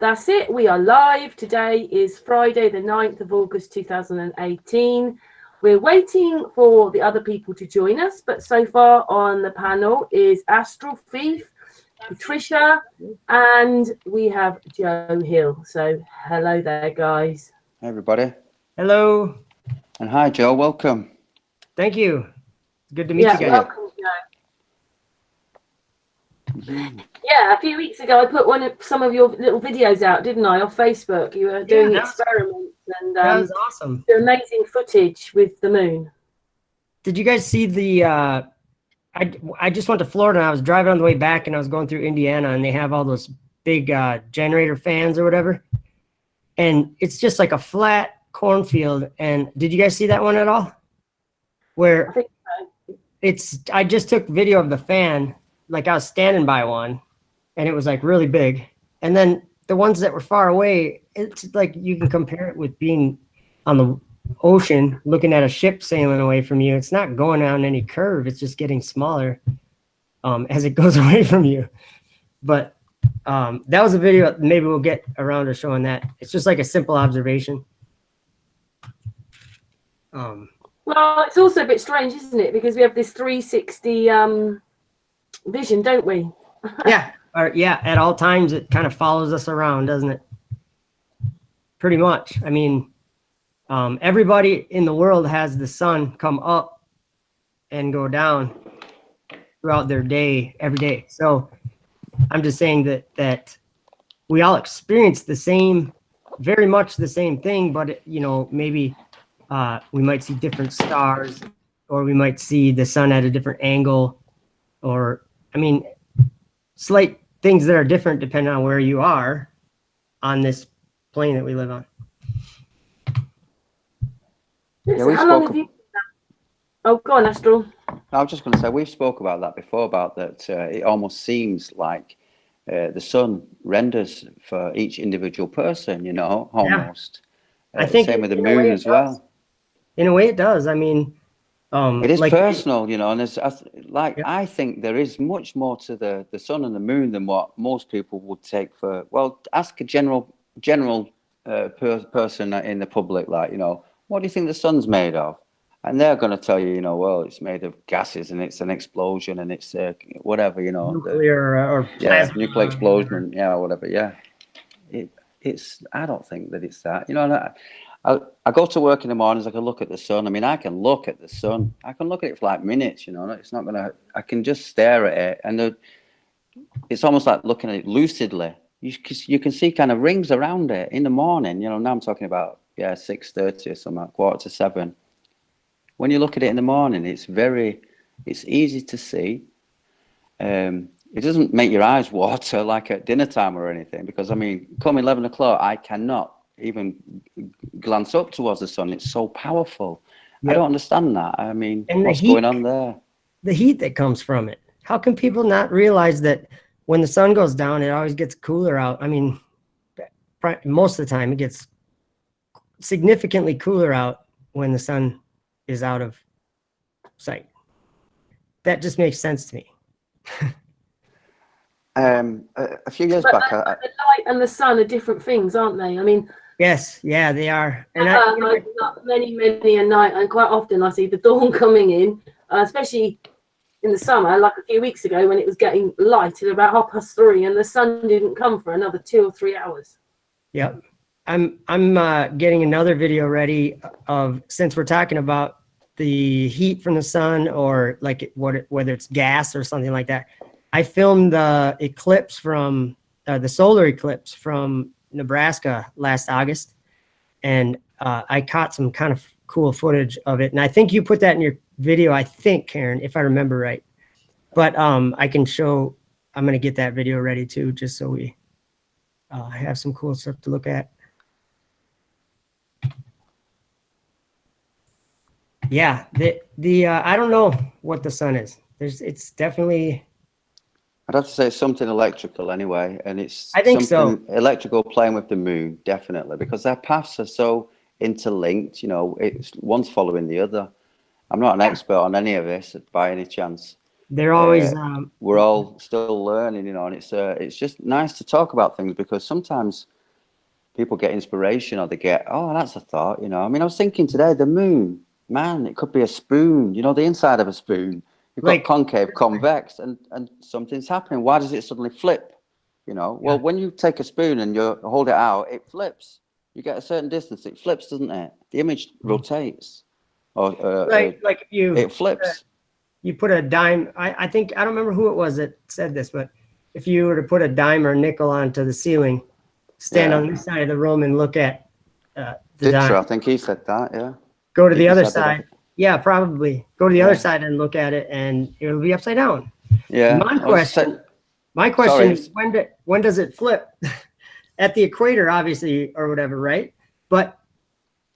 That's it. We are live. Today is Friday, the 9th of August, 2018. We're waiting for the other people to join us, but so far on the panel is Astral Thief, Patricia, and we have Joe Hill. So hello there, guys. Hey, everybody. Hello. And hi, Joe. Welcome. Thank you. Good to meet you guys. Welcome, Joe. Yeah, a few weeks ago I put some of your little videos out, didn't I, off Facebook? You were doing experiments and that was awesome. Amazing footage with the moon. Did you guys see the I just went to Florida and I was driving on the way back and I was going through Indiana and they have all those big generator fans or whatever. And it's just like a flat cornfield. And did you guys see that one at all? Where I think so. I just took video of the fan, like I was standing by one and it was like really big. And then the ones that were far away, it's like you can compare it with being on the ocean, looking at a ship sailing away from you. It's not going on any curve. It's just getting smaller as it goes away from you. But that was a video. Maybe we'll get around to showing that. It's just like a simple observation. Well, it's also a bit strange, isn't it? Because we have this 360 vision, don't we? Yeah. At all times, it kind of follows us around, doesn't it? Pretty much. I mean, everybody in the world has the sun come up and go down throughout their day, every day. So I'm just saying that we all experience the same, very much the same thing, but maybe we might see different stars, or we might see the sun at a different angle, or slight things that are different depending on where you are on this plane that we live on. Yeah, how long have you... Oh, go on, Astral. I was just going to say, we've spoke about that before, about that it almost seems like the sun renders for each individual person, almost. Yeah. I think same with the moon as well. In a way it does. I mean, it is personal, and there's I think there is much more to the sun and the moon than what most people would take for. Well, ask a general person in the public, what do you think the sun's made of? And they're going to tell you, well, it's made of gases and it's an explosion and it's whatever, nuclear or plasma. Nuclear explosion, whatever. Yeah, it's. I don't think that it's that. I go to work in the mornings. I can look at the sun. I mean, I can look at the sun. I can look at it for like minutes. It's not gonna. I can just stare at it, and it's almost like looking at it lucidly. You can see kind of rings around it in the morning. Now I'm talking about 6:30 or something, 6:45. When you look at it in the morning, it's easy to see. It doesn't make your eyes water like at dinner time or anything, because come 11 o'clock, I cannot even glance up towards the sun. It's so powerful. Yep. I don't understand that. And what's going on there? The heat that comes from it. How can people not realize that when the sun goes down, it always gets cooler out? Most of the time it gets significantly cooler out when the sun is out of sight. That just makes sense to me. A few years back, the light and the sun are different things, aren't they? Yes, yeah, they are. And many a night, and quite often I see the dawn coming in, especially in the summer, like a few weeks ago when it was getting light at about 3:30, and the sun didn't come for another 2 or 3 hours. Yep. I'm getting another video ready of, since we're talking about the heat from the sun, or whether it's gas or something like that. I filmed the eclipse from the solar eclipse from Nebraska last August, and I caught some kind of cool footage of it. And I think you put that in your video, I think, Karen, if I remember right. But I can show. I'm going to get that video ready too, just so we have some cool stuff to look at. Yeah, the I don't know what the sun is. It's definitely. I'd have to say something electrical anyway, and it's. I think so. Electrical playing with the moon, definitely, because their paths are so interlinked. It's one's following the other. I'm not an expert on any of this by any chance. They're always we're all still learning, you know, and it's just nice to talk about things, because sometimes people get inspiration, or they get, oh, that's a thought, you know. I mean, I was thinking today, the moon, man, it could be a spoon, you know, the inside of a spoon. You've got like concave, convex, and something's happening. Why does it suddenly flip? You know, well, when you take a spoon and you hold it out, it flips. You get a certain distance, it flips, doesn't it? The image rotates, or like if you it flips. You put a dime. I think, I don't remember who it was that said this, but if you were to put a dime or a nickel onto the ceiling, stand on this side of the room and look at the dime. I think he said that. Yeah. Go to the other side. Yeah, probably. Go to the other side and look at it, and it'll be upside down. Yeah. My question is, when does it flip? At the equator, obviously, or whatever, right? But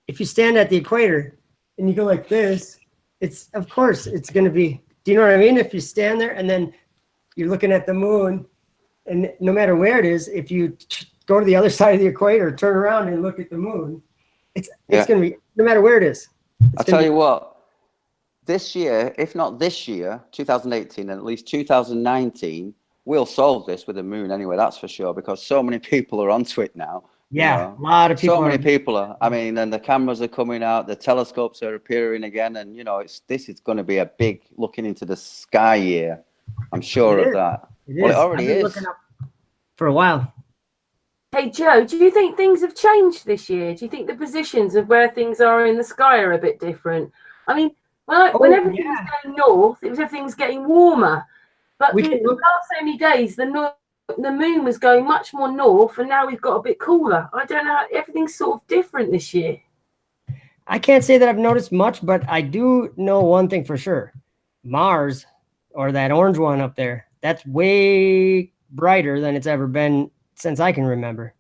if you stand at the equator and you go like this, of course it's going to be, do you know what I mean? If you stand there and then you're looking at the moon, and no matter where it is, if you go to the other side of the equator, turn around and look at the moon, it's going to be, no matter where it is. I'll tell you what, this year, if not this year, 2018, and at least 2019, we'll solve this with the moon anyway, that's for sure, because so many people are onto it now. Yeah, a lot of people. So many people are. I mean, and the cameras are coming out, the telescopes are appearing again, and you know, this is going to be a big looking into the sky year. I'm sure of that. Well, it already is. Looking up for a while. Hey Joe, do you think things have changed this year? Do you think the positions of where things are in the sky are a bit different? I mean, when everything was going north, everything was getting warmer. But the last so many days, the moon was going much more north, and now we've got a bit cooler. I don't know. Everything's sort of different this year. I can't say that I've noticed much, but I do know one thing for sure. Mars, or that orange one up there, that's way brighter than it's ever been since I can remember.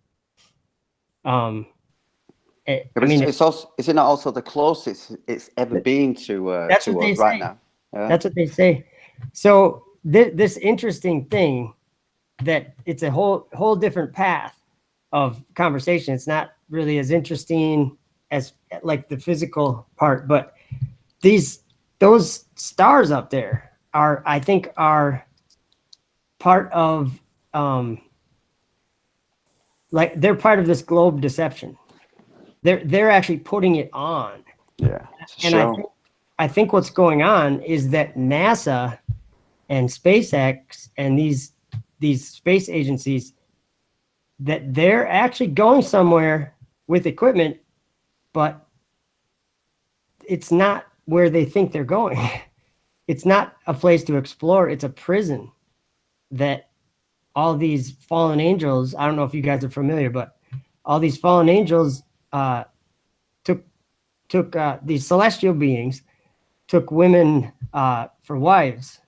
It's also, is it not also the closest it's ever been to us right now? Yeah. That's what they say. So this interesting thing, that it's a whole different path of conversation. It's not really as interesting as like the physical part, but those stars up there I think are part of like they're part of this globe deception. They're actually putting it on. Yeah. And I think what's going on is that NASA and SpaceX and these space agencies, that they're actually going somewhere with equipment, but it's not where they think they're going. It's not a place to explore. It's a prison that all these fallen angels, I don't know if you guys are familiar, but all these fallen angels took these celestial beings, took women for wives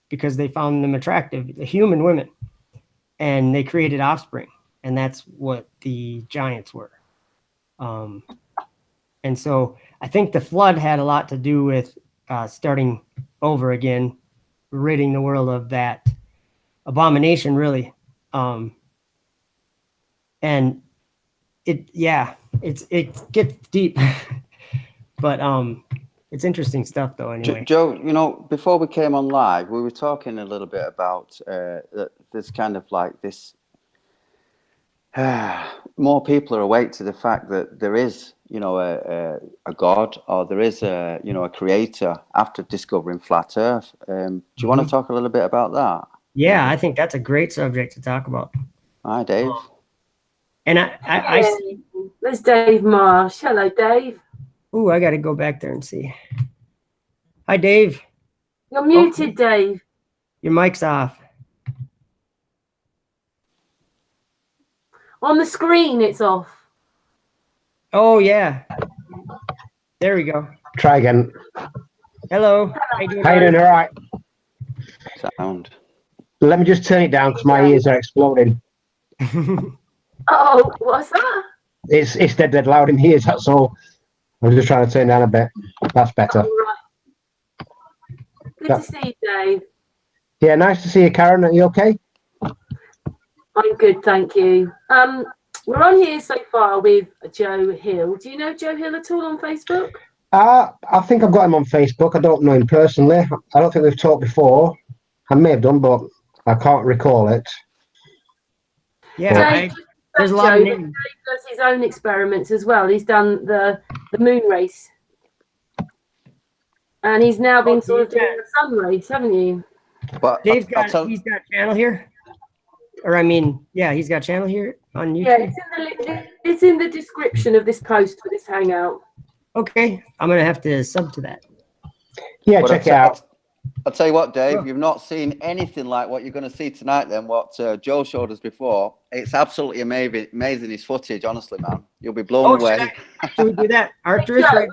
because they found them attractive, the human women, and they created offspring. And that's what the giants were. And so I think the flood had a lot to do with starting over again, ridding the world of that abomination, really. And it gets deep, but it's interesting stuff though, anyway. Joe, you know, before we came on live, we were talking a little bit about this kind of like this, more people are awake to the fact that there is, you know, a God, or there is a, you know, a creator after discovering flat Earth. Do you want to talk a little bit about that? Yeah, I think that's a great subject to talk about. Hi, Dave. And I there's Dave Marsh. Hello, Dave. Ooh, I got to go back there and see. Hi, Dave. You're muted, Dave. Your mic's off. On the screen, it's off. Oh, yeah. There we go. Try again. Hello. How you doing? All right. Sound. Let me just turn it down because my ears are exploding. Oh, what's that? It's dead loud in here, that's all. I'm just trying to turn down a bit. That's better. All right. Good to see you, Dave. Yeah, nice to see you, Karen. Are you okay? I'm good, thank you. We're on here so far with Joe Hill. Do you know Joe Hill at all on Facebook? I think I've got him on Facebook. I don't know him personally. I don't think we've talked before. I may have done, but I can't recall it. Yeah, Dave, there's a lot of Joe, names. Dave does his own experiments as well. He's done the moon race. And he's now been sort of doing the sun race, haven't you? But Dave's I'll got tell, he's got a channel here, or I mean, yeah, he's got a channel here on YouTube. Yeah, it's in the description of this post for this hangout. Okay, I'm gonna have to sub to that. Yeah, but check it out. I'll tell you what, Dave, Sure. you've not seen anything like what you're going to see tonight. Then what Joe showed us before, it's absolutely amazing. His footage, honestly, man, you'll be blown away. Should we do that? Arcturus, Joe, right?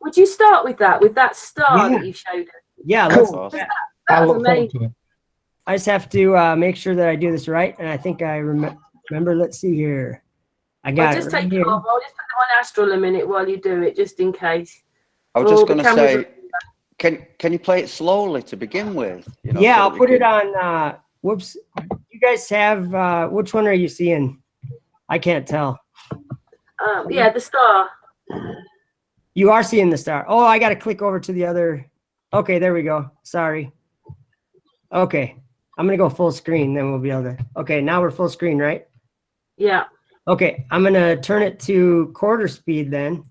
would you start with that star Yeah. that you showed us? Yeah, Cool. let's. Awesome. I That's look forward amazing. to it. I just have to make sure that I do this right, and I think I remember. Let's see here. I I'll got just it right take here. it off. I'll just put it on Astral a minute while you do it, just in case. I was just Oh, the going to cameras say, can you play it slowly to begin with? You know, Yeah, so I'll that put we it can- on. Whoops. You guys have which one are you seeing? I can't tell. Yeah, the star. You are seeing the star. Oh, I got to click over to the other. Okay, there we go. Sorry. Okay, I'm gonna go full screen. Then we'll be able to. Okay, now we're full screen, right? Yeah. Okay, I'm gonna turn it to quarter speed then.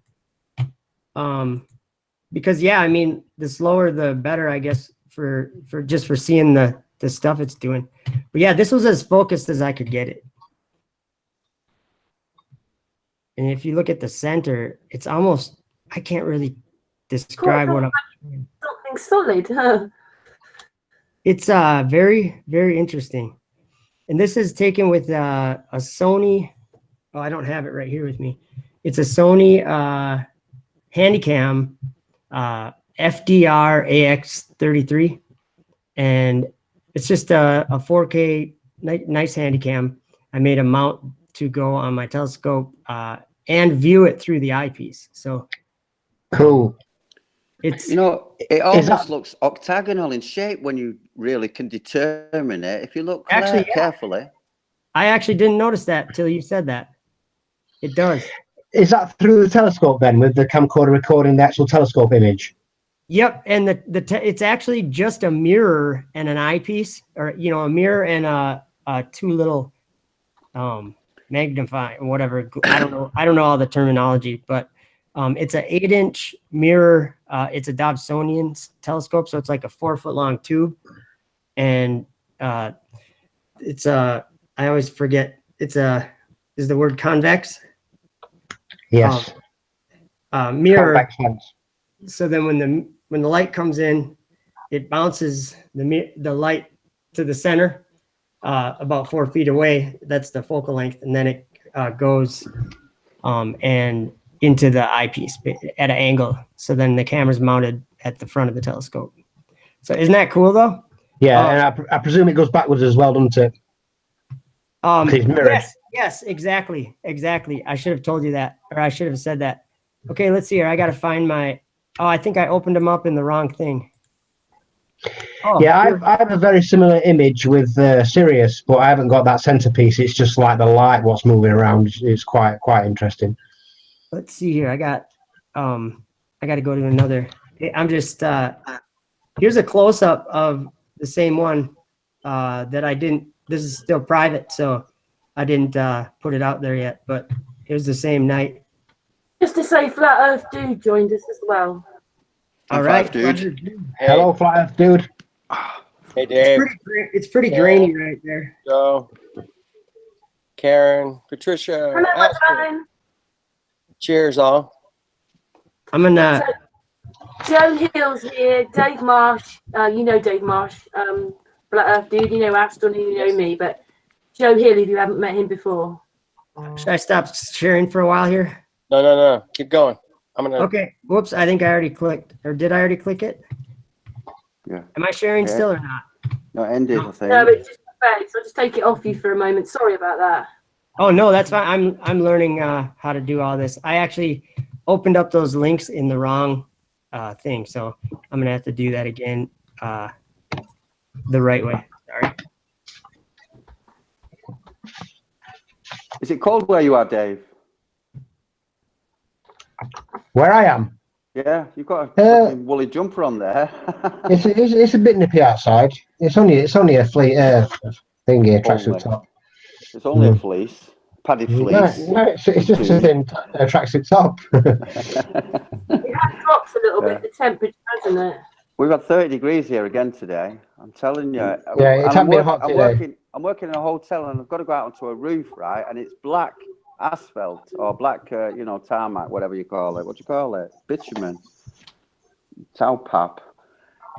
Because yeah, I mean, the slower the better, I guess, for just for seeing the stuff it's doing. But yeah, this was as focused as I could get it. And if you look at the center, it's almost, I can't really describe what I'm doing. Something solid, huh? It's very, very interesting. And this is taken with a Sony. Oh, I don't have it right here with me. It's a Sony Handycam FDR AX33, and it's just a 4K nice Handycam. I made a mount to go on my telescope and view it through the eyepiece. So Cool. it's, You know, it Is almost that- looks octagonal in shape when you really can determine it. If you look Actually, yeah. carefully. I actually didn't notice that till you said that. It does. Is that through the telescope then, with the camcorder recording the actual telescope image? Yep, and it's actually just a mirror and an eyepiece, or a mirror and two little magnify whatever. I don't know all the terminology, but it's an 8-inch mirror. It's a Dobsonian telescope, so it's like a 4-foot long tube, and it's I always forget. Is the word convex? Yes. Mirror. Convex lens. So then when the light comes in, it bounces the light to the center about 4 feet away. That's the focal length, and then it goes and into the eyepiece at an angle. So then the camera's mounted at the front of the telescope. So isn't that cool though? Yeah, and I presume it goes backwards as well, doesn't it? It's mirrored. Yes, exactly. I should have told you that, or I should have said that. Okay, let's see here. I got to find my. Oh, I think I opened them up in the wrong thing. Oh, Yeah, I have a very similar image with Sirius, but I haven't got that centerpiece. It's just like the light, what's moving around. It's quite interesting. Let's see here. I got to go to another. I'm just here's a close up of the same one that I didn't. This is still private, so I didn't put it out there yet. But it was the same night. Just to say, Flat Earth Dude joined us as well. All Flat right, Earth Dude. Hey, Hello, Flat Earth Dude. hey Dave, It's pretty grainy right there. Joe, Karen, Patricia, Hello, Astrid. Ryan. Cheers all. I'm gonna. Joe Hill's here. Dave Marsh. You know Dave Marsh. Flat Earth Dude. You know Astron. You know me. But Joe Hill, if you haven't met him before. Should I stop sharing for a while here? No. Keep going. I'm gonna. Okay. Whoops. I think I already clicked. Or did I already click it? Yeah. Am I sharing Yeah. still or not? No, ended, I think. No, it's just a face. I'll just take it off you for a moment. Sorry about that. Oh no, that's fine. I'm learning how to do all this. I actually opened up those links in the wrong thing, so I'm gonna have to do that again the right way. Sorry. Is it cold where you are, Dave? Where I am? Yeah, you've got a fucking woolly jumper on there. It's a bit nippy outside. It's only a fleet thingy, tracksuit top. It's only a fleece, padded fleece. No, it's just a thin tracksuit top. It has dropped a little bit, the temperature, hasn't it? We've had 30 degrees here again today. I'm telling you. Yeah, it's been hot today. I'm working in a hotel and I've got to go out onto a roof, right? And it's black asphalt or black, tarmac, whatever you call it. What do you call it? Bitumen, towpap.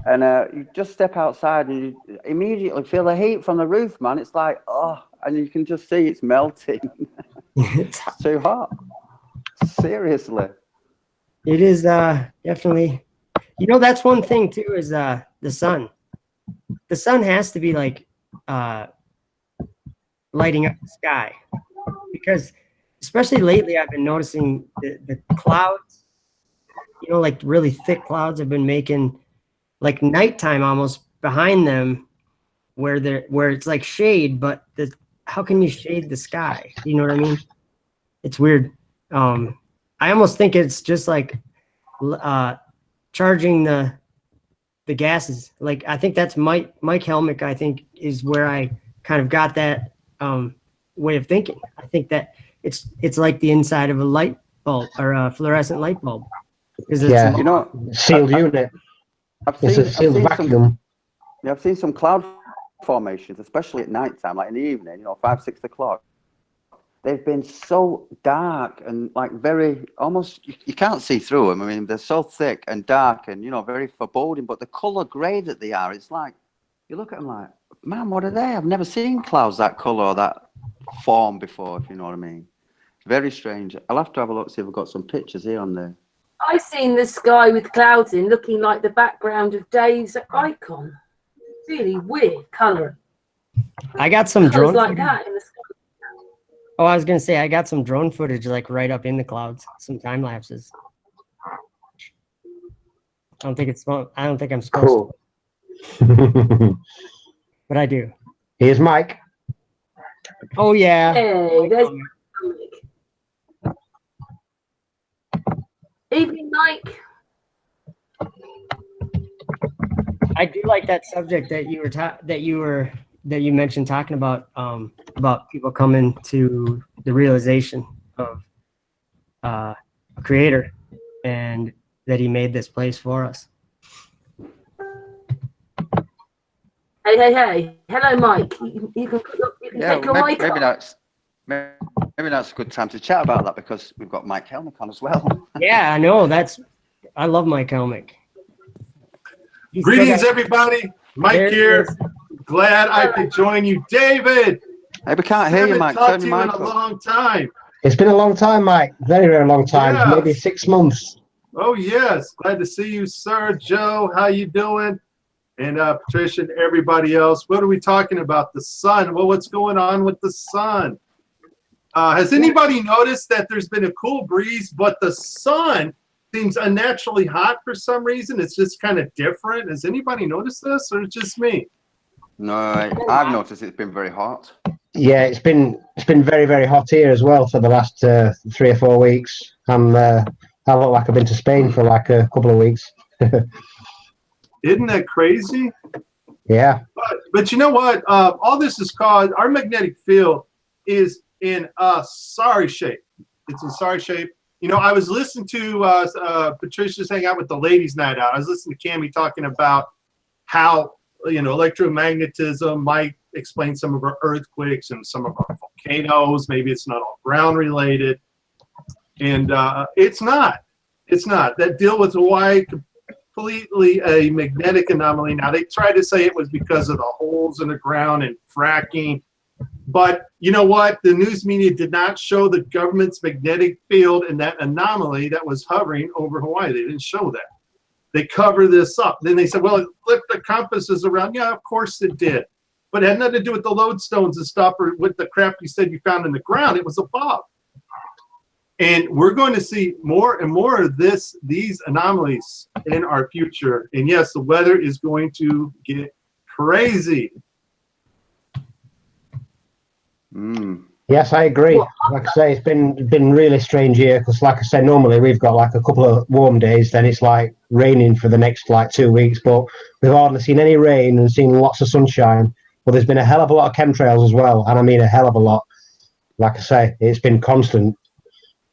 And you just step outside and you immediately feel the heat from the roof, man. It's like, and you can just see it's melting. It's too hot. Seriously. It is definitely. That's one thing too, is the sun. The sun has to be like lighting up the sky, because especially lately I've been noticing the clouds, like really thick clouds have been making like nighttime almost behind them, where it's like shade, but how can you shade the sky? You know what I mean? It's weird. I almost think it's just like charging the gases. Like, I think that's Mike Helmick, I think, is where I kind of got that way of thinking. I think that it's like the inside of a light bulb or a fluorescent light bulb. It's sealed unit. It's a sealed vacuum. I've seen some cloud formations, especially at night time, like in the evening, 5, 6 o'clock. They've been so dark and like very almost you can't see through them. I mean, they're so thick and dark and very foreboding. But the color grey that they are, it's like you look at them like, man, what are they? I've never seen clouds that color or that form before. If you know what I mean. Very strange. I'll have to have a look, see if I've got some pictures here on there. I've seen the sky with clouds in, looking like the background of Dave's icon. Really weird color. I got some drone like that in the sky. Oh, I was gonna say I got some drone footage like right up in the clouds, some time lapses. I don't think I'm supposed to. But I do. Here's Mike. Oh yeah. Hey, there's Mike. Evening, Mike. I do like that subject that you mentioned, talking about people coming to the realization of a creator and that he made this place for us. Hey. Hello, Mike. You can take your mic off. Maybe that's a good time to chat about that, because we've got Mick Helmick on as well. Yeah, I know. I love Mick Helmick. Greetings, everybody. Mike here. Glad I could join you, David. Hey, we can't hear you, Mike. Talked to you in a long time. It's been a long time, Mike. Very, very long time. Yes. Maybe 6 months. Oh yes, glad to see you, sir. Joe, how you doing? And Patricia and everybody else. What are we talking about? The sun. Well, what's going on with the sun? Has anybody noticed that there's been a cool breeze, but the sun seems unnaturally hot for some reason? It's just kind of different. Has anybody noticed this, or it's just me? No, I've noticed it's been very hot. Yeah, it's been very, very hot here as well for the last 3 or 4 weeks. I look like I've been to Spain for like a couple of weeks. Isn't that crazy? Yeah. But you know what? All this is caused, our magnetic field is in a sorry shape. It's in sorry shape. I was listening to Patricia's Hang Out with the Ladies Night Out. I was listening to Cammie talking about how, electromagnetism might explain some of our earthquakes and some of our volcanoes. Maybe it's not all ground related. And it's not. It's not. That deal with Hawaii, completely a magnetic anomaly. Now, they tried to say it was because of the holes in the ground and fracking. But you know what? The news media did not show the government's magnetic field and that anomaly that was hovering over Hawaii. They didn't show that. They cover this up. Then they said, well, it flipped the compasses around. Yeah, of course it did. But it had nothing to do with the lodestones and stuff or with the crap you said you found in the ground. It was above. And we're going to see more and more of these anomalies in our future. And yes, the weather is going to get crazy. Yes, I agree. What? Like I say, it's been really strange here because, like I say, normally we've got like a couple of warm days, then it's like raining for the next like 2 weeks. But we've hardly seen any rain and seen lots of sunshine. But there's been a hell of a lot of chemtrails as well, and I mean a hell of a lot. Like I say, it's been constant.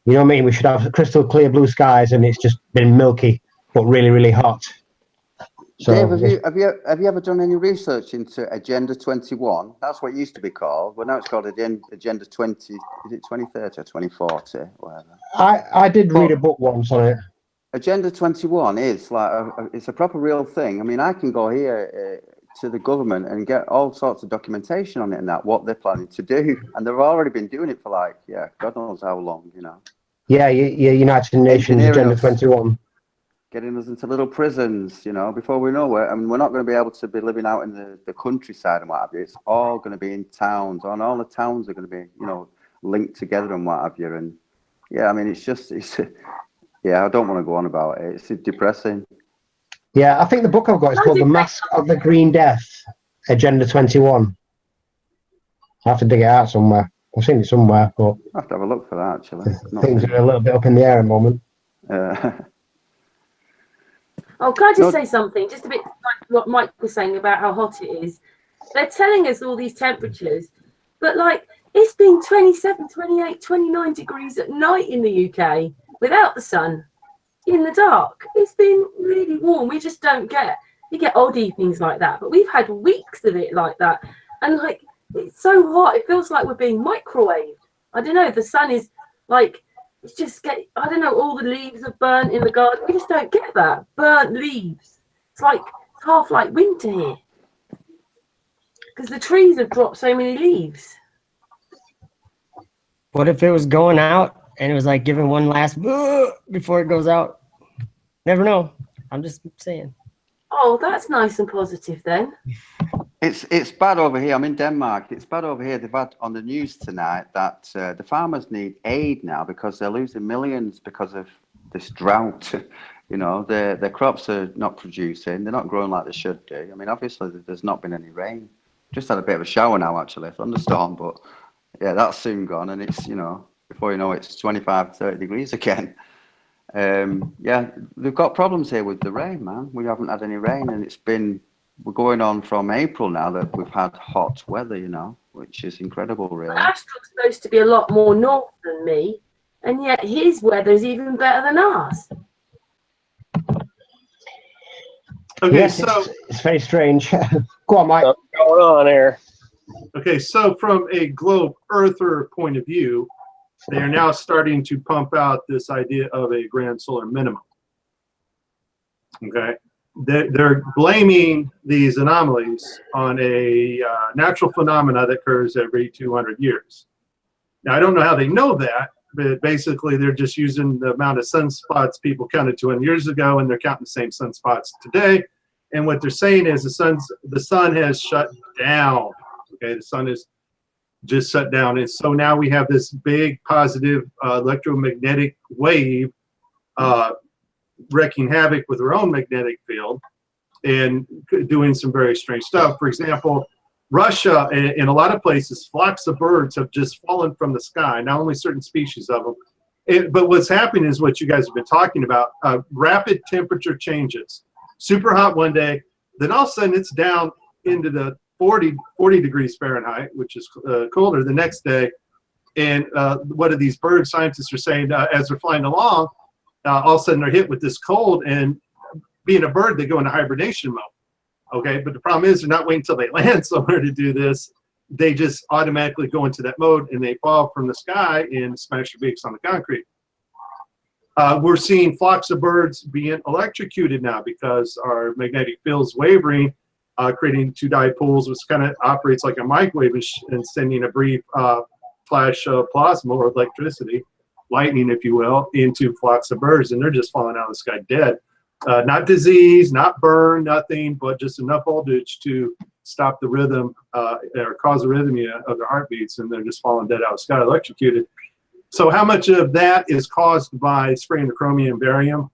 You know what I mean? We should have crystal clear blue skies, and it's just been milky but really, really hot. So, Dave, have you ever done any research into Agenda 21? That's what it used to be called, but now it's called Agenda 20. Is it 2030 or 2040? Whatever. I did read a book once on it. Agenda 21 is like it's a proper real thing. I mean, I can go here to the government and get all sorts of documentation on it and that what they're planning to do, and they've already been doing it for like God knows how long, you know. Yeah, United Nations Agenda 21. Getting us into little prisons, you know, before we know it. I mean, we're not going to be able to be living out in the countryside and what have you. It's all going to be in towns, and all the towns are going to be, you know, linked together and what have you. And yeah, I mean, I don't want to go on about it. It's depressing. Yeah, I think the book I've got is called The Mask of the Green Death, Agenda 21. I have to dig it out somewhere. I've seen it somewhere, but I have to have a look for that, actually. Things are a little bit up in the air at the moment. Oh, can I just say something? Just a bit like what Mike was saying about how hot it is. They're telling us all these temperatures, but like it's been 27, 28, 29 degrees at night in the UK without the sun, in the dark. It's been really warm. We just don't you get odd evenings like that, but we've had weeks of it like that. And like, it's so hot. It feels like we're being microwaved. I don't know. The sun is like, it's just I don't know, all the leaves are burnt in the garden. We just don't get that. Burnt leaves. It's half like winter here. Because the trees have dropped so many leaves. What if it was going out and it was like giving one last before it goes out? Never know. I'm just saying. Oh, that's nice and positive then. It's bad over here. I'm in Denmark. It's bad over here. They've had on the news tonight that the farmers need aid now because they're losing millions because of this drought. You know, their crops are not producing. They're not growing like they should do. I mean, obviously, there's not been any rain. Just had a bit of a shower now, actually, thunderstorm. But yeah, that's soon gone. And it's, you know, before you know it, it's 25, 30 degrees again. Yeah, they've got problems here with the rain, man. We haven't had any rain, and we're going on from April now that we've had hot weather, you know, which is incredible, really. Astru's supposed to be a lot more north than me, and yet his weather is even better than ours. Okay, yes, so it's very strange. Go on, Mike. What's going on here? okay, so from a globe earther point of view, they are now starting to pump out this idea of a grand solar minimum. Okay, they're blaming these anomalies on a natural phenomena that occurs every 200 years. Now, I don't know how they know that, but basically they're just using the amount of sunspots people counted 200 years ago, and they're counting the same sunspots today. And what they're saying is the sun has shut down. Okay, the sun is just shut down, and so now we have this big positive electromagnetic wave wreaking havoc with our own magnetic field and doing some very strange stuff. For example, Russia, in a lot of places, flocks of birds have just fallen from the sky, not only certain species of them. But what's happening is what you guys have been talking about, rapid temperature changes. Super hot one day, then all of a sudden it's down into the 40 degrees Fahrenheit, which is colder the next day. And what are these bird scientists are saying, as they're flying along, all of a sudden they're hit with this cold, and being a bird, they go into hibernation mode. Okay, but the problem is they're not waiting until they land somewhere to do this. They just automatically go into that mode, and they fall from the sky and smash their beaks on the concrete. We're seeing flocks of birds being electrocuted now because our magnetic field's wavering, creating two dipoles, which kind of operates like a microwave and sending a brief flash of plasma or electricity, lightning, if you will, into flocks of birds, and they're just falling out of the sky dead. Not disease, not burn, nothing, but just enough voltage to stop the rhythm or cause arrhythmia of their heartbeats, and they're just falling dead out of the sky, electrocuted. So how much of that is caused by spraying the chromium and barium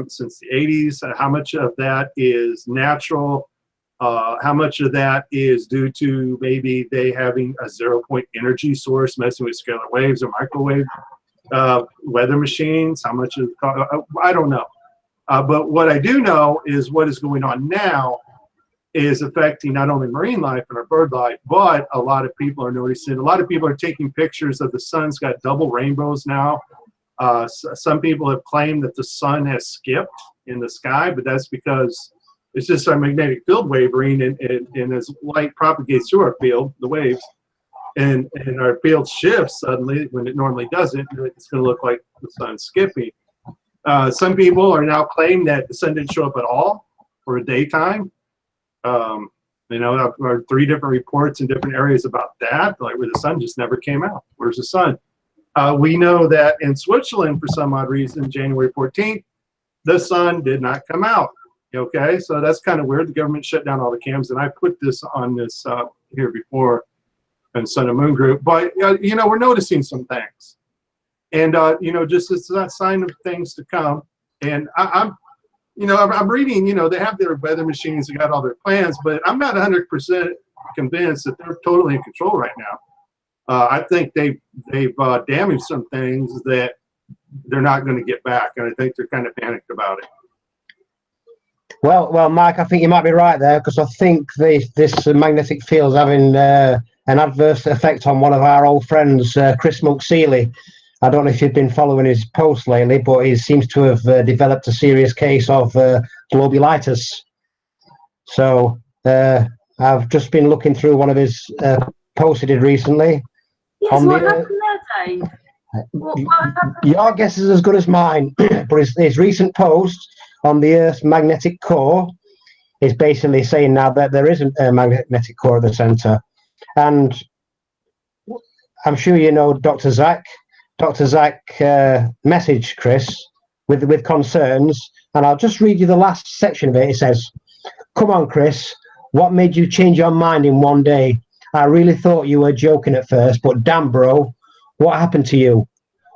since the 80s? How much of that is natural How much of that is due to maybe they having a 0-point energy source messing with scalar waves or microwave weather machines? How much is I don't know. But what I do know is what is going on now is affecting not only marine life and our bird life, but a lot of people are noticing. A lot of people are taking pictures of the sun's got double rainbows now. Some people have claimed that the sun has skipped in the sky, but that's because it's just our magnetic field wavering, and as light propagates through our field, the waves, and our field shifts suddenly when it normally doesn't, it's going to look like the sun's skipping. Some people are now claiming that the sun didn't show up at all for a daytime. You know, there are 3 different reports in different areas about that, like where the sun just never came out. Where's the sun? We know that in Switzerland, for some odd reason, January 14th, the sun did not come out. Okay, so that's kind of weird. The government shut down all the cams, and I put this on this here before in Sun and Moon group. But you know, we're noticing some things, and you know, just it's a sign of things to come. And I'm reading. You know, they have their weather machines, they got all their plans, but I'm not 100% convinced that they're totally in control right now. I think they've damaged some things that they're not going to get back, and I think they're kind of panicked about it. Well, Mike, I think you might be right there, because I think this magnetic field is having an adverse effect on one of our old friends, Chris Monk-Seeley. I don't know if you've been following his posts lately, but he seems to have developed a serious case of globulitis. So I've just been looking through one of his posts he did recently. Yes, what happened there, Dave? What happened? Your guess is as good as mine, but his recent post on the Earth's magnetic core is basically saying now that there isn't a magnetic core at the center. And I'm sure you know Dr. Zach. Dr. Zach messaged Chris with concerns, and I'll just read you the last section of it. It says, "Come on, Chris, what made you change your mind in one day? I really thought you were joking at first, but damn, bro, what happened to you?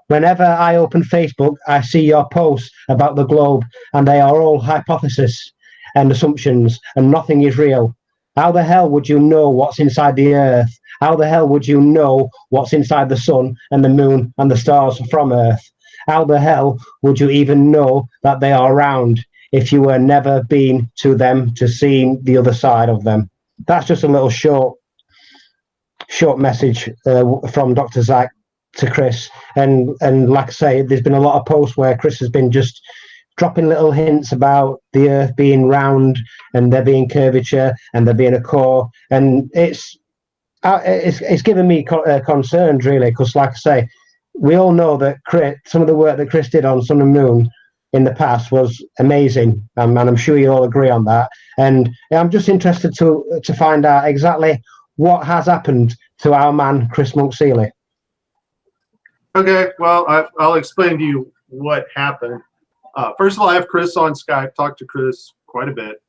Whenever I open Facebook, I see your posts about the globe, and they are all hypotheses and assumptions, and nothing is real. How the hell would you know what's inside the Earth? How the hell would you know what's inside the sun and the moon and the stars from Earth? How the hell would you even know that they are round if you were never been to them to see the other side of them?" That's just a little short message from Dr. Zach to Chris. And like I say, there's been a lot of posts where Chris has been just dropping little hints about the Earth being round and there being curvature and there being a core, and it's given me concerns, really, because like I say, we all know that some of the work that Chris did on Sun and Moon in the past was amazing, and I'm sure you all agree on that. And I'm just interested to find out exactly what has happened to our man Chris Monk-Seeley. Okay, well, I'll explain to you what happened. First of all, I have Chris on Skype, talked to Chris quite a bit.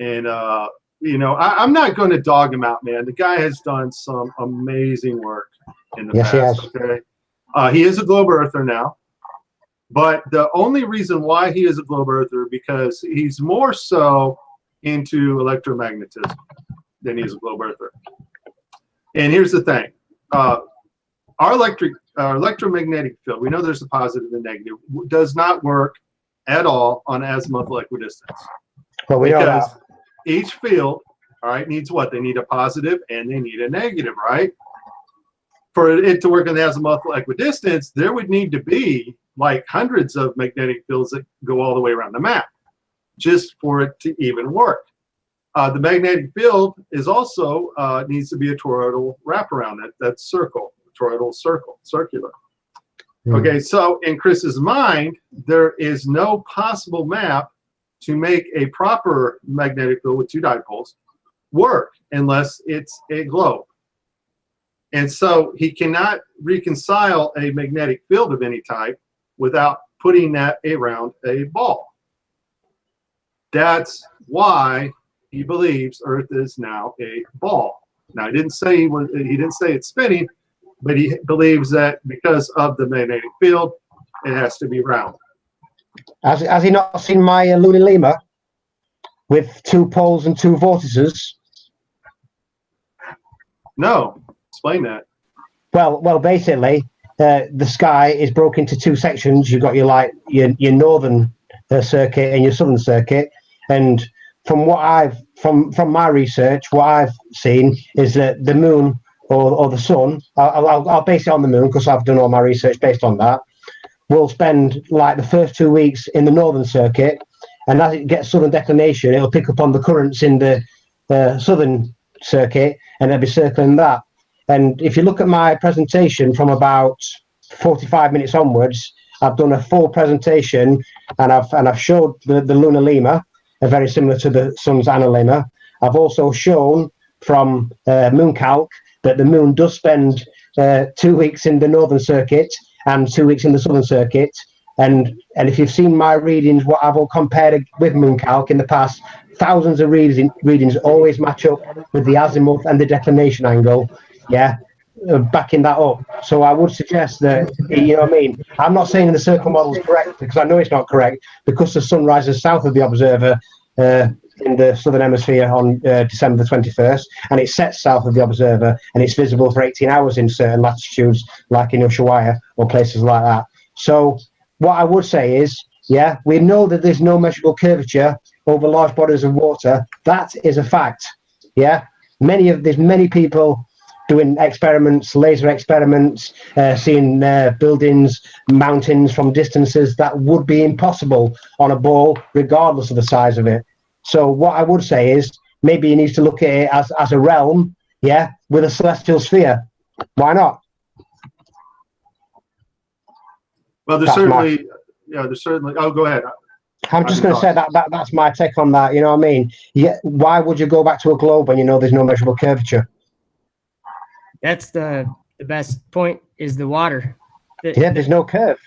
And, you know, I'm not going to dog him out, man. The guy has done some amazing work in the past. He has. Okay? He is a globe earther now. But the only reason why he is a globe earther because he's more so into electromagnetism than he is a globe earther. And here's the thing. Our electromagnetic field, we know there's a positive and negative, does not work at all on azimuthal equidistance. Well, we know that. Each field, all right, needs what? They need a positive and they need a negative, right? For it to work on the azimuthal equidistance, there would need to be like hundreds of magnetic fields that go all the way around the map just for it to even work. The magnetic field is also needs to be a toroidal wraparound, that circle. Toroidal circle, circular. Okay, so in Chris's mind, there is no possible map to make a proper magnetic field with 2 dipoles work unless it's a globe. And so he cannot reconcile a magnetic field of any type without putting that around a ball. That's why he believes Earth is now a ball. Now, he didn't say it's spinning, but he believes that because of the magnetic field, it has to be round. Has he not seen my Luna Lima? with 2 poles and 2 vortices? No, explain that. Well, basically, the sky is broken into 2 sections. You've got your northern circuit and your southern circuit, and from my research, what I've seen is that the moon or the sun, I'll base it on the moon because I've done all my research based on that, will spend like the first 2 weeks in the northern circuit, and as it gets southern declination, it'll pick up on the currents in the southern circuit, and it'll be circling that. And if you look at my presentation from about 45 minutes onwards, I've done a full presentation, and I've showed the lunar lemma, very similar to the sun's analemma. I've also shown from moon calc that the moon does spend 2 weeks in the northern circuit and 2 weeks in the southern circuit. And if you've seen my readings, what I've all compared with moon calc in the past, thousands of readings always match up with the azimuth and the declination angle. Yeah, backing that up. So I would suggest that, you know what I mean? I'm not saying the circle model is correct because I know it's not correct, because the sun rises south of the observer in the southern hemisphere on December the 21st, and it sets south of the observer, and it's visible for 18 hours in certain latitudes, like in Ushuaia or places like that. So what I would say is, yeah, we know that there's no measurable curvature over large bodies of water. That is a fact. Yeah, there's many people doing experiments, laser experiments, seeing buildings, mountains from distances that would be impossible on a ball, regardless of the size of it. So what I would say is, maybe you need to look at it as a realm, yeah, with a celestial sphere. Why not? Well, there's certainly. Oh, go ahead. I'm just going to say that's my take on that. You know what I mean? Yeah. Why would you go back to a globe when you know there's no measurable curvature? That's the best point, is the water. There's no curve.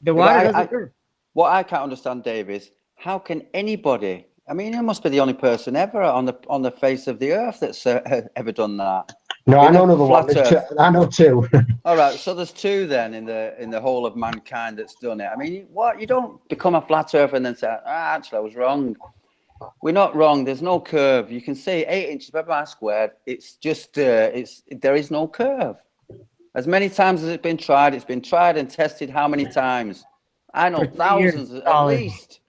The water doesn't curve. What I can't understand, Dave, is how can anybody? I mean, you must be the only person ever on the face of the earth that's ever done that. No, I know another one. I know 2. All right, so there's 2 then in the whole of mankind that's done it. I mean, what, you don't become a flat earther and then say, actually, I was wrong. We're not wrong. There's no curve. You can see 8 inches per bar squared. It's just there is no curve. As many times as it's been tried and tested. How many times? I know thousands at least.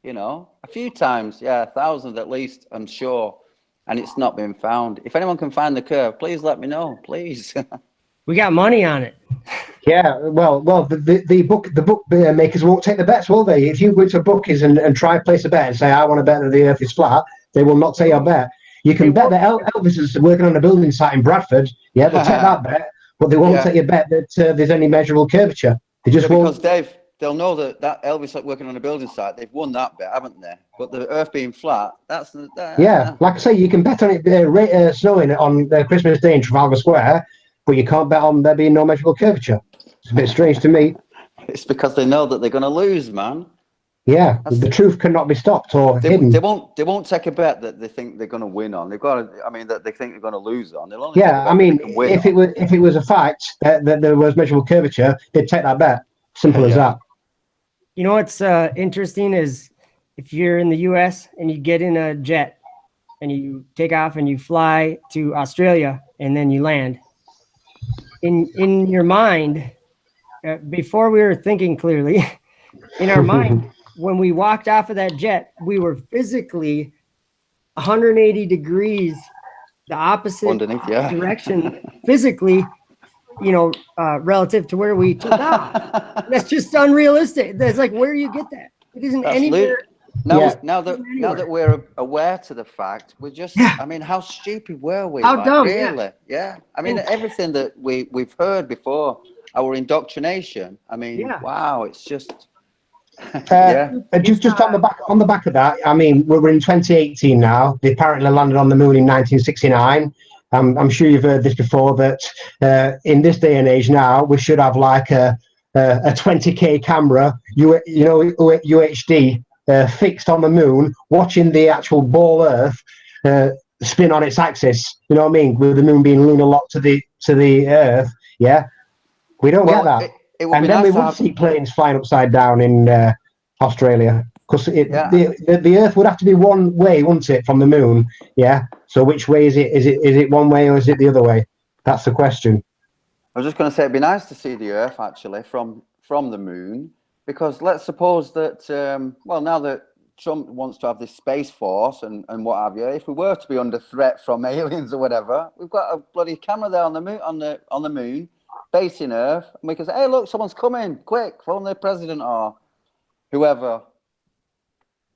You know, a few times, yeah, thousands at least, I'm sure. And it's not been found. If anyone can find the curve, please let me know, please. We got money on it. Yeah, well, the book makers won't take the bets, will they? If you go to bookies and try to place a bet and say, I want to bet that the earth is flat, they will not take your bet. You can bet that Elvis is working on a building site in Bradford. Yeah, they'll take that bet, but they won't take your bet that there's any measurable curvature. They just won't. Because, Dave, they'll know that Elvis working on a building site, they've won that bet, haven't they? But the earth being flat, that's... yeah, like I say, you can bet on it snowing on Christmas Day in Trafalgar Square, but you can't bet on there being no measurable curvature. It's a bit strange to me. It's because they know that they're going to lose, man. Yeah, the truth cannot be stopped or hidden. They won't take a bet that they think they're going to win on. They've got to, I mean, that they think they're going to lose on. They'll only I mean, if it was a fact that there was measurable curvature, they'd take that bet. Simple as that. You know what's interesting is, if you're in the U.S. and you get in a jet and you take off and you fly to Australia and then you land, in your mind, before we were thinking clearly, in our mind, when we walked off of that jet, we were physically 180 degrees the opposite direction physically, you know, relative to where we took off. That's just unrealistic. That's like, where do you get that? It isn't anywhere. Now that we're aware to the fact, we're just, I mean, how stupid were we? How dumb, really? Yeah. I mean, everything that we've heard before, our indoctrination, I mean, wow, it's just... Just on the back of that, I mean, we're in 2018 now. They apparently landed on the moon in 1969. I'm sure you've heard this before, that in this day and age now, we should have like a 20K camera, UHD, fixed on the moon, watching the actual ball Earth spin on its axis. You know what I mean? With the moon being lunar locked to the Earth. Yeah, we don't get that. And then we would see planes flying upside down in Australia. Because Yeah. the Earth would have to be one way, wouldn't it, from the moon? Yeah. So which way is it? Is it one way or is it the other way? That's the question. I was just going to say it'd be nice to see the Earth actually from the moon, because let's suppose that well, now that Trump wants to have this space force and what have you, if we were to be under threat from aliens or whatever, we've got a bloody camera there on the moon, on the moon, facing Earth, and we can say, hey, look, someone's coming, quick, phone the president or whoever.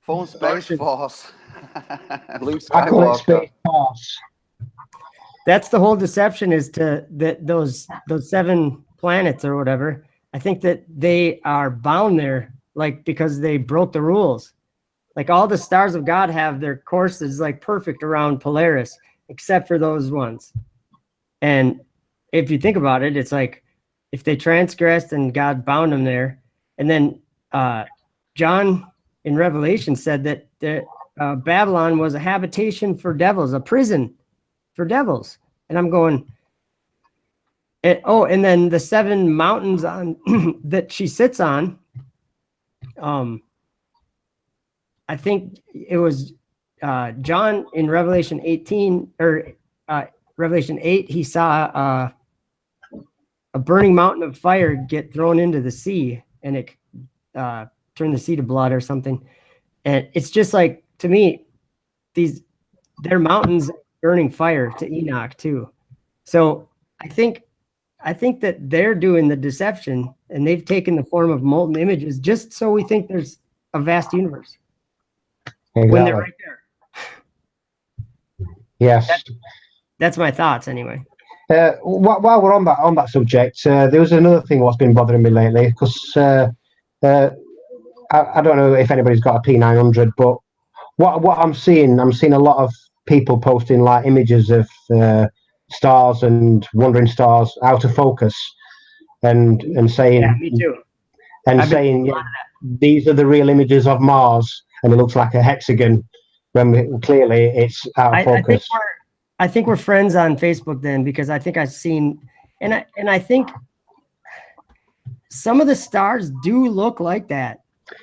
Phone Space Force. Luke I call it Skywalker. space force. That's the whole deception, is to that those 7 planets or whatever. I think that they are bound there, like, because they broke the rules. Like, all the stars of God have their courses like perfect around Polaris, except for those ones. And if you think about it, it's like if they transgressed and God bound them there, and then John in Revelation said that Babylon was a habitation for devils, a prison for devils. And I'm going, and then the 7 mountains on that she sits on, I think it was John in Revelation 18 or Revelation 8, he saw a burning mountain of fire get thrown into the sea, and it turned the sea to blood or something. And it's just like, to me, they're mountains burning fire to Enoch too. So I think that they're doing the deception, and they've taken the form of molten images just so we think there's a vast universe. Exactly. When they're right there. Yes. That's my thoughts anyway. While we're on that subject, there was another thing what's been bothering me lately, because I don't know if anybody's got a P900, but what I'm seeing a lot of people posting like images of stars and wandering stars out of focus, and saying, Yeah, me too. and saying, yeah, these are the real images of Mars, and it looks like a hexagon when clearly it's out of focus. I think we're friends on Facebook then, because I think I've seen, and I think some of the stars do look like that.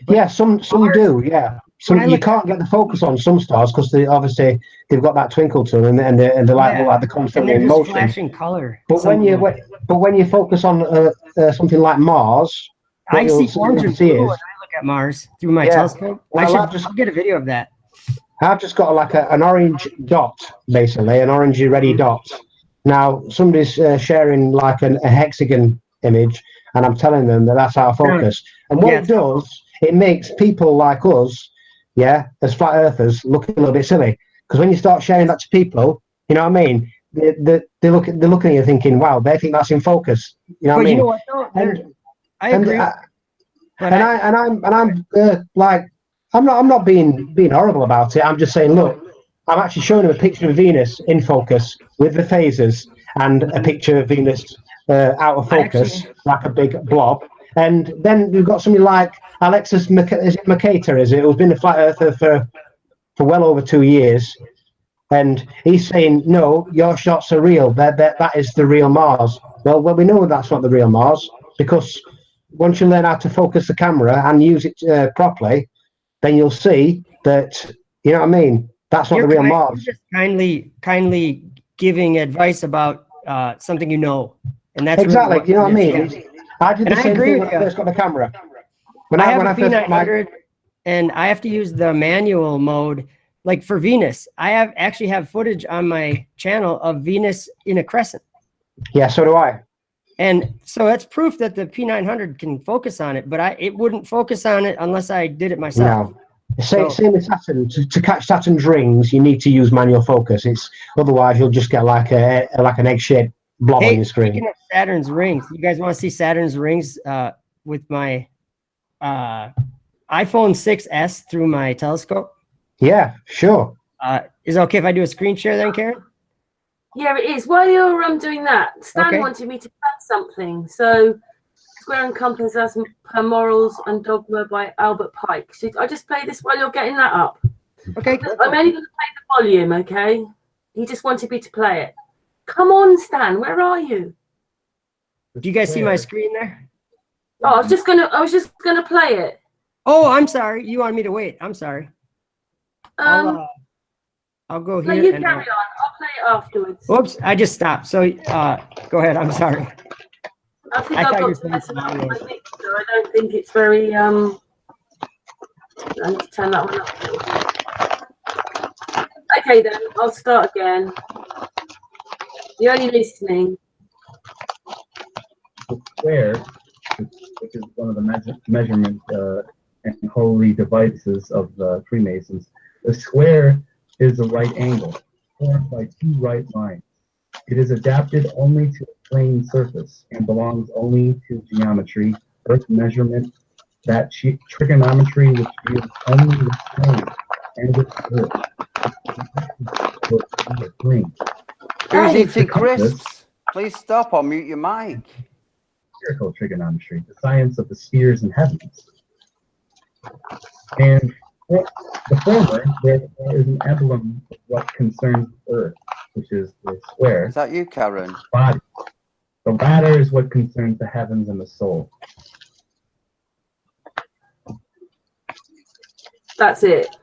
Yeah, some do. Yeah, you can't get the focus on some stars because they've got that twinkle to them, and they're like they're constantly in motion. Flashing color. But when you focus on something like Mars, I see orange and blue when I look at Mars through my telescope. Well, I'll get a video of that. I've just got like an orange dot, basically, an orangey ready dot. Now, somebody's sharing like a hexagon image, and I'm telling them that that's out of focus. And what it does, it makes people like us, as flat earthers, look a little bit silly. Because when you start sharing that to people, you know what I mean? They're looking at you thinking, wow, they think that's in focus. You know what I mean? You know what? I agree. I'm not being horrible about it. I'm just saying, look, I'm actually showing him a picture of Venus in focus with the phases, and a picture of Venus out of focus, like a big blob. And then we've got somebody like Alexis Mercator, who's been a flat earther for well over 2 years. And he's saying, no, your shots are real. That is the real Mars. Well, we know that's not the real Mars, because once you learn how to focus the camera and use it properly, then you'll see that, you know what I mean? That's not the real Mars. You're just kindly giving advice about something you know. And that's exactly, really you know what I mean? Yeah. I did the same thing when I first got the camera. I have a P900, and I have to use the manual mode. Like for Venus, I actually have footage on my channel of Venus in a crescent. Yeah, so do I. And so that's proof that the P900 can focus on it, but it wouldn't focus on it unless I did it myself. No. Same with Saturn. To catch Saturn's rings, you need to use manual focus. Otherwise you'll just get like an egg-shaped blob on your screen. Speaking of Saturn's rings, you guys want to see Saturn's rings with my iPhone 6S through my telescope? Yeah, sure. Is it okay if I do a screen share then, Karen? Yeah, it is. While you're doing that, Stan wanted me to add something. So, Square and Compass as per Morals and Dogma by Albert Pike. So I just play this while you're getting that up. Okay. I'm only going to play the volume, okay? He just wanted me to play it. Come on, Stan, where are you? Do you guys see my screen there? Oh, I was just gonna play it. Oh, I'm sorry. You want me to wait? I'm sorry. I'll go No, here. you and carry on. I'll play it afterwards. Oops, I just stopped. So go ahead. I'm sorry. I think I I've thought you got were to saying mess around with my something mixer. I don't think it's very I need to turn that one up. Okay then, I'll start again. You're only listening. The square, which is one of the measurement and holy devices of the Freemasons. The square is a right angle formed by two right lines. It is adapted only to a plane surface and belongs only to geometry, earth measurement, that trigonometry which deals only with plane and with earth. Who's Hey. eating crisps? Please stop or mute your mic. Spherical trigonometry, the science of the spheres and heavens. And the former, therefore, is an emblem of what concerns the earth, which is the square Is that you, Karen? body. The latter is what concerns the heavens and the soul. That's it.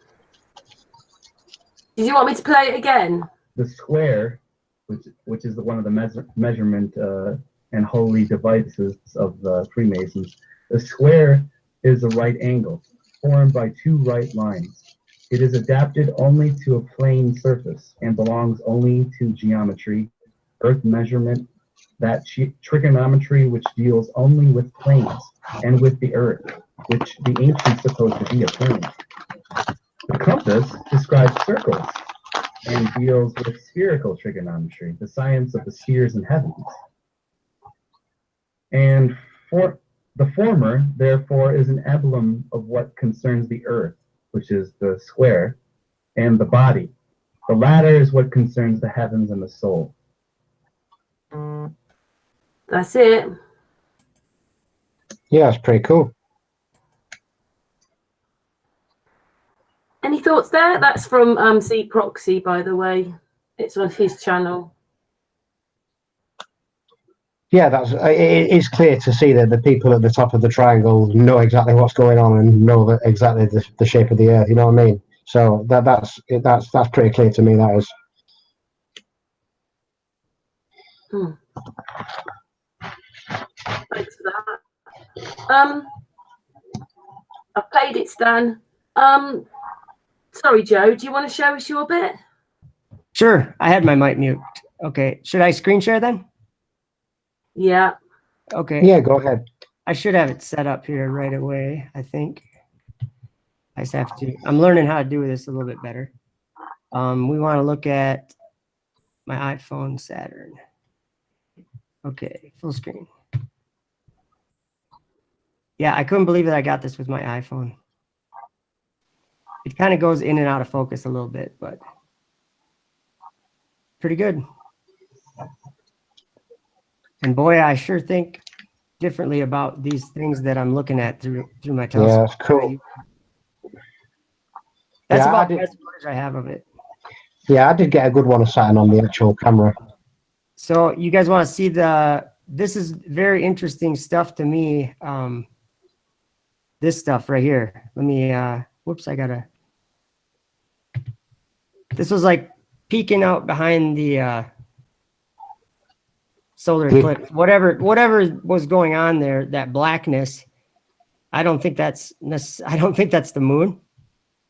Did you want me to play it again? The square, which is one of the measurement and holy devices of the Freemasons. The square is a right angle formed by two right lines. It is adapted only to a plane surface and belongs only to geometry, earth measurement, that trigonometry which deals only with planes and with the earth, which the ancients supposed to be a plane. The compass describes circles and deals with spherical trigonometry, the science of the spheres and heavens. And for the former, therefore, is an emblem of what concerns the earth, which is the square, and the body. The latter is what concerns the heavens and the soul. That's it. Yeah, that's pretty cool. Any thoughts there? That's from C Proxy, by the way. It's on his channel. Yeah, it's clear to see that the people at the top of the triangle know exactly what's going on and know exactly the shape of the earth. You know what I mean? So that's pretty clear to me. That is. Thanks for that. I've played it, Stan. Sorry, Joe. Do you want to show us your bit? Sure. I had my mic mute. Okay. Should I screen share then? Yeah. Okay. Yeah, go ahead. I should have it set up here right away, I think. I just have to. I'm learning how to do this a little bit better. We want to look at my iPhone Saturn. Okay, full screen. Yeah, I couldn't believe that I got this with my iPhone. It kind of goes in and out of focus a little bit, but pretty good. And boy, I sure think differently about these things that I'm looking at through my telescope. Yeah, that's cool. That's Yeah, about the best footage I have of it. Yeah, I did get a good one of Saturn on the actual camera. So you guys want to see this is very interesting stuff to me. This stuff right here. Let me, whoops, this was like peeking out behind the solar eclipse. Whatever was going on there, that blackness, I don't think that's the moon.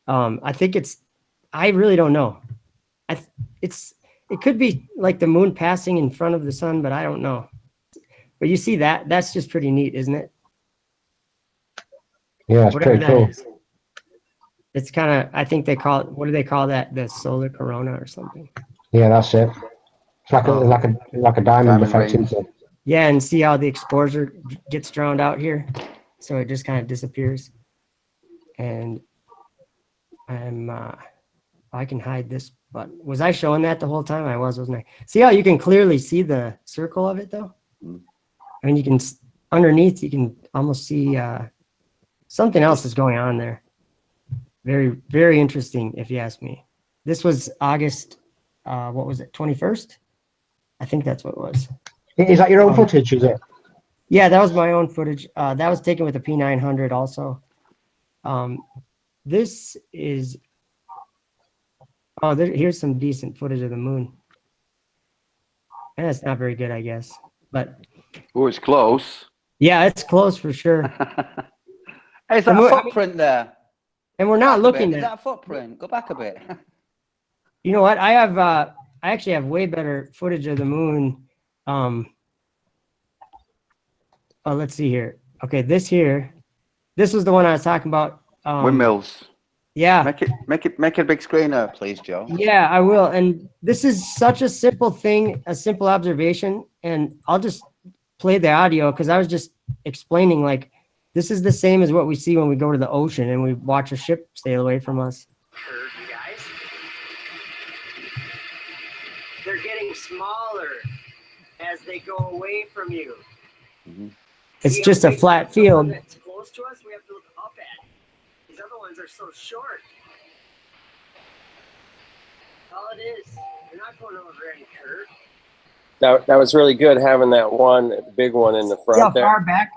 I really don't know. It could be like the moon passing in front of the sun, but I don't know. But you see that's just pretty neat, isn't it? Yeah, it's pretty cool. It's kind of, I think they call it, what do they call that? The solar corona or something. Yeah, that's it. It's like a diamond effect, isn't it? Yeah, and see how the exposure gets drowned out here, so it just kind of disappears. And I can hide this, but was I showing that the whole time? I was, wasn't I? See how you can clearly see the circle of it though? I mean, you can, underneath, you can almost see something else is going on there. Very, very interesting, if you ask me. This was August, what was it, 21st? I think that's what it was. Is that your own footage, is it? Yeah, that was my own footage. That was taken with a P900 also. This is, here's some decent footage of the moon. And it's not very good, I guess. But Oh, it's close. yeah, it's close for sure. Hey, is that a footprint there? And we're not looking Is at, that a footprint? Go back a bit. you know what? I actually have way better footage of the moon. Oh, let's see here. Okay, this was the one I was talking about. Windmills. Yeah. Make it a big screen there, please, Joe. Yeah, I will. And this is such a simple thing, a simple observation. And I'll just play the audio because I was just explaining, like, this is the same as what we see when we go to the ocean and we watch a ship sail away from us. You guys, they're getting smaller as they go away from you. Mm-hmm. It's just a flat field. That's close to us, we have to look up at. These other ones are so short. All it is, you're not going over any curve. That was really good having that one, the big one in the front See how there. far back?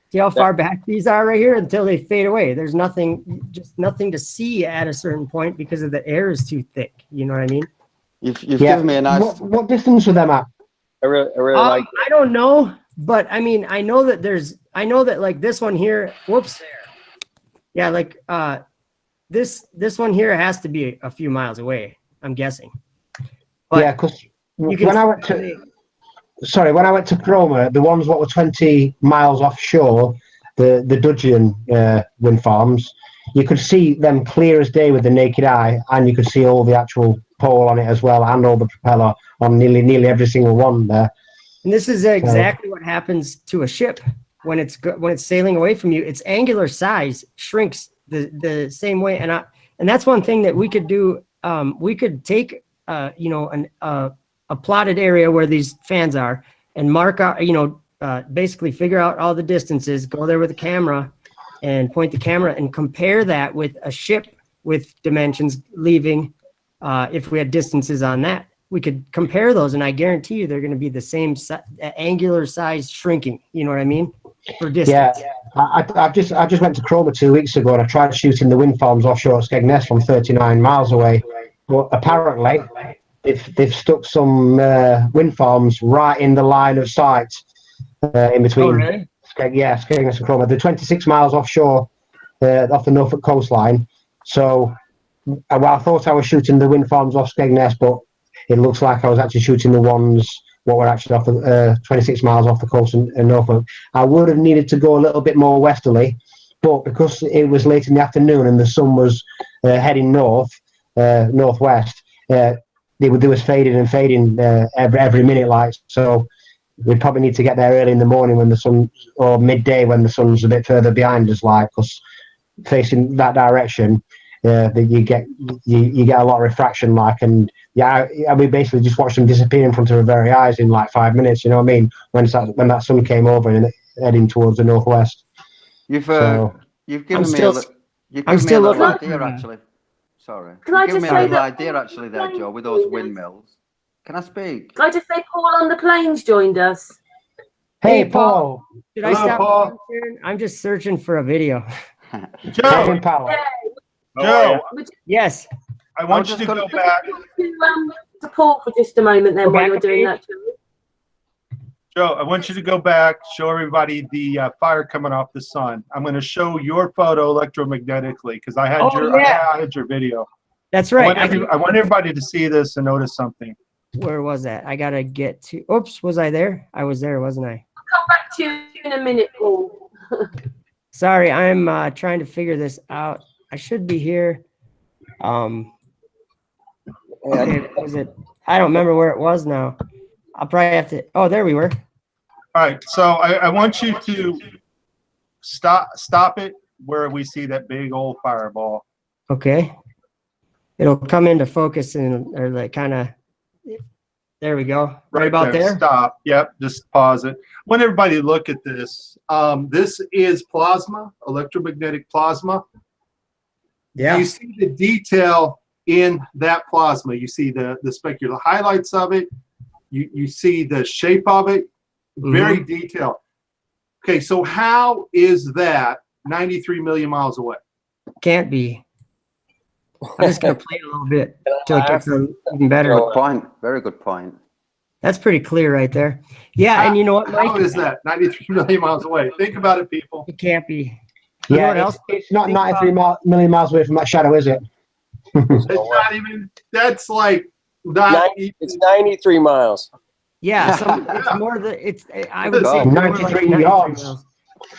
See how far back these are right here until they fade away. There's nothing, just nothing to see at a certain point because of the air is too thick. You know what I mean? You've given me a nice. What distance are them at? I really like. I don't know, but I mean, I know that like this one here. Whoops. Yeah, like this one here has to be a few miles away, I'm guessing. But yeah, because when I went to Cromer, the ones what were 20 miles offshore, the Dudgeon wind farms, you could see them clear as day with the naked eye, and you could see all the actual pole on it as well, and all the propeller on nearly every single one there. And this is exactly what happens to a ship when it's sailing away from you. Its angular size shrinks the same way, and that's one thing that we could do. We could take a plotted area where these fans are and mark out, basically figure out all the distances, go there with a camera and point the camera and compare that with a ship with dimensions leaving. If we had distances on that, we could compare those, and I guarantee you they're going to be the same angular size shrinking. You know what I mean? For distance. Yeah, I just went to Cromer 2 weeks ago, and I tried shooting the wind farms offshore at Skegness from 39 miles away. But apparently, they've stuck some wind farms right in the line of sight in between. Oh, really? Skegness and Cromer. They're 26 miles offshore, off the Norfolk coastline. So, I thought I was shooting the wind farms off Skegness, but it looks like I was actually shooting the ones what were actually off the 26 miles off the coast in Norfolk. I would have needed to go a little bit more westerly, but because it was late in the afternoon and the sun was heading northwest, they was fading and fading every minute, like, so we'd probably need to get there early in the morning when the sun, or midday when the sun's a bit further behind us, like, because facing that direction, you get a lot of refraction, like, and we basically just watched them disappear in front of our very eyes in like 5 minutes. You know what I mean? When that sun came over and heading towards the northwest. You've given me a little idea, actually. Sorry. Can I just say that idea actually there, Joe, with those windmills. Can I speak? Can I just say Paul on the planes joined us? Hey, Paul. Should I stop? Paul. I'm just searching for a video. Joe. Joe. Yes. I want you to go back. To Paul for just a moment then while you're doing that. Joe, I want you to go back, show everybody the fire coming off the sun. I'm going to show your photo electromagnetically because I had your video. That's right. I want everybody to see this and notice something. Where was that? I got to get to. Oops, was I there? I was there, wasn't I? I'll come back to you in a minute, Paul. Sorry, I'm trying to figure this out. I should be here. Okay, was it? I don't remember where it was now. I'll probably have to. Oh, there we were. All right, so I want you to stop it where we see that big old fireball. Okay. It'll come into focus or like kind of. There we go. Right about there. Stop. Yep. Just pause it. I want everybody to look at this. This is plasma, electromagnetic plasma. Yeah. You see the detail in that plasma. You see the specular highlights of it. You see the shape of it. Very detailed. Okay, so how is that 93 million miles away? Can't be. I'm just gonna play it a little bit till it gets even better. Good point. Very good point. That's pretty clear right there. Yeah, and you know what, Mike? How is that? 93 million miles away. Think about it, people. It can't be. You know Yeah, what else? it's not Think 93 million miles away from that shadow, is it? It's not even. That's like not even. It's 93 miles. Yeah, so it's more I would say God. more like 93 yards. miles.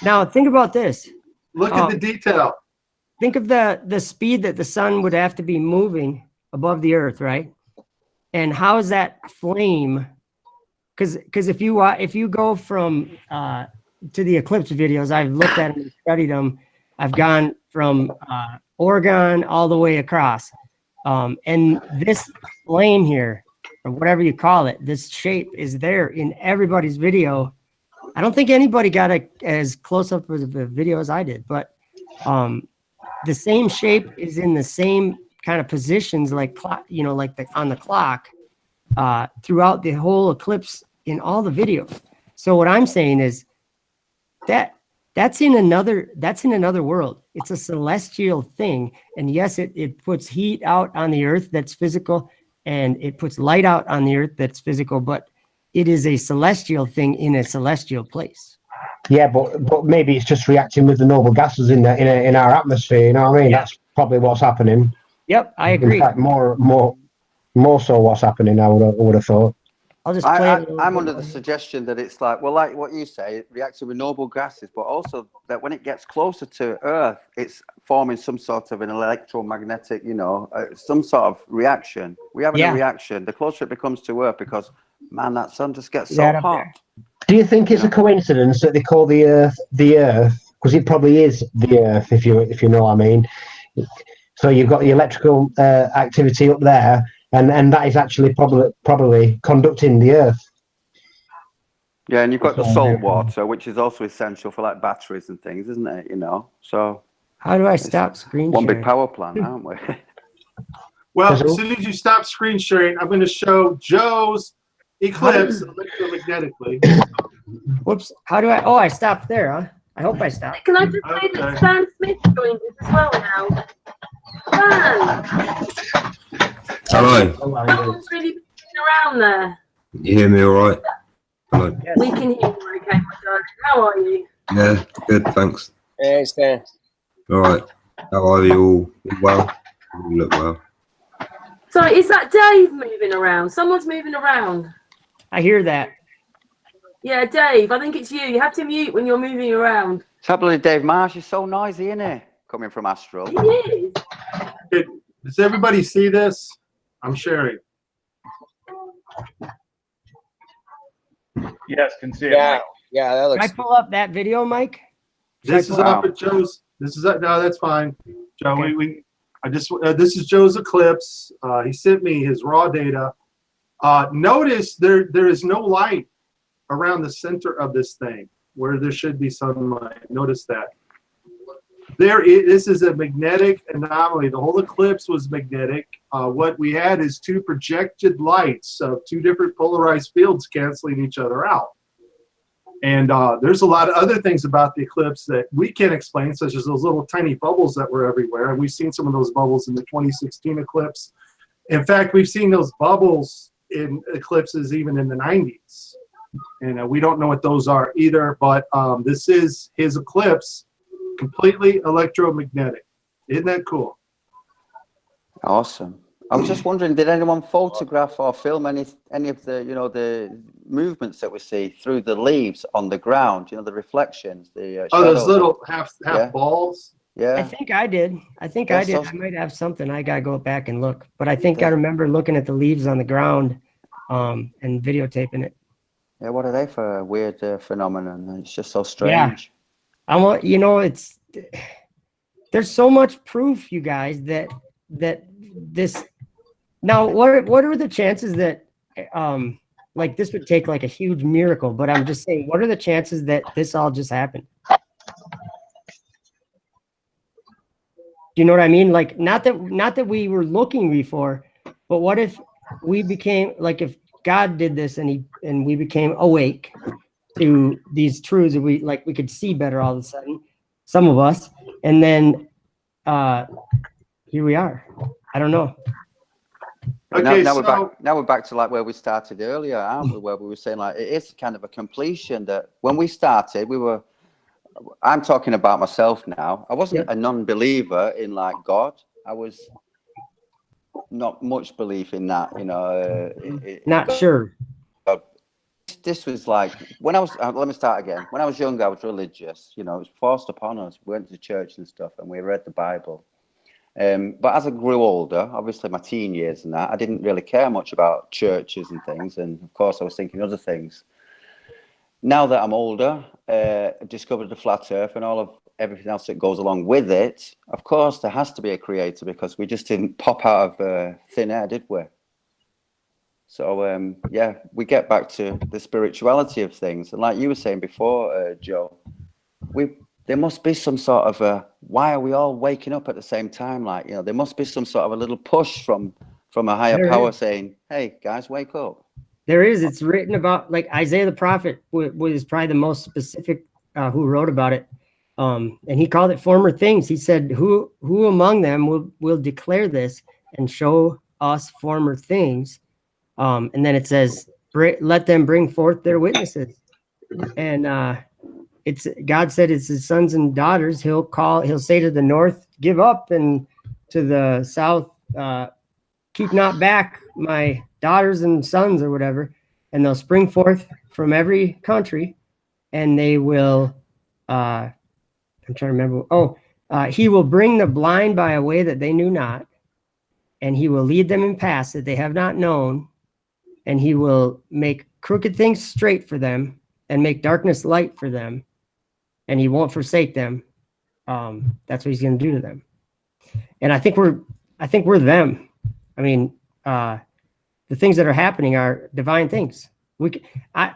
Now think about this. Look at the detail. Think of the speed that the sun would have to be moving above the earth, right? And how is that flame? Because if you go from to the eclipse videos, I've looked at them and studied them. I've gone from Oregon all the way across, and this flame here, or whatever you call it, this shape is there in everybody's video. I don't think anybody got as close up with the video as I did, but the same shape is in the same kind of positions, like on the clock, throughout the whole eclipse in all the videos. So what I'm saying is that's in another world. It's a celestial thing, and yes, it puts heat out on the earth that's physical, and it puts light out on the earth that's physical, but it is a celestial thing in a celestial place. Yeah, but maybe it's just reacting with the noble gases in our atmosphere. You know what I mean? Yeah. That's probably what's happening. Yep, I agree. In fact, more so what's happening. I would have thought. I'll just play it. I'm under the suggestion that it's like what you say, it reacts with noble gases, but also that when it gets closer to Earth, it's forming some sort of an electromagnetic, some sort of reaction. We're having a reaction. The closer it becomes to Earth, because man, that sun just gets so hot. Do you think it's a coincidence that they call the Earth because it probably is the Earth, if you know what I mean? So you've got the electrical activity up there, and that is actually probably conducting the Earth. Yeah, and you've got the salt water, which is also essential for like batteries and things, isn't it? So how do I stop screen sharing? One big power plant, aren't we? Well, as soon as you stop screen sharing, I'm going to show Joe's eclipse electromagnetically. Whoops! How do I? Oh, I stopped there, huh? I hope I stopped. Can I just say that Stan Smith joined us as well now? Stan! Hello. Someone's really been around there. You hear me all right? Hello. Yes. We can hear you okay, my darling. How are you? Yeah, good, thanks. Hey, Stan. All right. How are you all? Well? You look well. Sorry, is that Dave moving around? Someone's moving around. I hear that. Yeah, Dave, I think it's you. You have to mute when you're moving around. It's probably Dave Marsh. He's so noisy, isn't he? Coming from Astral. He is. Does everybody see this? I'm sharing. Yes, can see it. Yeah, yeah, that Can looks. I pull up that video, Mike? This is up at Joe's. This is no, that's fine, Joe. Okay. This is Joe's eclipse. He sent me his raw data. Notice there is no light around the center of this thing where there should be sunlight. Notice that. This is a magnetic anomaly. The whole eclipse was magnetic. What we had is two projected lights of two different polarized fields canceling each other out. And there's a lot of other things about the eclipse that we can't explain, such as those little tiny bubbles that were everywhere. And we've seen some of those bubbles in the 2016 eclipse. In fact, we've seen those bubbles in eclipses even in the 90s. And we don't know what those are either, but this is his eclipse, completely electromagnetic. Isn't that cool? Awesome. I was just wondering, did anyone photograph or film any of the, the movements that we see through the leaves on the ground? The reflections, the those little half balls. Yeah. I think I did. I did. So, I might have something. I gotta go back and look. But I think I remember looking at the leaves on the ground, and videotaping it. Yeah. What are they for a weird phenomenon? It's just so strange. Yeah. There's so much proof, you guys, that this. Now, what are the chances that, like this would take like a huge miracle? But I'm just saying, what are the chances that this all just happened? Do you know what I mean? Like, not that we were looking before, but what if we became like, if God did this and we became awake to these truths, and we could see better all of a sudden, some of us, and then here we are. I don't know. Okay, now so we're back to like where we started earlier, aren't we? Where we were saying like it is kind of a completion that when we started, I'm talking about myself now. I wasn't a non-believer in like God. I was not much belief in that, you know. Not sure. This was like when I was. Let me start again. When I was younger, I was religious. You know, it was forced upon us. We went to church and stuff, and we read the Bible. But as I grew older, obviously my teen years and that, I didn't really care much about churches and things. And of course, I was thinking other things. Now that I'm older, I discovered the flat earth and all of everything else that goes along with it. Of course, there has to be a creator because we just didn't pop out of thin air, did we? So, yeah, we get back to the spirituality of things. And like you were saying before, Joe, there must be some sort of why are we all waking up at the same time? Like, you know, there must be some sort of a little push from a higher power saying, hey, guys, wake up. There is. It's written about, like Isaiah the prophet was probably the most specific who wrote about it. And he called it former things. He said, who among them will declare this and show us former things? And then it says, let them bring forth their witnesses. And God said it's his sons and daughters. He'll say to the north, give up, and to the south, keep not back my daughters and sons or whatever. And they'll spring forth from every country, and they will, I'm trying to remember. He will bring the blind by a way that they knew not, and he will lead them in paths that they have not known, and he will make crooked things straight for them and make darkness light for them, and he won't forsake them. That's what he's going to do to them. And I think we're them. I mean, the things that are happening are divine things. I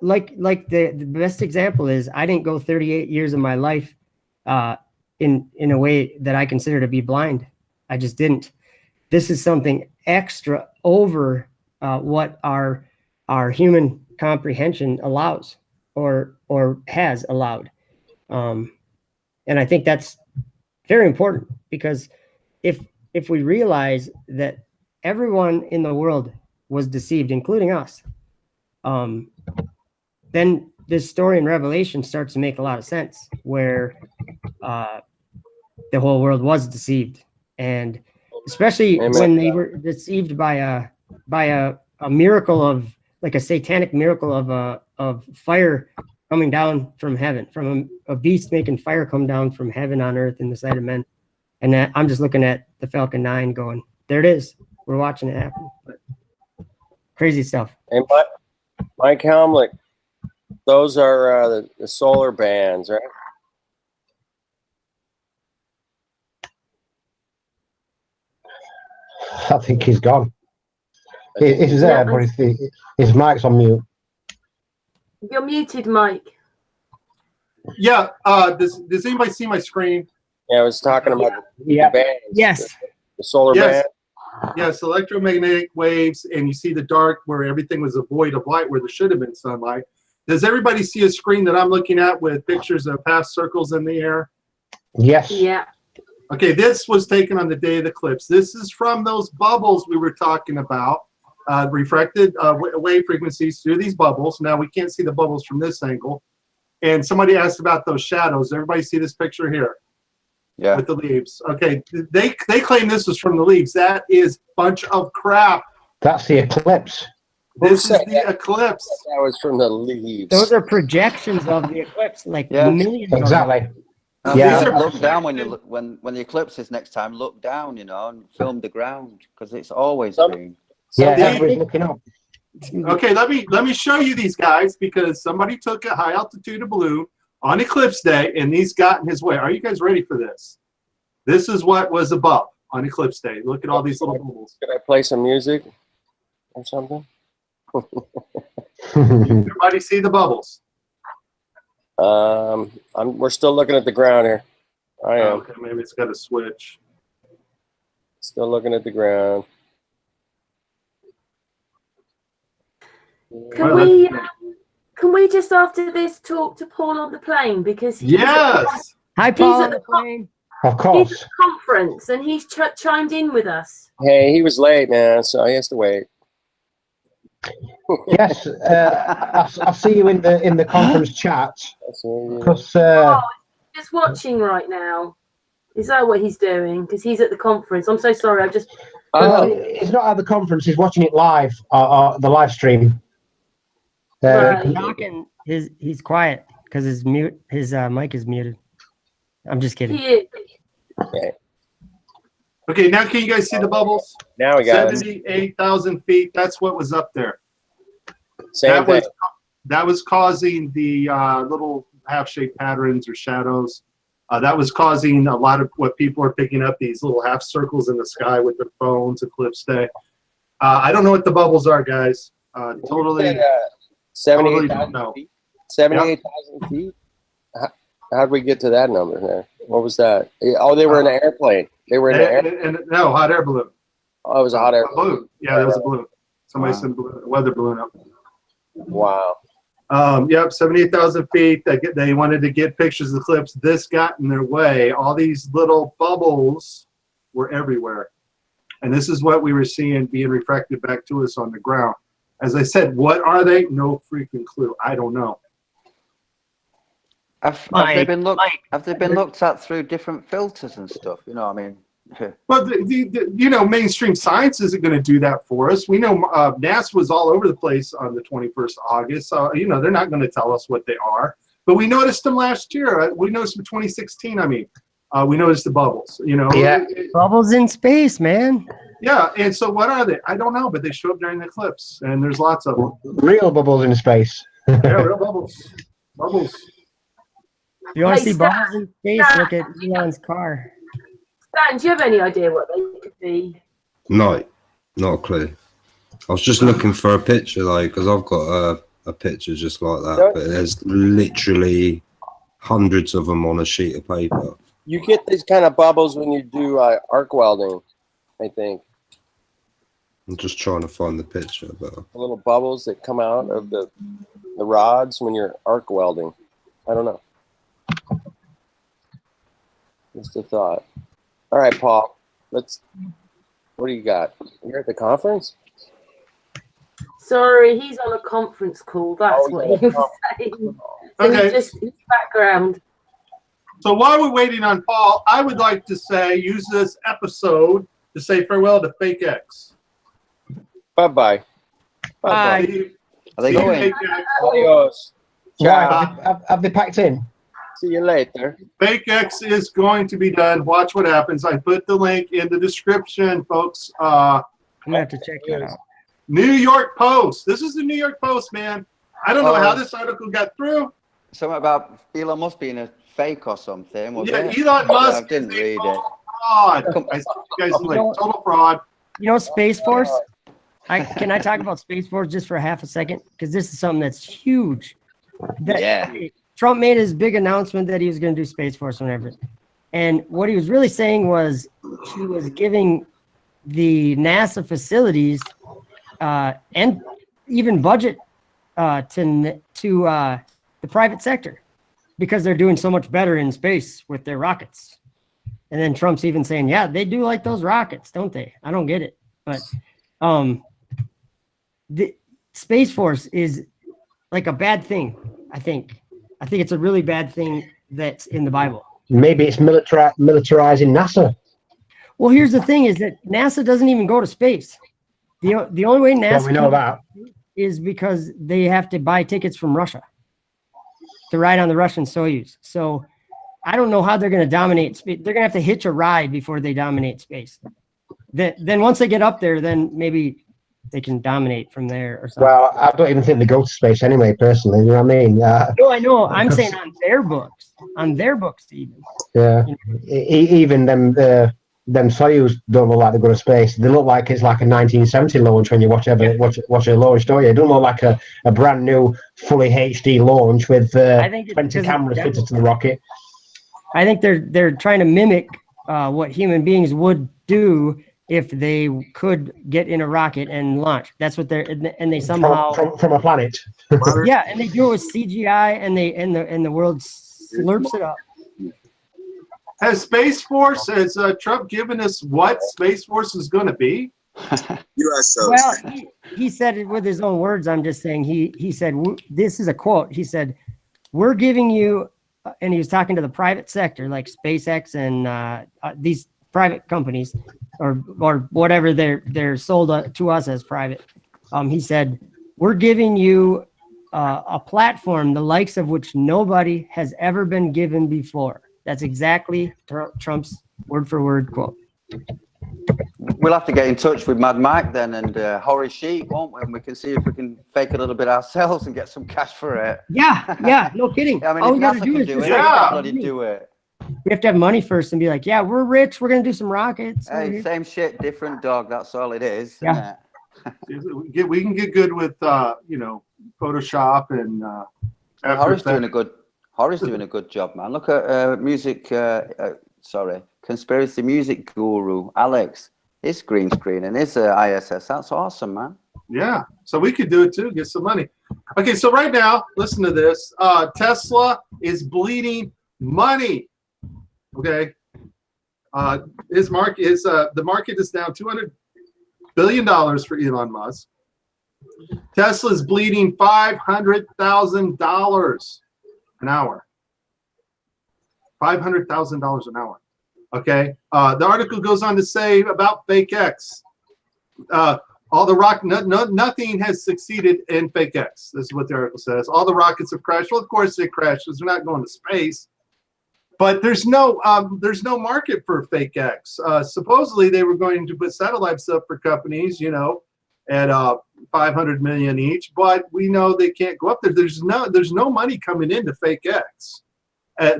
like the best example is I didn't go 38 years of my life in a way that I consider to be blind. I just didn't. This is something extra over what our human comprehension allows or has allowed. And I think that's very important, because if we realize that everyone in the world was deceived, including us, then this story in Revelation starts to make a lot of sense, where the whole world was deceived, and especially when they were deceived by a miracle of, like a satanic miracle of fire coming down from heaven, from a beast making fire come down from heaven on earth in the sight of men. And that, I'm just looking at the Falcon 9 going, there it is. We're watching it happen. But crazy stuff. And Mike Helmick, those are the solar bands, right? I think he's gone. He's there, but his mic's on mute. You're muted, Mike. Yeah. Does anybody see my screen? Yeah, I was talking about the bands. Yes. The solar band. Yes, electromagnetic waves, and you see the dark where everything was a void of light where there should have been sunlight. Does everybody see a screen that I'm looking at with pictures of half circles in the air? Yes. Yeah. Okay, this was taken on the day of the eclipse. This is from those bubbles we were talking about, refracted wave frequencies through these bubbles. Now, we can't see the bubbles from this angle. And somebody asked about those shadows. Everybody see this picture here? Yeah. With the leaves. Okay, they claim this was from the leaves. That is a bunch of crap. That's the eclipse. This is the eclipse. That was from the leaves. Those are projections of the eclipse, like millions. Exactly. Look down when the eclipse is next time. Look down, you know, and film the ground, because it's always been. Yeah, everybody's looking up. Okay, let me show you these guys, because somebody took a high altitude balloon on eclipse day, and these got in his way. Are you guys ready for this? This is what was above on eclipse day. Look at all these little bubbles. Could I play some music or something? Everybody see the bubbles? We're still looking at the ground here. I am. Okay, maybe it's got a switch. Still looking at the ground. Can we just after this talk to Paul on the plane, because yes. Hi, Paul on the plane. Of He's course. at the conference and he's chimed in with us. Hey, he was late, man, so he has to wait. Yes, I'll see you in the conference chat. Because Just watching right now. Is that what he's doing? Because he's at the conference. I'm so sorry. I just. he's not at the conference. He's watching it live, the live stream. Knocking he's quiet because his mic is muted. I'm just kidding. He is. Okay, now can you guys see the bubbles? Now we got 78,000 feet. That's what was up there. Same thing. That was causing the little half-shaped patterns or shadows. That was causing a lot of what people are picking up, these little half circles in the sky with their phones, Eclipse Day. I don't know what the bubbles are, guys. Totally 78,000 feet? 78,000 feet? How did we get to that number there? What was that? Oh, they were in an airplane. They were in an airplane. No, hot air balloon. Oh, it was a hot air balloon. Yeah, there was a balloon. Somebody sent a weather balloon up. Wow. Yep, 78,000 feet. They wanted to get pictures of the eclipse. This got in their way. All these little bubbles were everywhere. And this is what we were seeing being refracted back to us on the ground. As I said, what are they? No freaking clue. I don't know. Have they been looked at through different filters and stuff? You know, I mean. Well, mainstream science isn't going to do that for us. We know NASA was all over the place on the 21st of August. So, they're not going to tell us what they are. But we noticed them last year. We noticed them in 2016. I mean, we noticed the bubbles, Yeah. Bubbles in space, man. Yeah. And so what are they? I don't know, but they show up during the eclipse. And there's lots of them. Real bubbles in space. Yeah, real bubbles. Bubbles. If you want to see bubbles in space, look at Elon's car. Stan, do you have any idea what they could be? No, not a clue. I was just looking for a picture, because I've got a picture just like that, but there's literally hundreds of them on a sheet of paper. You get these kind of bubbles when you do arc welding, I think. I'm just trying to find the picture, but The little bubbles that come out of the rods when you're arc welding. I don't know. Just a thought. All right, Paul. What do you got? You're at the conference? Sorry, he's on a conference call. That's what he was saying. So Okay. just his background. So while we're waiting on Paul, I would like to use this episode to say farewell to Fake X. Bye-bye. Bye. See Are they you, going? Fake X. Adios. Why? Have they packed in? See you later. Fake X is going to be done. Watch what happens. I put the link in the description, folks. I'm going to have to check that out. New York Post. This is the New York Post, man. I don't know how this article got through. Something about Elon Musk being a fake or something. Was it? Elon Musk. I didn't read it. Fraud. I see you guys total fraud. Space Force? Can I talk about Space Force just for half a second? Because this is something that's huge. Trump made his big announcement that he was going to do Space Force whenever. And what he was really saying was he was giving the NASA facilities and even budget to the private sector because they're doing so much better in space with their rockets. And then Trump's even saying, yeah, they do like those rockets, don't they? I don't get it. But the Space Force is like a bad thing, I think. I think it's a really bad thing that's in the Bible. Maybe it's militarizing NASA. Well, here's the thing: is that NASA doesn't even go to space. The only way NASA we know that is because they have to buy tickets from Russia to ride on the Russian Soyuz. So I don't know how they're going to dominate space. They're going to have to hitch a ride before they dominate space. Then once they get up there, then maybe they can dominate from there or something. Well, I don't even think they go to space anyway, personally. You know what I mean? No, I know. I'm saying on their books. On their books, even. Yeah. Even them Soyuz don't look like they go to space. They look like it's like a 1970 launch when you watch a launch, don't you? It doesn't look like a brand new, fully HD launch with 20 cameras fitted to the rocket. I think they're trying to mimic what human beings would do if they could get in a rocket and launch. That's what and they somehow from a planet. Yeah, and they do it with CGI, and the world slurps it up. Has Space Force, has Trump given us what Space Force is going to be? USOs. Well, he said it with his own words. I'm just saying he said, this is a quote. He said, we're giving you, and he was talking to the private sector like SpaceX and these private companies or whatever they're sold to us as private. He said, we're giving you a platform the likes of which nobody has ever been given before. That's exactly Trump's word for word quote. We'll have to get in touch with Mad Mike then and Horace Sheep, won't we? And we can see if we can fake a little bit ourselves and get some cash for it. Yeah, no kidding. I mean, all if we gotta NASA do can is do just it, Yeah. bloody do it. we have to have money first and be like, yeah, we're rich. We're gonna do some rockets. Hey, same shit, different dog. That's all it is. Yeah. Isn't it? We can get good with Photoshop and After Horace doing Effects. doing a good job, man. Look at conspiracy music guru Alex. His green screen and his ISS. That's awesome, man. Yeah, so we could do it too. Get some money. Okay, so right now, listen to this. Tesla is bleeding money. Okay, the market is down $200 billion for Elon Musk. Tesla is bleeding $500,000 an hour. $500,000 an hour. Okay. The article goes on to say about Fake X. Nothing has succeeded in Fake X. This is what the article says. All the rockets have crashed. Well, of course they crashed because they're not going to space. But there's no market for Fake X. Supposedly they were going to put satellites up for companies, at $500 million each. But we know they can't go up there. There's no money coming into Fake X.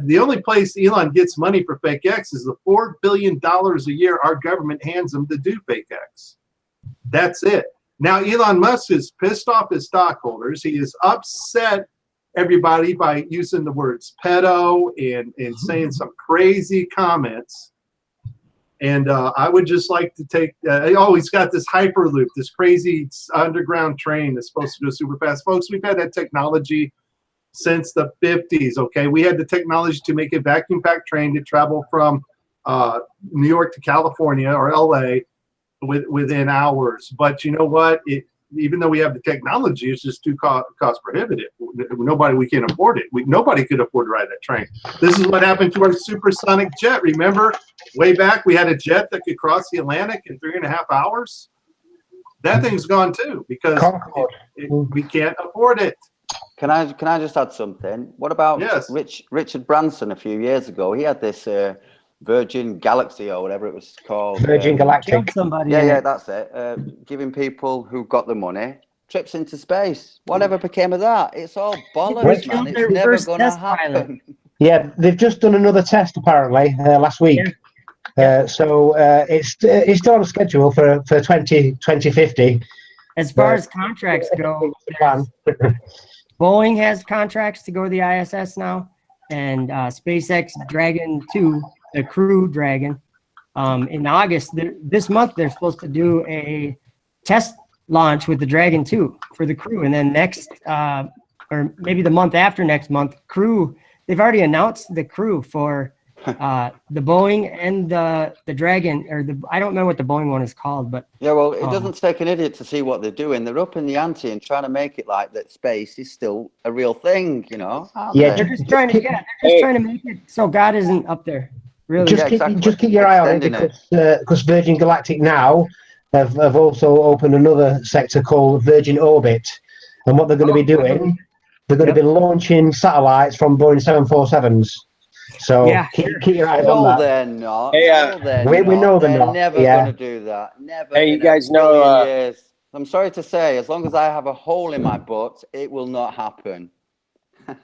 The only place Elon gets money for Fake X is the $4 billion a year our government hands them to do Fake X. That's it. Now, Elon Musk is pissed off his stockholders. He has upset everybody by using the words pedo and saying some crazy comments. And I would just like to take, he's got this Hyperloop, this crazy underground train that's supposed to go super fast. Folks, we've had that technology since the 50s. Okay, we had the technology to make a vacuum packed train to travel from New York to California or LA within hours. But you know what? Even though we have the technology, it's just too cost prohibitive. We can't afford it. Nobody could afford to ride that train. This is what happened to our supersonic jet. Remember, way back we had a jet that could cross the Atlantic in 3.5 hours. That thing's gone too because we can't afford it. Can I just add something? What about Richard Branson a few years ago? He had this Virgin Galaxy or whatever it was called. Virgin Galactic. Yeah, that's it. Giving people who got the money trips into space. Whatever became of that? It's all bollocks, man. It's never going to happen. Yeah, they've just done another test apparently last week. It's still on schedule for 2050. As far as contracts go, Boeing has contracts to go to the ISS now, and SpaceX Dragon 2, the Crew Dragon, in August. This month, they're supposed to do a test launch with the Dragon 2 for the Crew, and then next, or maybe the month after next month, Crew. They've already announced the Crew for the Boeing and the Dragon, or I don't know what the Boeing one is called, but yeah, well, it doesn't take an idiot to see what they're doing. They're up in the ante and trying to make it like that space is still a real thing, Yeah, they're just trying to make it so God isn't up there. Really, just keep your eye on it because Virgin Galactic now have also opened another sector called Virgin Orbit, and what they're going to be doing, they're going to be launching satellites from Boeing 747s. So keep your eyes on that. They're not. Hey, we know they're not. Never going to do that. Never. Hey, you guys know. Years. I'm sorry to say, as long as I have a hole in my butt, it will not happen. All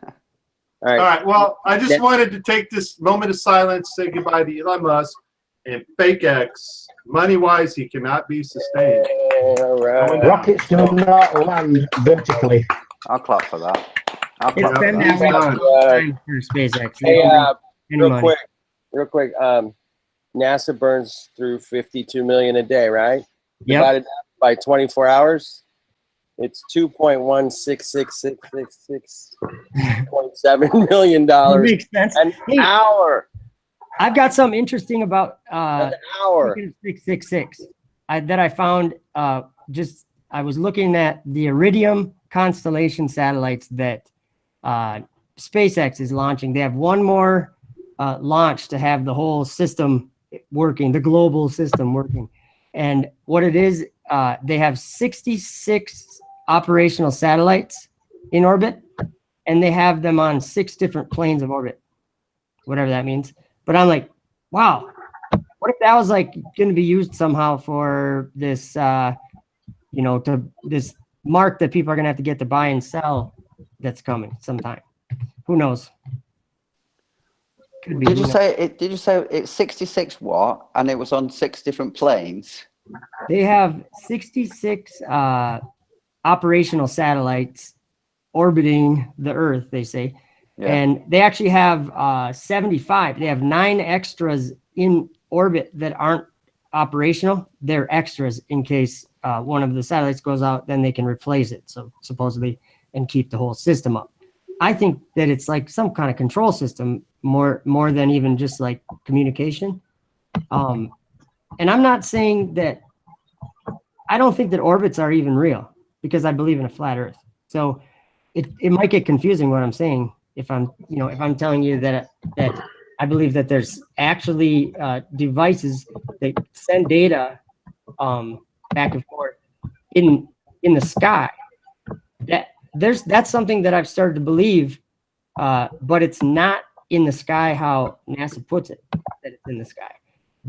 right. Well, I just wanted to take this moment of silence, say goodbye to Elon Musk and Fake X. Money-wise, he cannot be sustained. All right. Rockets do not land vertically. I'll clap for that. It's been that way time for SpaceX. Hey, real quick. NASA burns through 52 million a day, right? Yep. Divided by 24 hours, it's $2.16666.7 million Makes sense. an hour. I've got something interesting about An hour. 666 that I found. I was looking at the Iridium constellation satellites that SpaceX is launching. They have one more launch to have the whole system working, the global system working. And what it is, they have 66 operational satellites in orbit, and they have them on 6 different planes of orbit, whatever that means. But I'm like, wow, what if that was like going to be used somehow for this, to this mark that people are going to have to get to buy and sell that's coming sometime. Who knows? Could be, Did you say it's 66 what? And it was on 6 different planes? They have 66 operational satellites orbiting the Earth, they say. Yeah. And they actually have 75. They have 9 extras in orbit that aren't operational. They're extras in case one of the satellites goes out, then they can replace it. So supposedly, and keep the whole system up. I think that it's like some kind of control system more than even just like communication. And I'm not saying that, I don't think that orbits are even real because I believe in a flat Earth. So it might get confusing what I'm saying if I'm telling you that I believe that there's actually devices that send data back and forth in the sky. That's something that I've started to believe, but it's not in the sky how NASA puts it, that it's in the sky.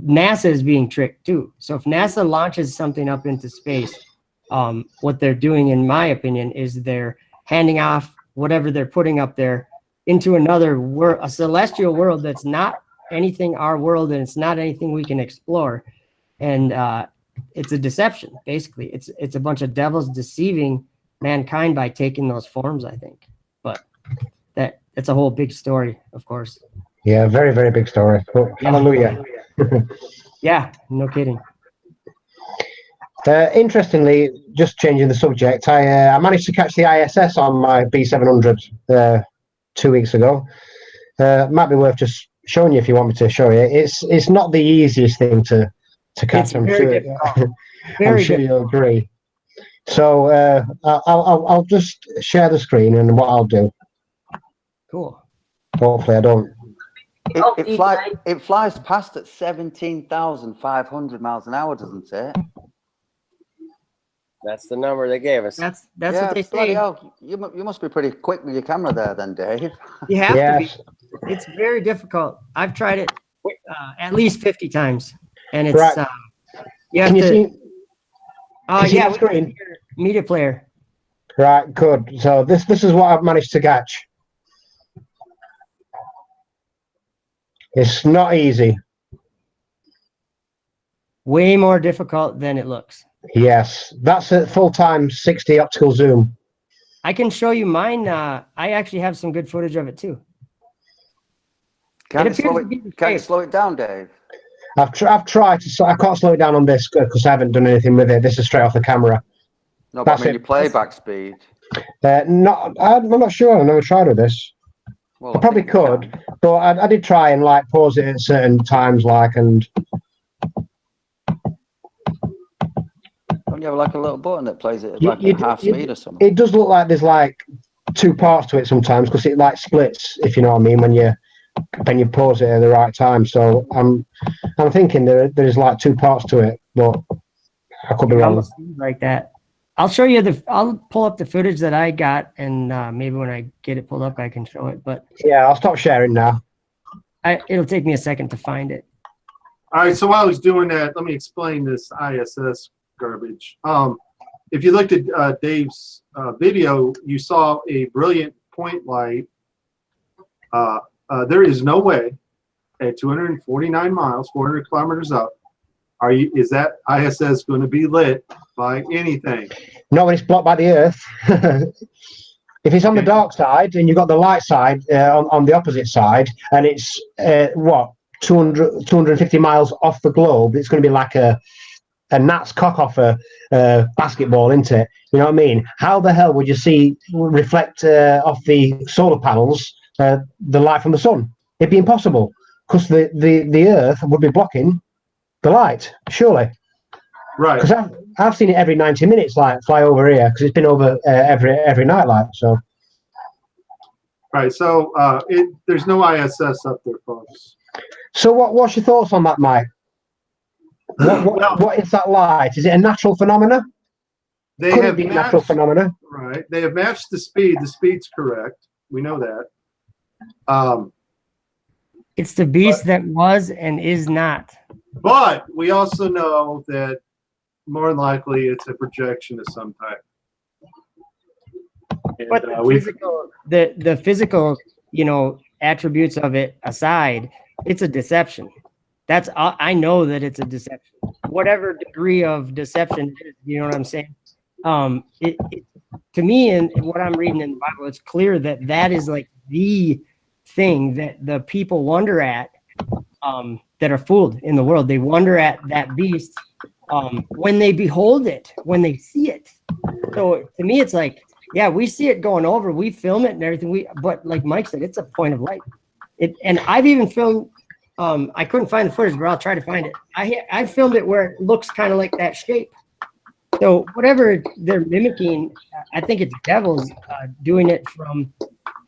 NASA is being tricked too. So if NASA launches something up into space, what they're doing, in my opinion, is they're handing off whatever they're putting up there into another world, a celestial world that's not anything our world, and it's not anything we can explore. And it's a deception, basically. It's a bunch of devils deceiving mankind by taking those forms, I think. But that's a whole big story, of course. Yeah, very, very big story. But hallelujah. Yeah, no kidding. Interestingly, just changing the subject, I managed to catch the ISS on my B700 2 weeks ago. Might be worth just showing you if you want me to show you. It's not the easiest thing to catch. I'm sure. I'm sure you'll agree. So I'll just share the screen, and what I'll do. Cool. Hopefully, I don't. It flies past at 17,500 miles an hour, doesn't it? That's the number they gave us. That's what they say. Hell, you must be pretty quick with your camera there, then, Dave. You have to be. It's very difficult. I've tried it at least 50 times, and it's right. You have to. Screen? Media player. Right. Good. So this is what I've managed to catch. It's not easy. Way more difficult than it looks. Yes, that's at full-time 60 optical zoom. I can show you mine. I actually have some good footage of it too. Can you slow it down, Dave? I've tried to. I can't slow it down on this because I haven't done anything with it. This is straight off the camera. No, but I mean your playback speed. I'm not sure. I've never tried with this. Well, I probably could, but I did try and like pause it at certain times, and. Don't you have like a little button that plays it at at half speed or something? It does look like there's like 2 parts to it sometimes because it like splits, if you know what I mean, when you pause it at the right time. So I'm thinking there's like 2 parts to it, but I could be wrong. Like that. I'll show you I'll pull up the footage that I got, and maybe when I get it pulled up, I can show it. But yeah, I'll stop sharing now. It'll take me a second to find it. All right. So while I was doing that, let me explain this ISS garbage. If you looked at Dave's video, you saw a brilliant point light. There is no way at 249 miles, 400 kilometers up, is that ISS going to be lit by anything? Not when it's blocked by the Earth. If it's on the dark side and you've got the light side on the opposite side, and it's 250 miles off the globe, it's going to be like a gnat's cock off a basketball, isn't it? You know what I mean? How the hell would you reflect off the solar panels the light from the sun? It'd be impossible. because the Earth would be blocking the light, surely. Right. Because I've seen it every 90 minutes, like fly over here, because it's been over every night, like so. Right. So there's no ISS up there, folks. So what's your thoughts on that, Mike? What is that light? Is it a natural phenomena? They Could have it be a matched, natural phenomena? right. They have matched the speed. The speed's correct. We know that. It's the beast that was and is not. But we also know that more than likely it's a projection of some type. And, But the physical, attributes of it aside, it's a deception. That's I know that it's a deception. Whatever degree of deception it is, you know what I'm saying? To me, and what I'm reading in the Bible, it's clear that is like the thing that the people wonder at, that are fooled in the world. They wonder at that beast when they behold it, when they see it. So to me, it's like, yeah, we see it going over, we film it and everything. But like Mike said, it's a point of light. And I've even filmed. I couldn't find the footage, but I'll try to find it. I filmed it where it looks kind of like that shape. So whatever they're mimicking, I think it's devils doing it from,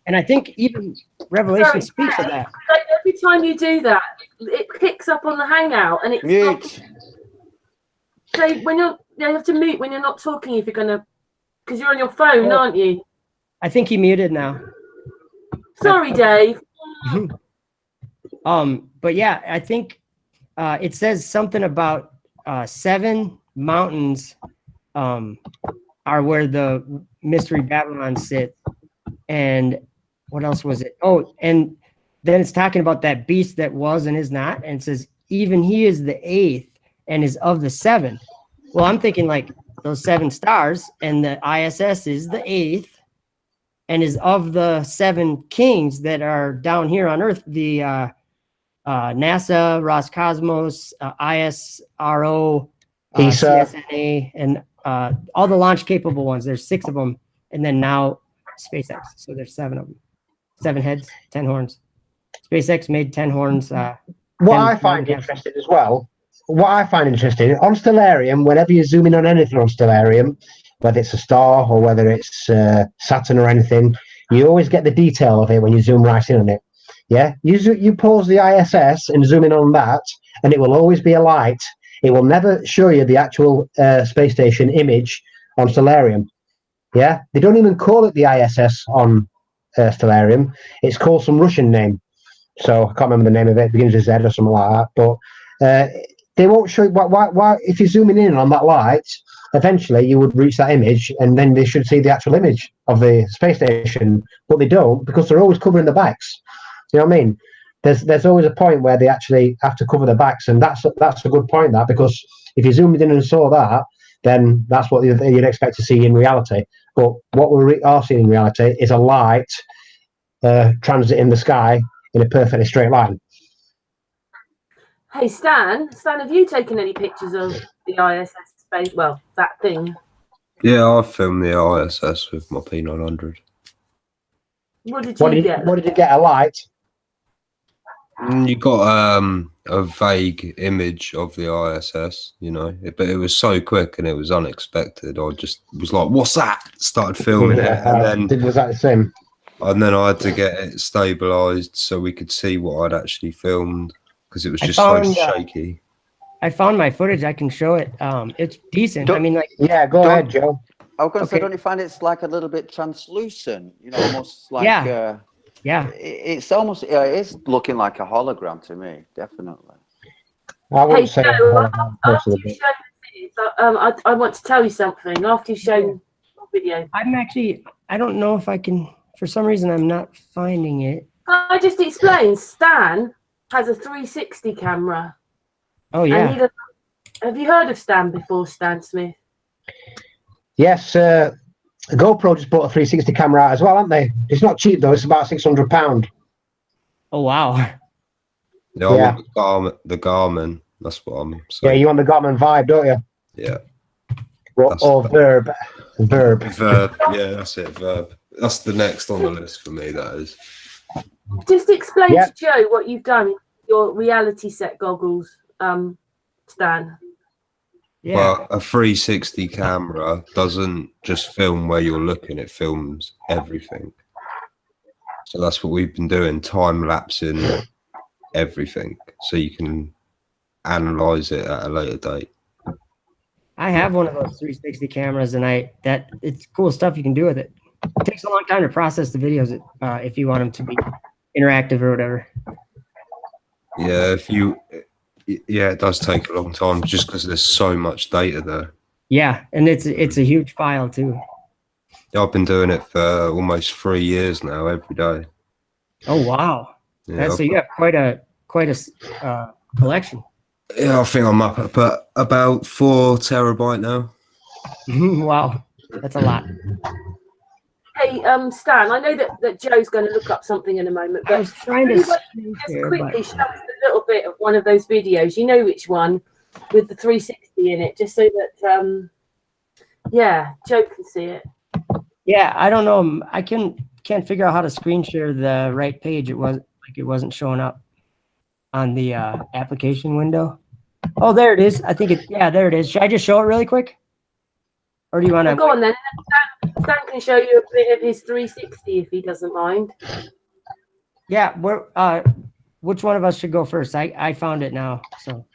and I think even Revelation speaks of that. Like every time you do that, it picks up on the Hangout, and it's Mute. So when you have to mute when you're not talking if you're gonna, because you're on your phone, aren't you? I think he muted now. Sorry, Dave. But yeah, I think it says something about 7 mountains are where the mystery Babylon sits. And what else was it? Oh, and then it's talking about that beast that was and is not. And it says, even he is the 8th and is of the 7. Well, I'm thinking like those 7 stars, and the ISS is the 8th and is of the 7 kings that are down here on Earth. The NASA, Roscosmos, ISRO, ESA, CSNA, and all the launch capable ones. There's 6 of them, and then now SpaceX. So there's 7 of them. 7 heads, 10 horns. SpaceX made 10 horns. What I find interesting as well, on Stellarium, whenever you zoom in on anything on Stellarium, whether it's a star or whether it's Saturn or anything, you always get the detail of it when you zoom right in on it. Yeah, you pause the ISS and zoom in on that, and it will always be a light. It will never show you the actual space station image on Stellarium. Yeah, they don't even call it the ISS on Stellarium. It's called some Russian name. So I can't remember the name of it. It begins with Z or something like that. But they won't show you why if you're zooming in on that light, eventually you would reach that image, and then they should see the actual image of the space station. But they don't, because they're always covering the backs. You know what I mean? There's always a point where they actually have to cover their backs, and that's a good point, that, because if you zoomed in and saw that, then that's what you'd expect to see in reality. But what we are seeing in reality is a light transit in the sky in a perfectly straight line. Hey, Stan, have you taken any pictures of the ISS space? Well, that thing. Yeah, I filmed the ISS with my P900. What did you get? What did you get? A light? You got a vague image of the ISS, but it was so quick and it was unexpected. I just was like, "What's that?" Started filming it, and then was that the same? And then I had to get it stabilized so we could see what I'd actually filmed, because it was just so shaky. I found my footage. I can show it. It's decent. I mean, like, yeah, go ahead, Joe. I was going to say, don't you find it's like a little bit translucent? Almost like yeah. It's almost it's looking like a hologram to me, definitely. I wouldn't say. After you show this, I want to tell you something. After you show the video, I don't know if I can. For some reason, I'm not finding it. I just explained. Stan has a 360 camera. Oh yeah. Have you heard of Stan before, Stan Smith? Yes, GoPro just bought a 360 camera out as well, haven't they? It's not cheap though. It's about £600. Oh wow. Yeah, I want the Garmin. That's what I'm saying. Yeah, you want the Garmin Vibe, don't you? Yeah. Verb. Yeah, that's it. Verb. That's the next on the list for me. That is. Just explain to Joe what you've done. your reality set goggles, Stan? Yeah. Well, a 360 camera doesn't just film where you're looking, it films everything. So that's what we've been doing, time-lapsing everything, so you can analyze it at a later date. I have one of those 360 cameras, and it's cool stuff you can do with it. It takes a long time to process the videos if you want them to be interactive or whatever. Yeah, it does take a long time just because there's so much data there. Yeah, and it's a huge file too. I've been doing it for almost 3 years now, every day. Oh wow! Yeah, So you have quite a collection. Yeah, I think I'm up at about 4 terabyte now. Wow, that's a lot. Hey, Stan, I know that Joe's going to look up something in a moment, but I was trying to just share, quickly show us a little bit of one of those videos. You know which one, with the 360 in it, just so that yeah, Joe can see it. Yeah, I don't know. I can't figure out how to screen share the right page. It wasn't showing up on the application window. Oh, there it is. I think there it is. Should I just show it really quick? Or do you want to go on then? Stan can show you a bit of his 360 if he doesn't mind. Yeah, which one of us should go first? I found it now. So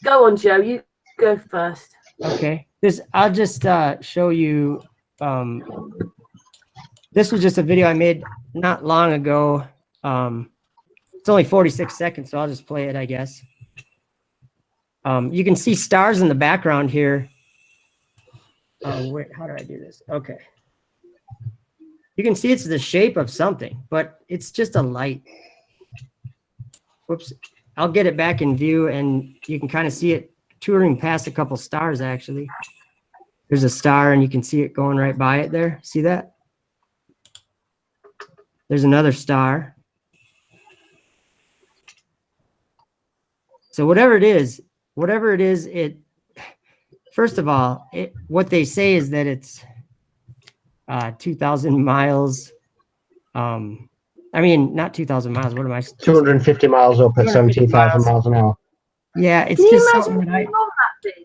go on, Joe. You go first. Okay. I'll just show you. This was just a video I made not long ago. It's only 46 seconds, so I'll just play it, I guess. You can see stars in the background here. Wait, how do I do this? Okay. You can see it's the shape of something, but it's just a light. Whoops. I'll get it back in view, and you can kind of see it touring past a couple stars, actually. There's a star, and you can see it going right by it there. See that? There's another star. So whatever it is, first of all, what they say is that it's 2,000 miles. I mean, not 2,000 miles. What am I? 250 miles up at 17,000 miles an hour. Yeah, it's Can you just imagine something being on that thing?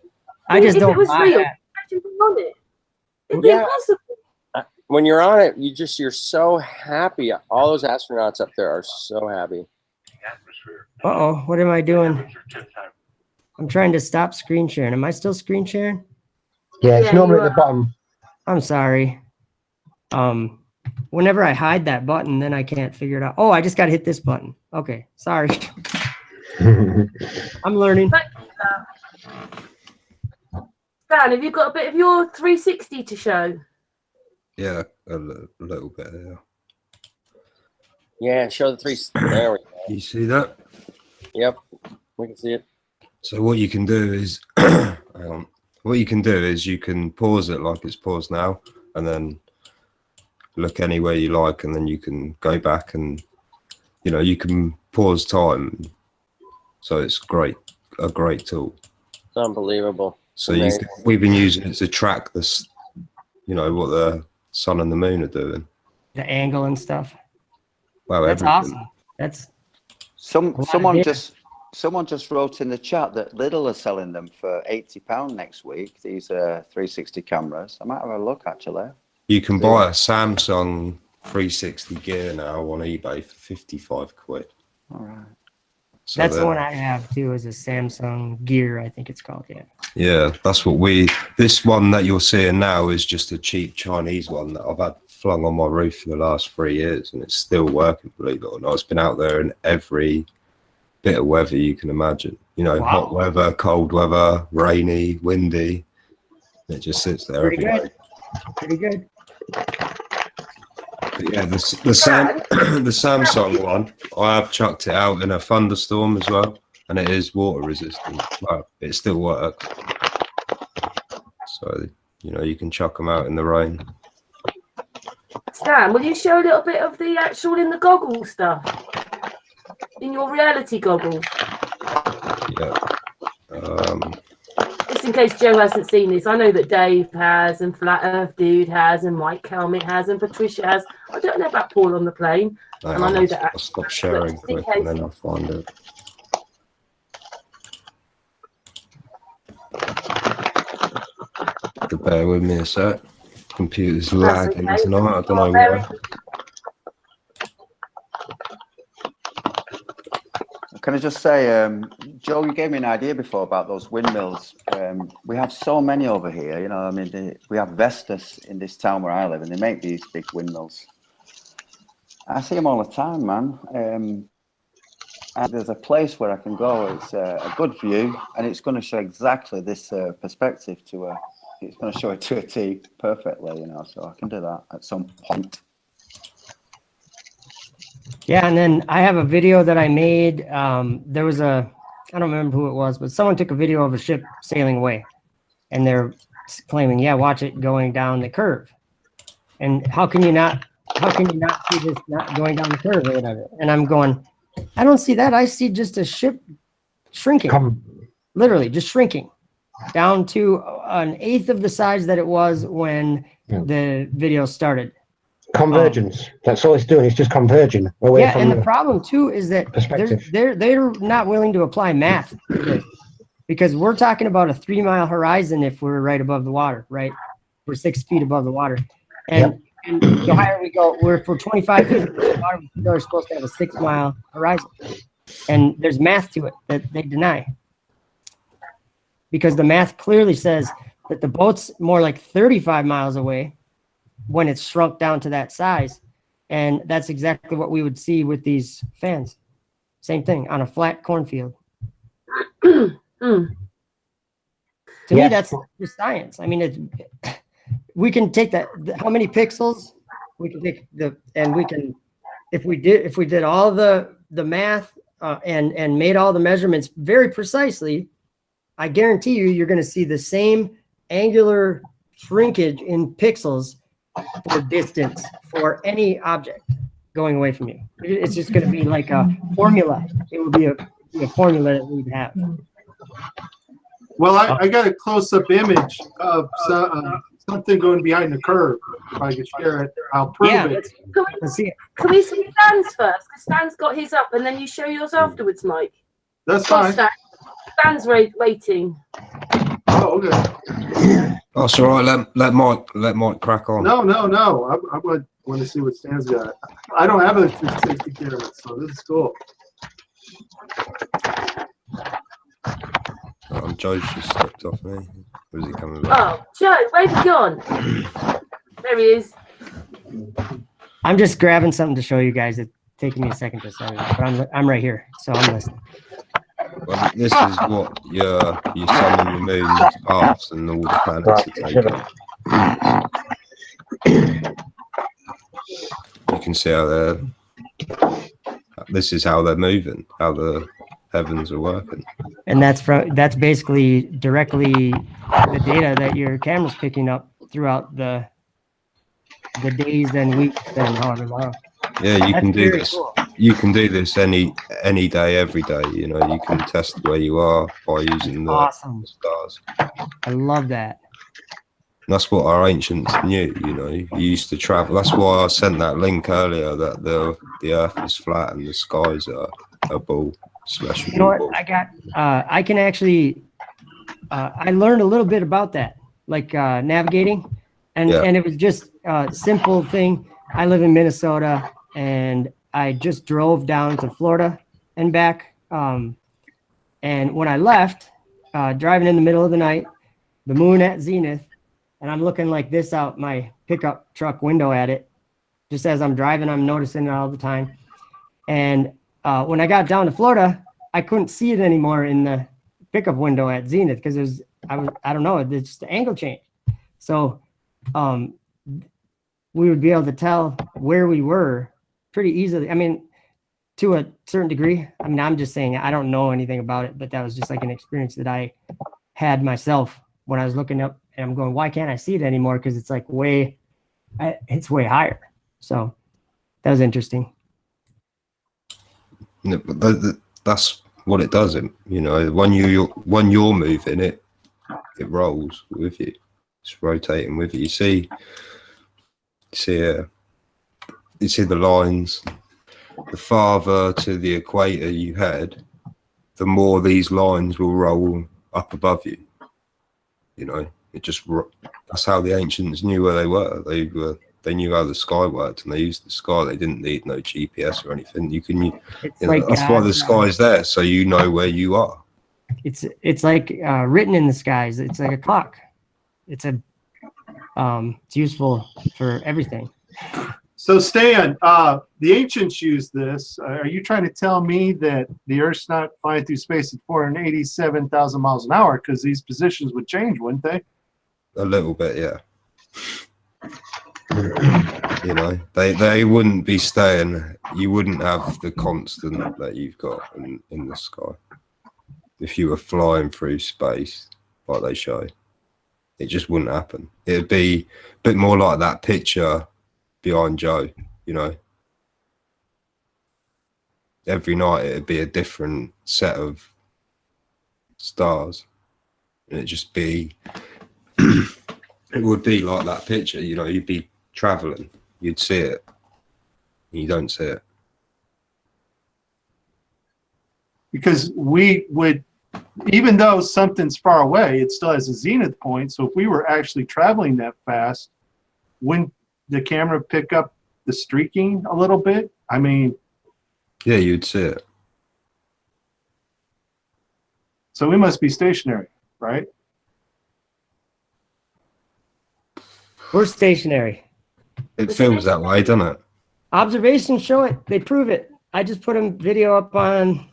I just don't If it was buy real, that. imagine being on it. It'd be Yeah. impossible. When you're on it, you're so happy. All those astronauts up there are so happy. Uh-oh, what am I doing? I'm trying to stop screen sharing. Am I still screen sharing? Yeah, it's Yeah, normally you at the bottom. I'm sorry. Whenever I hide that button, then I can't figure it out. Oh, I just got to hit this button. Okay, sorry. I'm learning. Stan, have you got a bit of your 360 to show? Yeah, a little bit, yeah. Yeah, show the three. There we go. You see that? Yep, we can see it. So what you can do is, hang on. What you can do is you can pause it like it's paused now, and then look anywhere you like, and then you can go back and, you can pause time. So it's a great tool. It's unbelievable. So we've been using it to track this, what the sun and the moon are doing. The angle and stuff. Wow, That's everything. awesome. That's Someone just wrote in the chat that Lidl are selling them for £80 next week. These 360 cameras. I might have a look actually. You can buy a Samsung 360 gear now on eBay for 55 quid. All right. So that's the one I have too, is a Samsung Gear, I think it's called. Yeah. Yeah, that's what this one that you're seeing now is just a cheap Chinese one that I've had flung on my roof for the last 3 years, and it's still working, believe it or not. It's been out there in every bit of weather you can imagine. Wow. Hot weather, cold weather, rainy, windy. It just sits there every day. Pretty good. But yeah, the Samsung one, I have chucked it out in a thunderstorm as well, and it is water resistant. Well, it still works. So, you can chuck them out in the rain. Stan, will you show a little bit of the actual in the goggle stuff? In your reality goggles? Yeah. Just in case Joe hasn't seen this, I know that Dave has, and Flat Earth Dude has, and Mike Helmick has, and Patricia has. I don't know about Paul on the plane. And I know that I'll stop sharing just in quick and case- then I'll find it. To bear with me a sec. Computer's lagging okay. tonight. I don't know Very why. Can I just say, Joe, you gave me an idea before about those windmills. We have so many over here, you know, I mean, we have Vestas in this town where I live, and they make these big windmills. I see them all the time, man. And there's a place where I can go. It's a good view, and it's going to show exactly this perspective to it's going to show it to a T perfectly, you know, so I can do that at some point. Yeah, and then I have a video that I made. There was I don't remember who it was, but someone took a video of a ship sailing away, and they're claiming, yeah, watch it going down the curve. And how can you not see this not going down the curve or whatever? And I'm going, I don't see that. I see just a ship shrinking, literally just shrinking down to an eighth of the size that it was when the video started. Convergence. That's all it's doing. It's just converging away from and the problem too is that perspective. they're not willing to apply math to this, because we're talking about a 3 mile horizon if we're right above the water, right? We're 6 feet above the water, and the higher we go, we're for 25 feet above the water, we're supposed to have a 6 mile horizon, and there's math to it that they deny, because the math clearly says that the boat's more like 35 miles away when it's shrunk down to that size. And that's exactly what we would see with these fans. Same thing on a flat cornfield. To me, that's just science. I mean, we can take that, how many pixels we can take and we can, if we did all the math and made all the measurements very precisely, I guarantee you're going to see the same angular shrinkage in pixels for distance for any object going away from you. It's just going to be like a formula. It would be a formula that we'd have. Well, I got a close-up image of something going behind the curve. If I could share it, I'll prove it. Let's see it. Can we see Stan's first? Because Stan's got his up, and then you show yours afterwards, Mike. That's Go on, fine. Stan's waiting. Oh, okay. Oh, it's all right. Let Mike crack on. No. I want to see what Stan's got. I don't have a 360 camera, so this is cool. Joe's just slipped off me. Where's he coming back? Oh, Joe, where's he gone? There he is. I'm just grabbing something to show you guys. It's taking me a second to set it up, but I'm right here, so I'm listening. Well, this is what your sun and your moon's paths and all the planets are taking. You can see how this is how they're moving, how the heavens are working. And that's basically directly the data that your camera's picking up throughout the days and weeks and however long. Yeah, you That's can do very this. cool. You can do this any day, every day. You know, you can test where you are by using the stars. I love that. And that's what our ancients knew. You know, you used to travel. That's why I sent that link earlier, that the Earth is flat and the skies are a ball. You know what? I got. I can actually. I learned a little bit about that, like navigating, and it was just a simple thing. I live in Minnesota, and I just drove down to Florida and back. And when I left, driving in the middle of the night, the moon at zenith, and I'm looking like this out my pickup truck window at it. Just as I'm driving, I'm noticing it all the time. And when I got down to Florida, I couldn't see it anymore in the pickup window at zenith because I don't know, it's just the angle change. So we would be able to tell where we were pretty easily. I mean, to a certain degree. I mean, I'm just saying I don't know anything about it, but that was just like an experience that I had myself when I was looking up, and I'm going, why can't I see it anymore? Because it's like it's way higher. So that was interesting. That's what it does. You know, when you're moving it rolls with you. It's rotating with you. You see the lines. the farther to the equator you head, the more these lines will roll up above you. You know, that's how the ancients knew where they were. They knew how the sky worked, and they used the sky. They didn't need no GPS or anything. That's why the sky's there, so you know where you are. It's like written in the skies. It's like a clock. It's useful for everything. So Stan, the ancients used this. Are you trying to tell me that the Earth's not flying through space at 487,000 miles an hour? Because these positions would change, wouldn't they? A little bit, yeah. You know, they wouldn't be staying. You wouldn't have the constant that you've got in the sky if you were flying through space like they show. It just wouldn't happen. It'd be a bit more like that picture behind Joe, you know. Every night it'd be a different set of stars. And it'd just be, it would be like that picture, you know, you'd be traveling, you'd see it, and you don't see it. Because we would, even though something's far away, it still has a zenith point. So if we were actually traveling that fast, wouldn't the camera pick up the streaking a little bit? I mean, yeah, you'd see it. So we must be stationary, right? We're stationary. It feels that way, doesn't it? Observations show it. They prove it. I just put a video up on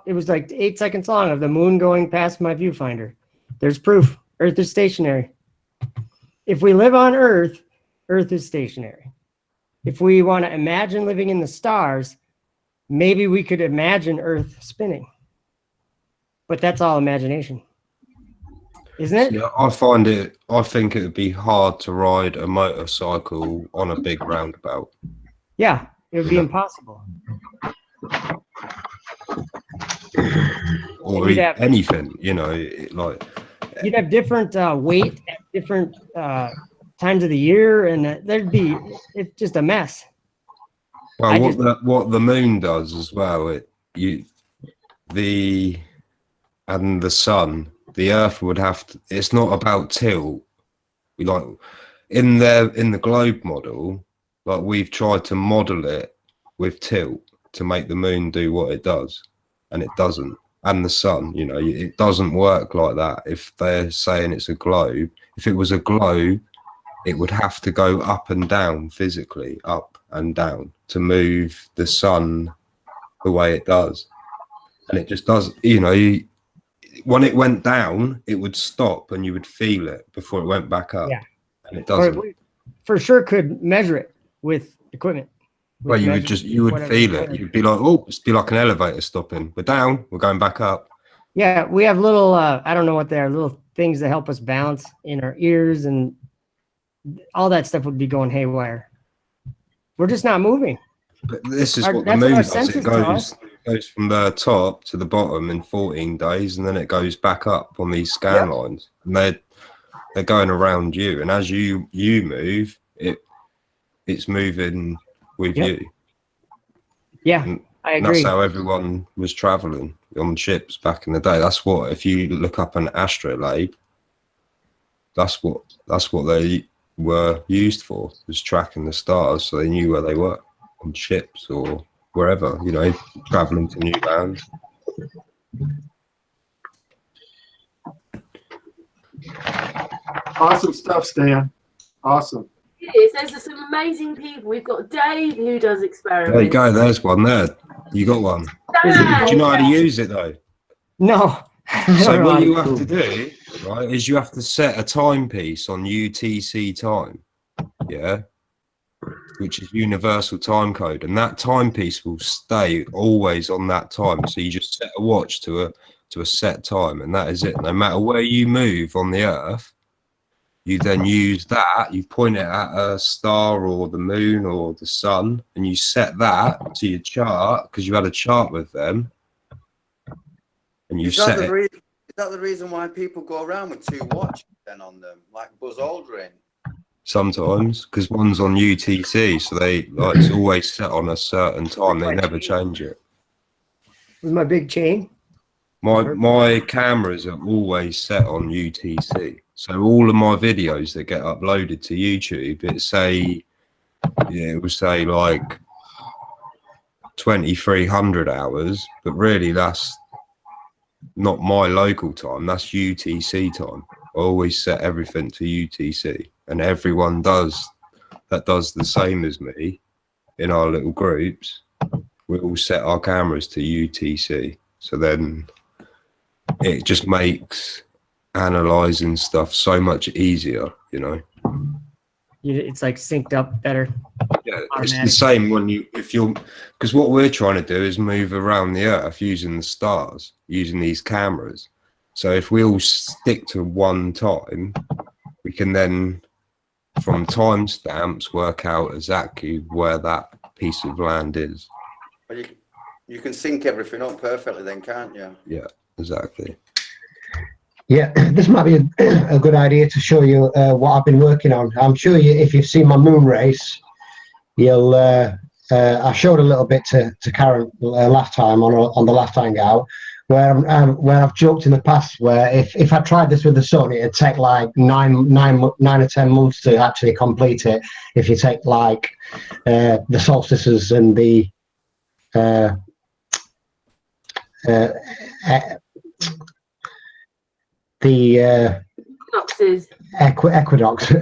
it was like 8 seconds long of the moon going past my viewfinder. There's proof. Earth is stationary. If we live on Earth, Earth is stationary. If we want to imagine living in the stars, maybe we could imagine Earth spinning. But that's all imagination. Isn't it? Yeah, I think it would be hard to ride a motorcycle on a big roundabout. Yeah, it would be impossible. Or anything, you know, you'd have different weight at different times of the year, and it's just a mess. Well, what the moon does as well, and the sun, the Earth would have to. It's not about tilt. We like in the globe model, like we've tried to model it with tilt to make the moon do what it does, and it doesn't. And the sun, you know, it doesn't work like that. If they're saying it's a globe, if it was a globe, it would have to go up and down physically, up and down, to move the sun the way it does. And it just does, you know, when it went down, it would stop and you would feel it before it went back up. Yeah. And it doesn't. We for sure could measure it with equipment. Well, you would feel it. You'd be like, oh, it's be like an elevator stopping. We're down, we're going back up. Yeah, we have little, I don't know what they are, little things that help us balance in our ears, and all that stuff would be going haywire. We're just not moving. But this is what the moon does. It goes from the top to the bottom in 14 days, and then it goes back up on these scan lines. And they're going around you, and as you move, it's moving with you. Yeah, I agree. That's how everyone was traveling on ships back in the day. That's what, if you look up an astrolabe, that's what they were used for, was tracking the stars, so they knew where they were on ships or wherever, you know, traveling to new lands. Awesome stuff, Stan. Awesome. There's some amazing people. We've got Dave who does experiments. There you go. There's one there. You got one. Do you know how to use it though? No. So what you have to do, right, is you have to set a timepiece on UTC time, yeah, which is universal time code, and that timepiece will stay always on that time. So you just set a watch to a set time, and that is it. No matter where you move on the Earth, you then use that, you point it at a star or the moon or the sun, and you set that to your chart, because you had a chart with them. And you set it. Is that the reason why people go around with two watches then on them, like Buzz Aldrin? sometimes because one's on UTC, so they like it's always set on a certain time. They never change it. With my big chain. My cameras are always set on UTC, so all of my videos that get uploaded to YouTube, it will say like 2300 hours, but really that's not my local time. That's UTC time. I always set everything to UTC, and everyone does the same as me in our little groups. We all set our cameras to UTC, so then it just makes analyzing stuff so much easier, you know. It's like synced up better. Yeah, it's the same when because what we're trying to do is move around the earth using the stars, using these cameras. So if we all stick to one time, we can then, from timestamps, work out exactly where that piece of land is. But you can sync everything up perfectly then, can't you? Yeah, exactly. Yeah, this might be a good idea to show you what I've been working on. I'm sure if you've seen my moon race, you'll. I showed a little bit to Karen last time on the last hangout, where I've joked in the past where if I tried this with the sun, it'd take like nine or 10 months to actually complete it. If you take like the solstices and the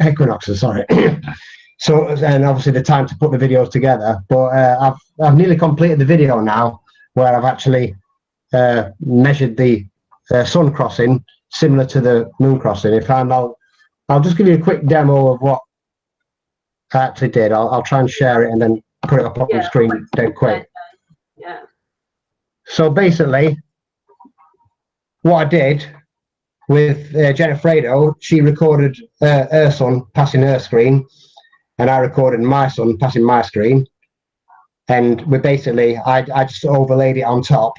equinoxes, sorry. So, and obviously the time to put the videos together, but I've nearly completed the video now where I've actually measured the sun crossing similar to the moon crossing. I'll just give you a quick demo of what I actually did. I'll try and share it and then put it up on the screen dead quick. Yeah. So basically, what I did with Jenna Fredo, she recorded her son passing her screen, and I recorded my son passing my screen. And we basically, I just overlaid it on top.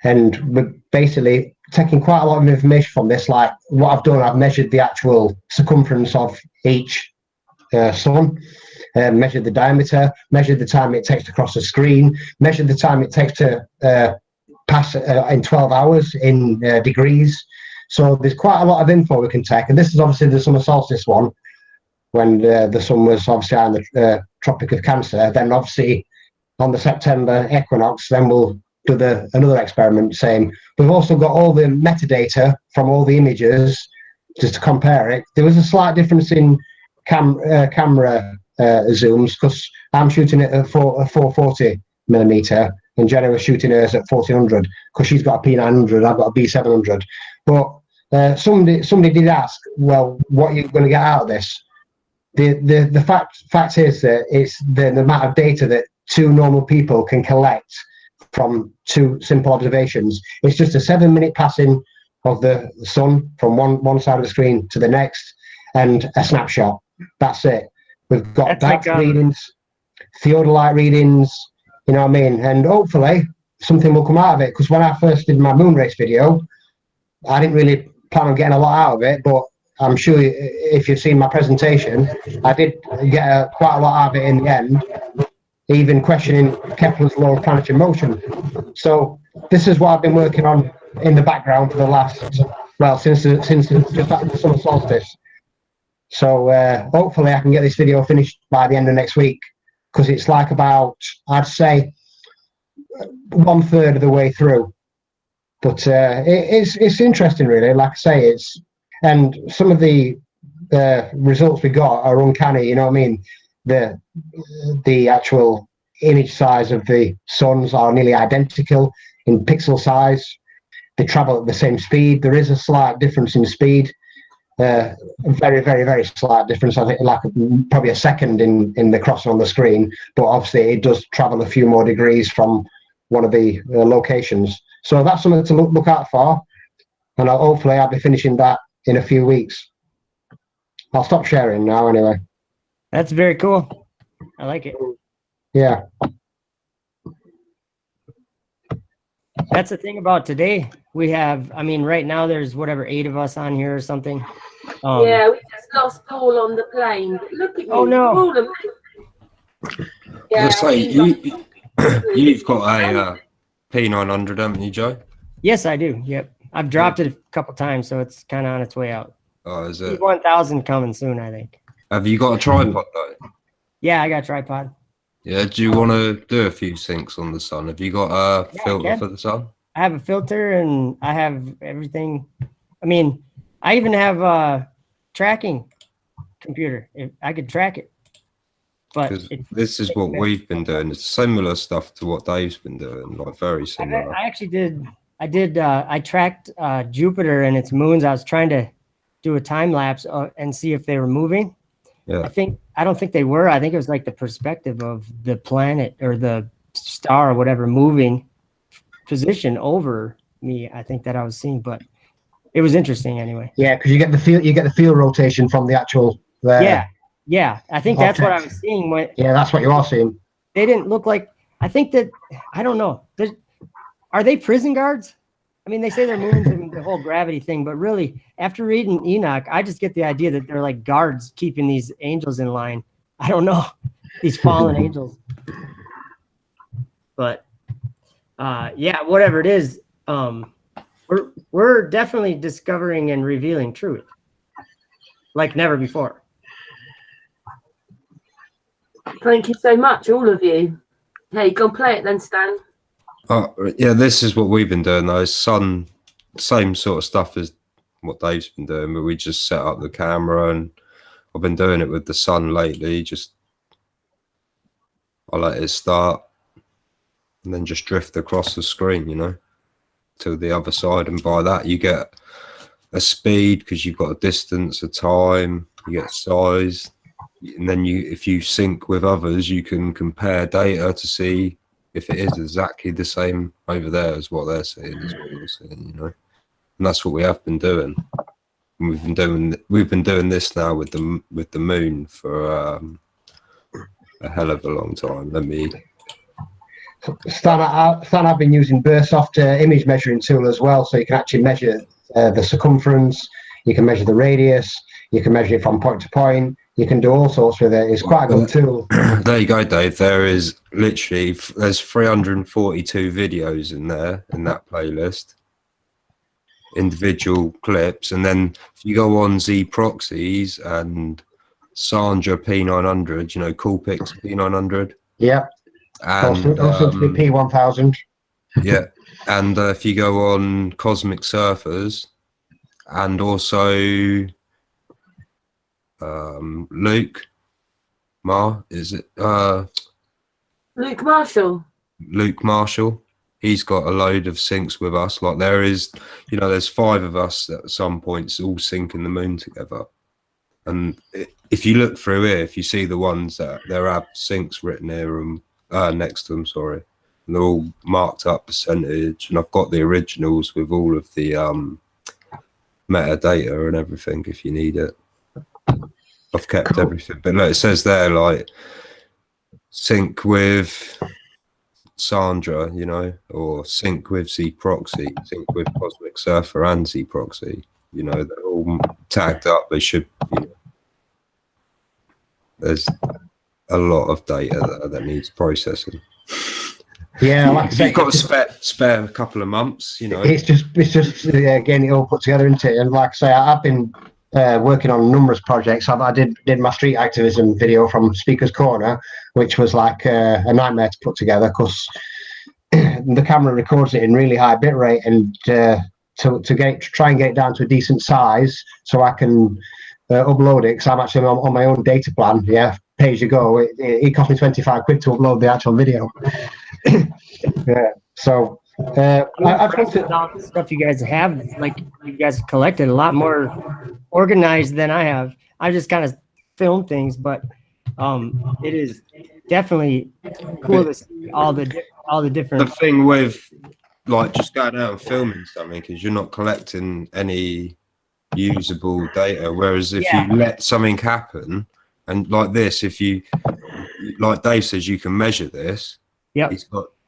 And we're basically taking quite a lot of information from this. Like what I've done, I've measured the actual circumference of each sun, measured the diameter, measured the time it takes to cross the screen, measured the time it takes to pass in 12 hours in degrees. So there's quite a lot of info we can take. And this is obviously the summer solstice one, when the sun was obviously on the Tropic of Cancer. Then obviously on the September equinox, then we'll do another experiment saying we've also got all the metadata from all the images just to compare it. There was a slight difference in camera zooms because I'm shooting it at 440 millimeter and Jenna was shooting hers at 1400 because she's got a P900, I've got a B700. But somebody did ask, well, what are you going to get out of this? The fact is that it's the amount of data that two normal people can collect from two simple observations. It's just a 7-minute passing of the sun from one side of the screen to the next and a snapshot. That's it. We've got dark readings, theodolite readings, you know what I mean? And hopefully something will come out of it, because when I first did my moon race video, I didn't really plan on getting a lot out of it, but I'm sure if you've seen my presentation, I did get quite a lot out of it in the end, even questioning Kepler's law of planetary motion. So this is what I've been working on in the background for the last, well, since just after the summer solstice. So hopefully I can get this video finished by the end of next week, because it's like about, I'd say, 1/3 of the way through. But it's interesting, really. Like I say, and some of the results we got are uncanny. You know what I mean? The actual image size of the suns are nearly identical in pixel size. They travel at the same speed. There is a slight difference in speed. Very, very, very slight difference. I think like probably a second in the crossing on the screen. But obviously, it does travel a few more degrees from one of the locations. So that's something to look out for. And hopefully I'll be finishing that in a few weeks. I'll stop sharing now anyway. That's very cool. I like it. Yeah. That's the thing about today. We have, I mean, right now there's whatever 8 of us on here or something. Yeah, we just lost Paul on the plane. But look at you. Oh, no. You're all amazing. Yeah, Let's say you've got a P900, haven't you, Joe? Yes, I do. Yep. I've dropped it a couple times, so it's kind of on its way out. Oh, is it? P1000 coming soon, I think. Have you got a tripod though? Yeah, I got a tripod. Yeah. Do you want to do a few syncs on the sun? Have you got a filter for the sun? I have a filter and I have everything. I mean, I even have a tracking computer. I could track it. But this is what we've been doing. It's similar stuff to what Dave's been doing, like very similar. I actually did. I tracked Jupiter and its moons. I was trying to do a time lapse and see if they were moving. Yeah. I don't think they were. I think it was like the perspective of the planet or the star or whatever moving position over me. I think that I was seeing, but it was interesting anyway. Yeah, because you get the field rotation from the actual. Yeah. I think that's what I was seeing. Yeah, that's what you are seeing. They didn't look like. I think that I don't know. Are they prison guards? I mean, they say they're moving the whole gravity thing, but really, after reading Enoch, I just get the idea that they're like guards keeping these angels in line. I don't know, these fallen angels. But yeah, whatever it is, we're definitely discovering and revealing truth like never before. Thank you so much, all of you. Hey, go and play it then, Stan. Yeah, this is what we've been doing though. Same sort of stuff as what Dave's been doing, but we just set up the camera and I've been doing it with the sun lately. I let it start and then just drift across the screen, you know, to the other side. And by that you get a speed because you've got a distance, a time, you get size. And then if you sync with others, you can compare data to see if it is exactly the same over there as what they're seeing as what you're seeing, you know. And that's what we have been doing. And we've been doing this now with the moon for a hell of a long time. Stan, I've been using Bursoft image measuring tool as well, so you can actually measure the circumference, you can measure the radius, you can measure it from point to point. You can do all sorts with it. It's quite a good tool. There you go, Dave. There's 342 videos in that playlist, individual clips. And then if you go on Z Proxies and Sandra P900, you know, Coolpix P900. Yeah. And also to be P1000. Yeah. And if you go on Cosmic Surfers and also Luke Marshall, he's got a load of syncs with us. Like there's 5 of us that at some points all syncing the moon together. And if you look through here, if you see the ones that there are syncs written here and next to them, sorry, and they're all marked up percentage, and I've got the originals with all of the metadata and everything if you need it. I've kept everything, but look, it says there like sync with Sandra, you know, or sync with Z Proxy, sync with Cosmic Surfer and Z Proxy. You know, they're all tagged up. They should. You know, there's a lot of data that needs processing. Yeah, like you've got to spare a couple of months. You know, it's just getting it all put together into it. And like I say, I've been working on numerous projects. I did my street activism video from Speaker's Corner, which was like a nightmare to put together because the camera records it in really high bit rate, and to try and get it down to a decent size so I can upload it, because I'm actually on my own data plan. Yeah, pay as you go. It cost me 25 quid to upload the actual video. Yeah, so I've got all the stuff you guys have, like you guys collected a lot more organized than I have. I just kind of film things, but it is definitely cool to see all the different. The thing with like just going out and filming something is you're not collecting any usable data, whereas if you let something happen, and like this, if you, like Dave says, you can measure this. Yeah,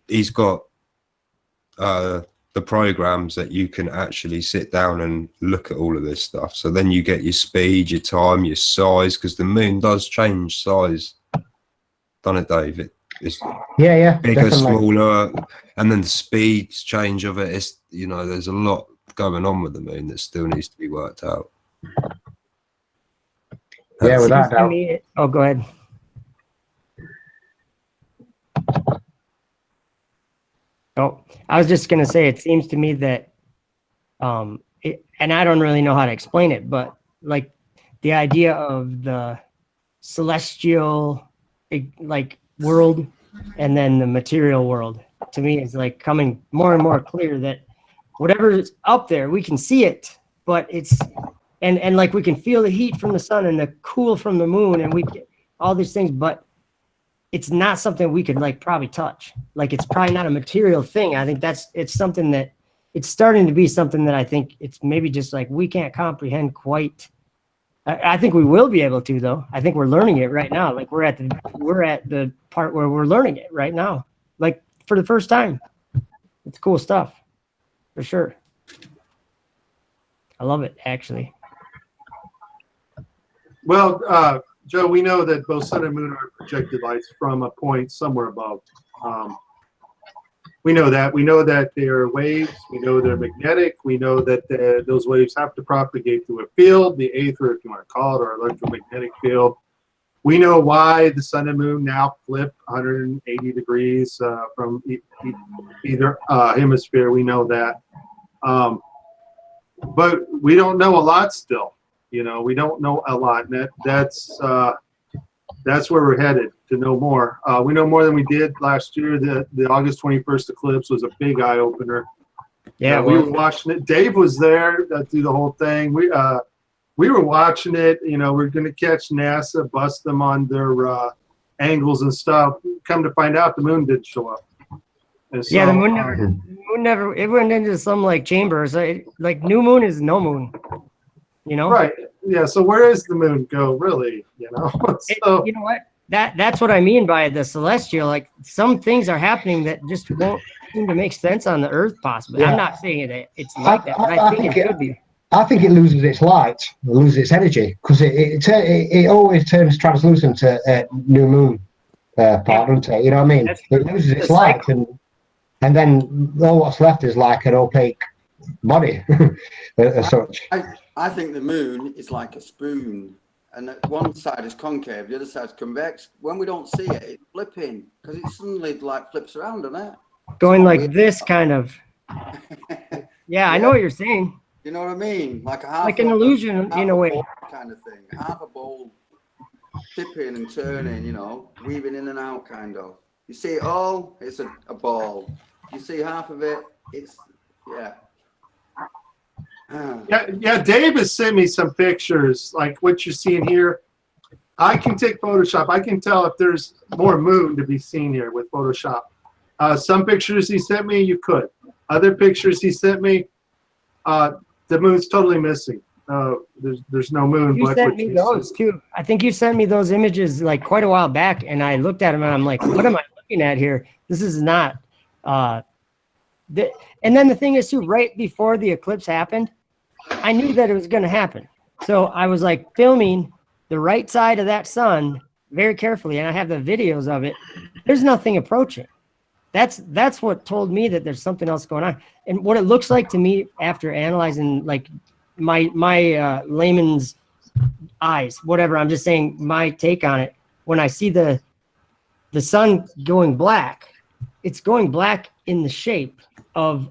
he's got the programs that you can actually sit down and look at all of this stuff. So then you get your speed, your time, your size, because the moon does change size, doesn't it, Dave? It's Yeah, bigger, definitely. smaller, and then the speeds change of it. It's, you know, there's a lot going on with the moon that still needs to be worked out. Yeah, without Seems to doubt. me, oh, go ahead. Oh, I was just gonna say, it seems to me that, and I don't really know how to explain it, but like the idea of the celestial, like world, and then the material world, to me is like coming more and more clear that whatever's up there, we can see it, but it's, and like we can feel the heat from the sun and the cool from the moon, and we get all these things, but it's not something we could like probably touch. Like it's probably not a material thing. I think it's something that it's starting to be something that I think it's maybe just like we can't comprehend quite. I think we will be able to, though. I think we're learning it right now. Like we're at the part where we're learning it right now, like for the first time. It's cool stuff, for sure. I love it, actually. Well, Joe, we know that both sun and moon are projected lights from a point somewhere above. We know that. We know that they are waves. We know they're magnetic. We know that those waves have to propagate through a field, the aether, if you want to call it, or electromagnetic field. We know why the sun and moon now flip 180 degrees from either hemisphere. We know that. But we don't know a lot still. You know, we don't know a lot. And that's where we're headed, to know more. We know more than we did last year. The August 21st eclipse was a big eye opener. Yeah, we were watching it. Dave was there through the whole thing. We were watching it. You know, we're going to catch NASA, bust them on their angles and stuff. Come to find out, the moon did show up. And so, yeah, the moon never. It went into some like chambers. Like new moon is no moon. You know. Right. Yeah. So where does the moon go, really? You know. So, you know what? That's what I mean by the celestial. Like some things are happening that just won't seem to make sense on the Earth. Possibly. Yeah. I'm not saying that it's like that, but I think it could be. I think it loses its light, loses its energy, because it always turns translucent at new moon part, doesn't it? You know what I mean? It loses its light, and then all what's left is like an opaque body as such. I think the moon is like a spoon, and one side is concave, the other side is convex. When we don't see it, it's flipping, because it suddenly like flips around, doesn't it? Going like weird. This kind of. Yeah, I know what you're saying. You know what I mean? Like an illusion in a way. Kind of thing. Half a bowl tipping and turning, you know, weaving in and out kind of. You see it all, it's a ball. You see half of it, it's, yeah. Yeah, Dave has sent me some pictures, like what you're seeing here. I can take Photoshop. I can tell if there's more moon to be seen here with Photoshop. Some pictures he sent me, you could. Other pictures he sent me, the moon's totally missing. There's no moon. You sent me those too. I think you sent me those images like quite a while back, and I looked at them and I'm like, what am I looking at here? This is not. And then the thing is too, right before the eclipse happened, I knew that it was going to happen. So I was like filming the right side of that sun very carefully, and I have the videos of it. There's nothing approaching. That's what told me that there's something else going on. And what it looks like to me after analyzing like my layman's eyes, whatever, I'm just saying my take on it. When I see the sun going black, it's going black in the shape of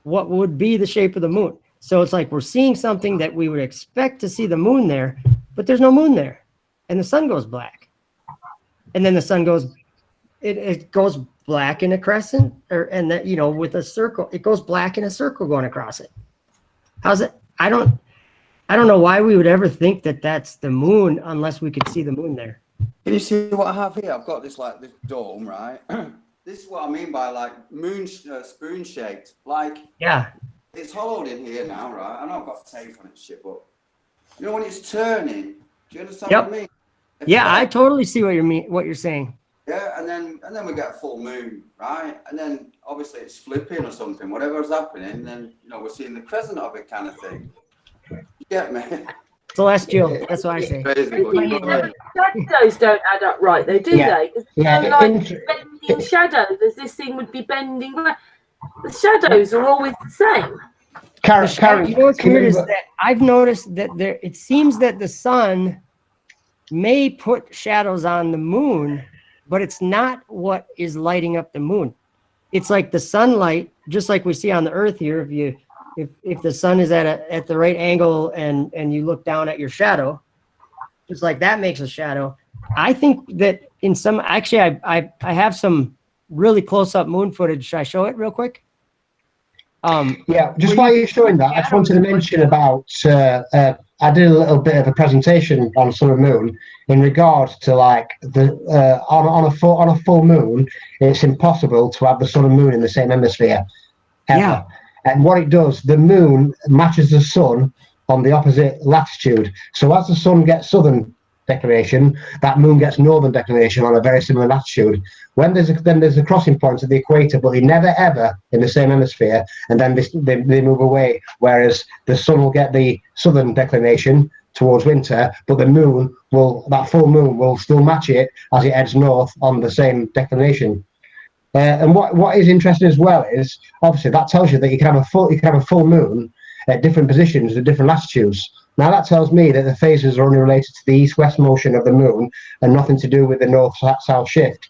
what would be the shape of the moon. So it's like we're seeing something that we would expect to see the moon there, but there's no moon there. And the sun goes black. And then the sun goes, it goes black in a crescent, and that, you know, with a circle, it goes black in a circle going across it. How's it? I don't know why we would ever think that that's the moon unless we could see the moon there. Can you see what I have here? I've got this like this dome, right? This is what I mean by like moon spoon shaped. Like, yeah, it's hollowed in here now, right? I know I've got tape on it, shit, but you know when it's turning. Do you understand what I mean? Yeah, I totally see what you're saying. Yeah, and then we get a full moon, right? And then obviously it's flipping or something, whatever's happening, then we're seeing the crescent of it kind of thing. You get me? Celestial. That's what I say. Crazy, but you know, Shadows don't add up right, though, do they? Yeah, Bending shadows, as this thing would be bending. The shadows are always the same. Karen, you know what's weird is that I've noticed that it seems that the sun may put shadows on the moon, but it's not what is lighting up the moon. It's like the sunlight, just like we see on the Earth here. If the sun is at the right angle and you look down at your shadow, just like that makes a shadow. I think that in some, actually, I have some really close up moon footage. Should I show it real quick? Yeah, just while you're showing that, I just wanted to mention about I did a little bit of a presentation on Sun and Moon in regards to like the on a full moon, it's impossible to have the Sun and Moon in the same hemisphere ever. Yeah. And what it does, the moon matches the sun on the opposite latitude. So as the sun gets southern declination, that moon gets northern declination on a very similar latitude. When there's a crossing point at the equator, but they never ever in the same hemisphere, and then they move away. Whereas the sun will get the southern declination towards winter, but that full moon will still match it as it heads north on the same declination. And what is interesting as well is obviously that tells you that you can have a full moon at different positions at different latitudes. Now that tells me that the phases are only related to the east-west motion of the moon and nothing to do with the north-south shift.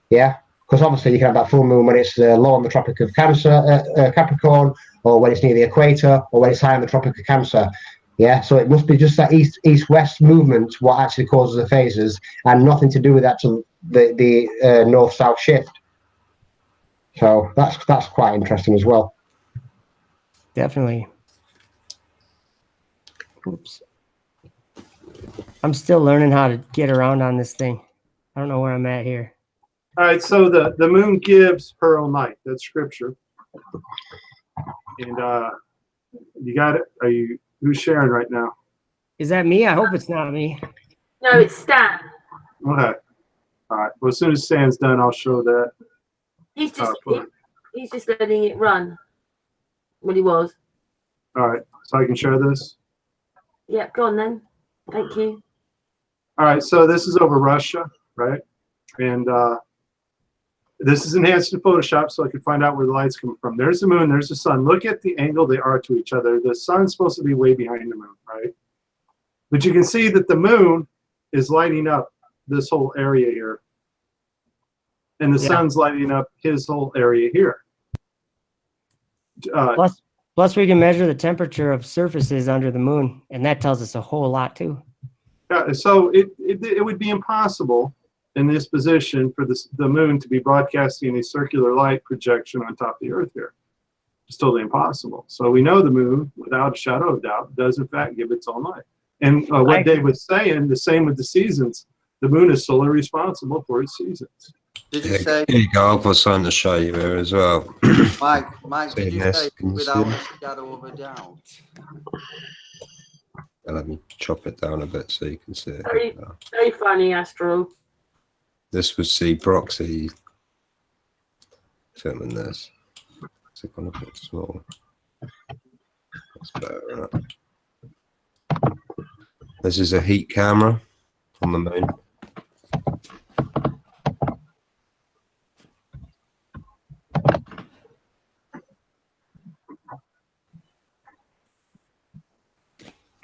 Yeah, because obviously you can have that full moon when it's low on the Tropic of Capricorn, or when it's near the equator, or when it's high on the Tropic of Cancer. Yeah, so it must be just that east-west movement what actually causes the phases, and nothing to do with the north-south shift. So that's quite interesting as well. Definitely. Oops. I'm still learning how to get around on this thing. I don't know where I'm at here. All right, so the moon gives pearl night. That's scripture. And you got it? Who's sharing right now? Is that me? I hope it's not me. No, it's Stan. Okay. All right. Well, as soon as Stan's done, I'll show that. He's just letting it run. What he was. All right. So I can share this. Yeah, go on then. Thank you. All right. So this is over Russia, right? And this is enhanced in Photoshop, so I can find out where the light's coming from. There's the moon. There's the sun. Look at the angle they are to each other. The sun's supposed to be way behind the moon, right? But you can see that the moon is lighting up this whole area here. And the sun's lighting up his whole area here. Plus, we can measure the temperature of surfaces under the moon, and that tells us a whole lot too. Yeah, so it would be impossible in this position for the moon to be broadcasting a circular light projection on top of the Earth here. It's totally impossible. So we know the moon, without a shadow of doubt, does in fact give its own light. And what Dave was saying, the same with the seasons. The moon is solely responsible for its seasons. Did you say? Here you go. I've got something to show you here as well. Mike, did you say without a shadow of a doubt? Let me chop it down a bit so you can see it. Very funny, Astro. This was C Proxy filming this. Click on a bit small. That's better, right? This is a heat camera on the moon.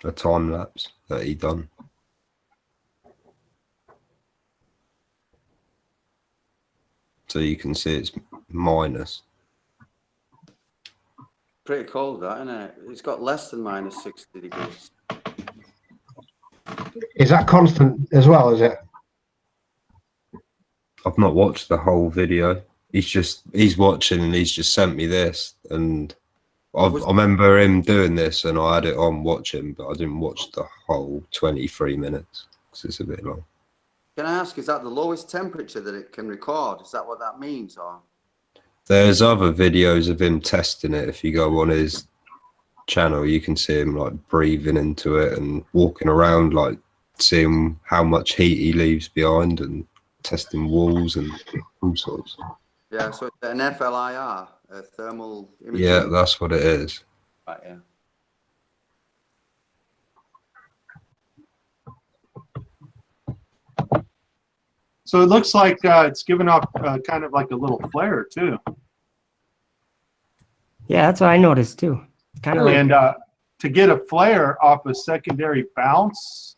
A time lapse that he done. So you can see it's minus. Pretty cold, that, isn't it? It's got less than minus 60 degrees. Is that constant as well, is it? I've not watched the whole video. He's watching and he's just sent me this, and I remember him doing this and I had it on watching, but I didn't watch the whole 23 minutes because it's a bit long. Can I ask, is that the lowest temperature that it can record? Is that what that means? Or there's other videos of him testing it. If you go on his channel, you can see him like breathing into it and walking around, like seeing how much heat he leaves behind and testing walls and all sorts. Yeah, so it's an FLIR, a thermal imaging. Yeah, that's what it is. Right, yeah. So it looks like it's giving off kind of like a little flare too. Yeah, that's what I noticed too. Kind of like, And to get a flare off a secondary bounce,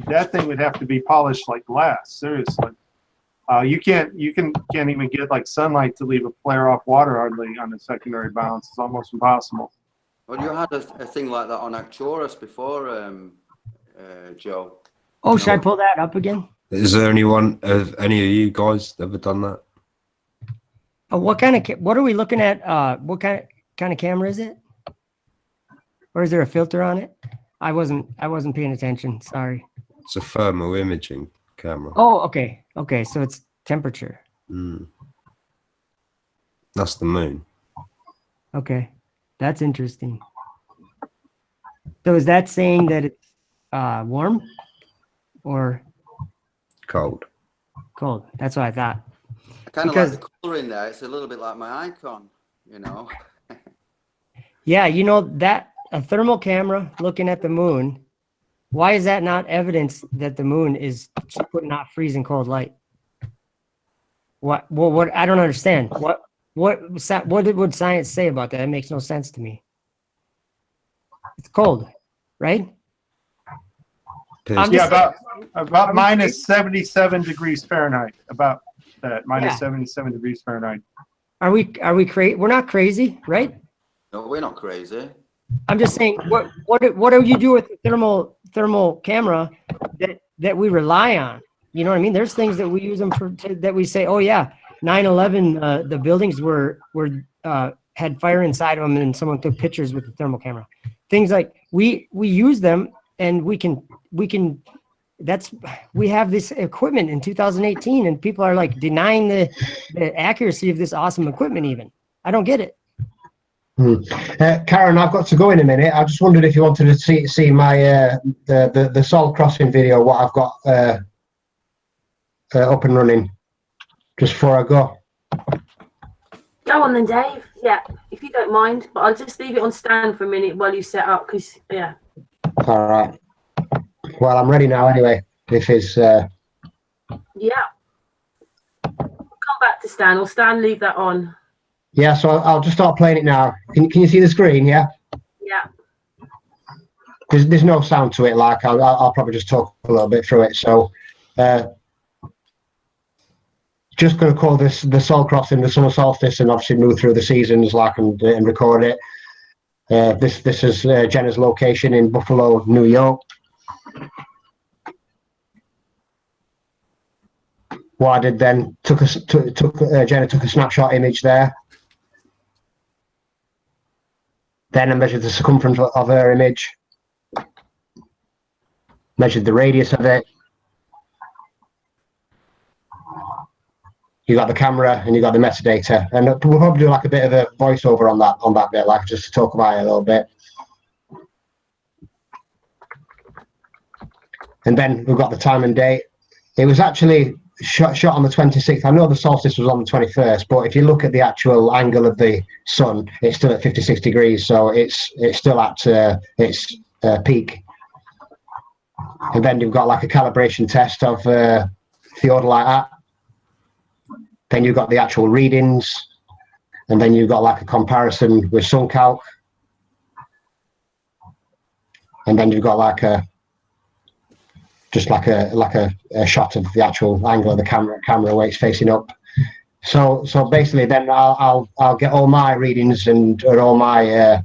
that thing would have to be polished like glass. Seriously, you can't even get like sunlight to leave a flare off water hardly on a secondary bounce. It's almost impossible. Well, you had a thing like that on Arcturus before, Joe. oh, should I pull that up again? Is there anyone, have any of you guys ever done that? Oh, what kind of, what are we looking at? What kind of camera is it? Or is there a filter on it? I wasn't paying attention. Sorry. It's a thermal imaging camera. Oh, okay. Okay. So it's temperature. That's the moon. Okay. That's interesting. So is that saying that it's warm or Cold? Cold. That's what I thought. I kind of like the color in there. It's a little bit like my icon, you know. Yeah, you know, that a thermal camera looking at the moon, why is that not evidence that the moon is putting out freezing cold light? What I don't understand. What would science say about that? It makes no sense to me. It's cold, right? Yeah, about minus 77 degrees Fahrenheit. About that, minus 77 degrees Fahrenheit. Are we crazy? We're not crazy, right? No, we're not crazy. I'm just saying, what do you do with the thermal camera that we rely on? You know what I mean? There's things that we use them for that we say, oh yeah, 9/11, the buildings had fire inside of them, and someone took pictures with the thermal camera. Things like we use them, and we have this equipment in 2018, and people are like denying the accuracy of this awesome equipment. Even I don't get it. Karen, I've got to go in a minute. I just wondered if you wanted to see my the Sol crossing video, what I've got up and running, just before I go. Go on then, Dave. Yeah, if you don't mind, but I'll just leave it on stand for a minute while you set up, because yeah. All right. Well, I'm ready now anyway. If it's yeah. Come back to Stan, or Stan, leave that on. yeah, so I'll just start playing it now. Can you see the screen? Yeah. Yeah. There's no sound to it. Like I'll probably just talk a little bit through it. So, just going to call this the Sol crossing, the summer solstice, and obviously move through the seasons, like and record it. This is Jenna's location in Buffalo, New York. What I did then, Jenna took a snapshot image there. Then I measured the circumference of her image, measured the radius of it. You got the camera and you got the metadata, and we'll probably do like a bit of a voiceover on that bit, like just to talk about it a little bit. And then we've got the time and date. It was actually shot on the 26th. I know the solstice was on the 21st, but if you look at the actual angle of the sun, it's still at 56 degrees, so it's still at its peak. And then you've got like a calibration test of theodolite at. Then you've got the actual readings, and then you've got like a comparison with SunCalc, and then you've got like a shot of the actual angle of the camera where it's facing up. So basically, then I'll get all my readings or all my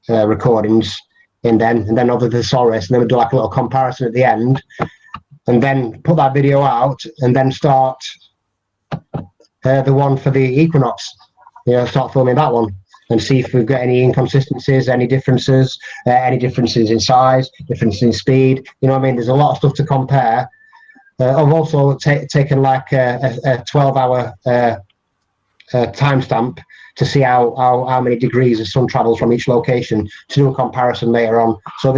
recordings in then, and then over the Solaris, and then we'll do like a little comparison at the end, and then put that video out, and then start the one for the equinox. Start filming that one and see if we've got any inconsistencies, any differences in size, differences in speed. You know what I mean? There's a lot of stuff to compare. I've also taken like a 12-hour timestamp to see how many degrees the sun travels from each location, to do a comparison later on. So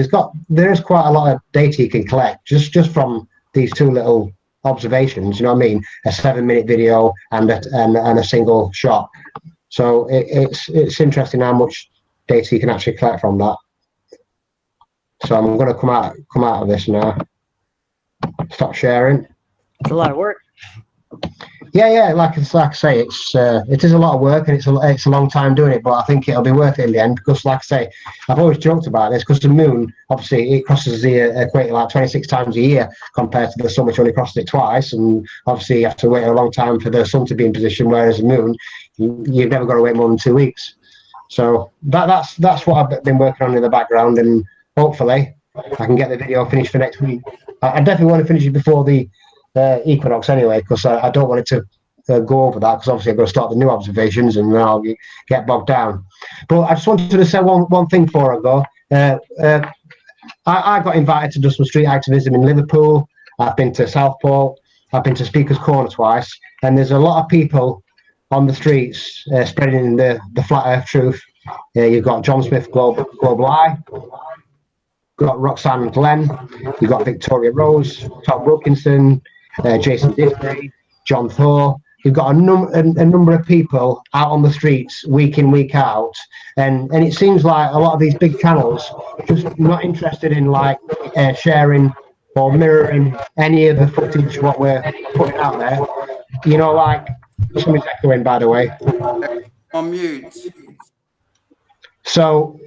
there is quite a lot of data you can collect just from these two little observations. You know what I mean? A 7-minute video and a single shot. So it's interesting how much data you can actually collect from that. So I'm going to come out of this now. Stop sharing. It's a lot of work. Yeah. Like I say, it is a lot of work, and it's a long time doing it. But I think it'll be worth it in the end, because, like I say, I've always joked about this, because the moon, obviously, it crosses the equator like 26 times a year compared to the sun, which only crosses it twice. And obviously, you have to wait a long time for the sun to be in position, whereas the moon, you've never got to wait more than 2 weeks. So that's what I've been working on in the background, and hopefully I can get the video finished for next week. I definitely want to finish it before the equinox anyway, because I don't want it to go over that, because obviously I've got to start the new observations and then I'll get bogged down. But I just wanted to say one thing before I go. I got invited to do some street activism in Liverpool. I've been to Southport. I've been to Speaker's Corner twice, and there's a lot of people on the streets spreading the flat earth truth. You've got John Smith Global Eye, got Roxanne Glenn, you've got Victoria Rose, Tom Wilkinson, Jason Disney, John Thor. You've got a number of people out on the streets week in, week out, and it seems like a lot of these big channels are just not interested in like sharing or mirroring any of the footage what we're putting out there. You know, like somebody's echoing, by the way. On mute. So,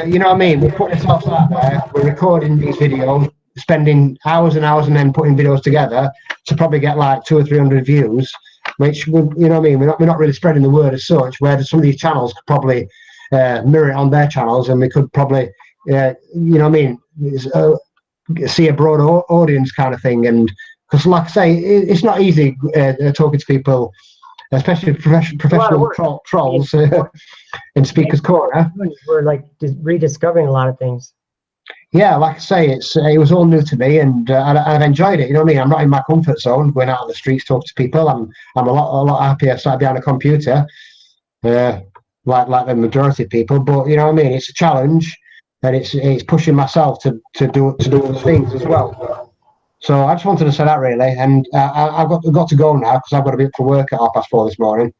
you know what I mean? We're putting ourselves out there, we're recording these videos, spending hours and hours and then putting videos together to probably get like 200 or 300 views, which, you know what I mean? We're not really spreading the word as such, where some of these channels could probably mirror it on their channels, and we could probably, you know what I mean, see a broader audience kind of thing. And because, like I say, it's not easy talking to people, especially professional trolls in Speaker's Corner. We're like rediscovering a lot of things. Yeah, like I say, it was all new to me, and I've enjoyed it. You know what I mean? I'm not in my comfort zone, going out on the streets, talking to people. I'm a lot happier sat behind a computer, like the majority of people. But you know what I mean? It's a challenge, and it's pushing myself to do other things as well. So I just wanted to say that really, and I've got to go now because I've got to be up for work at 4:30 this morning.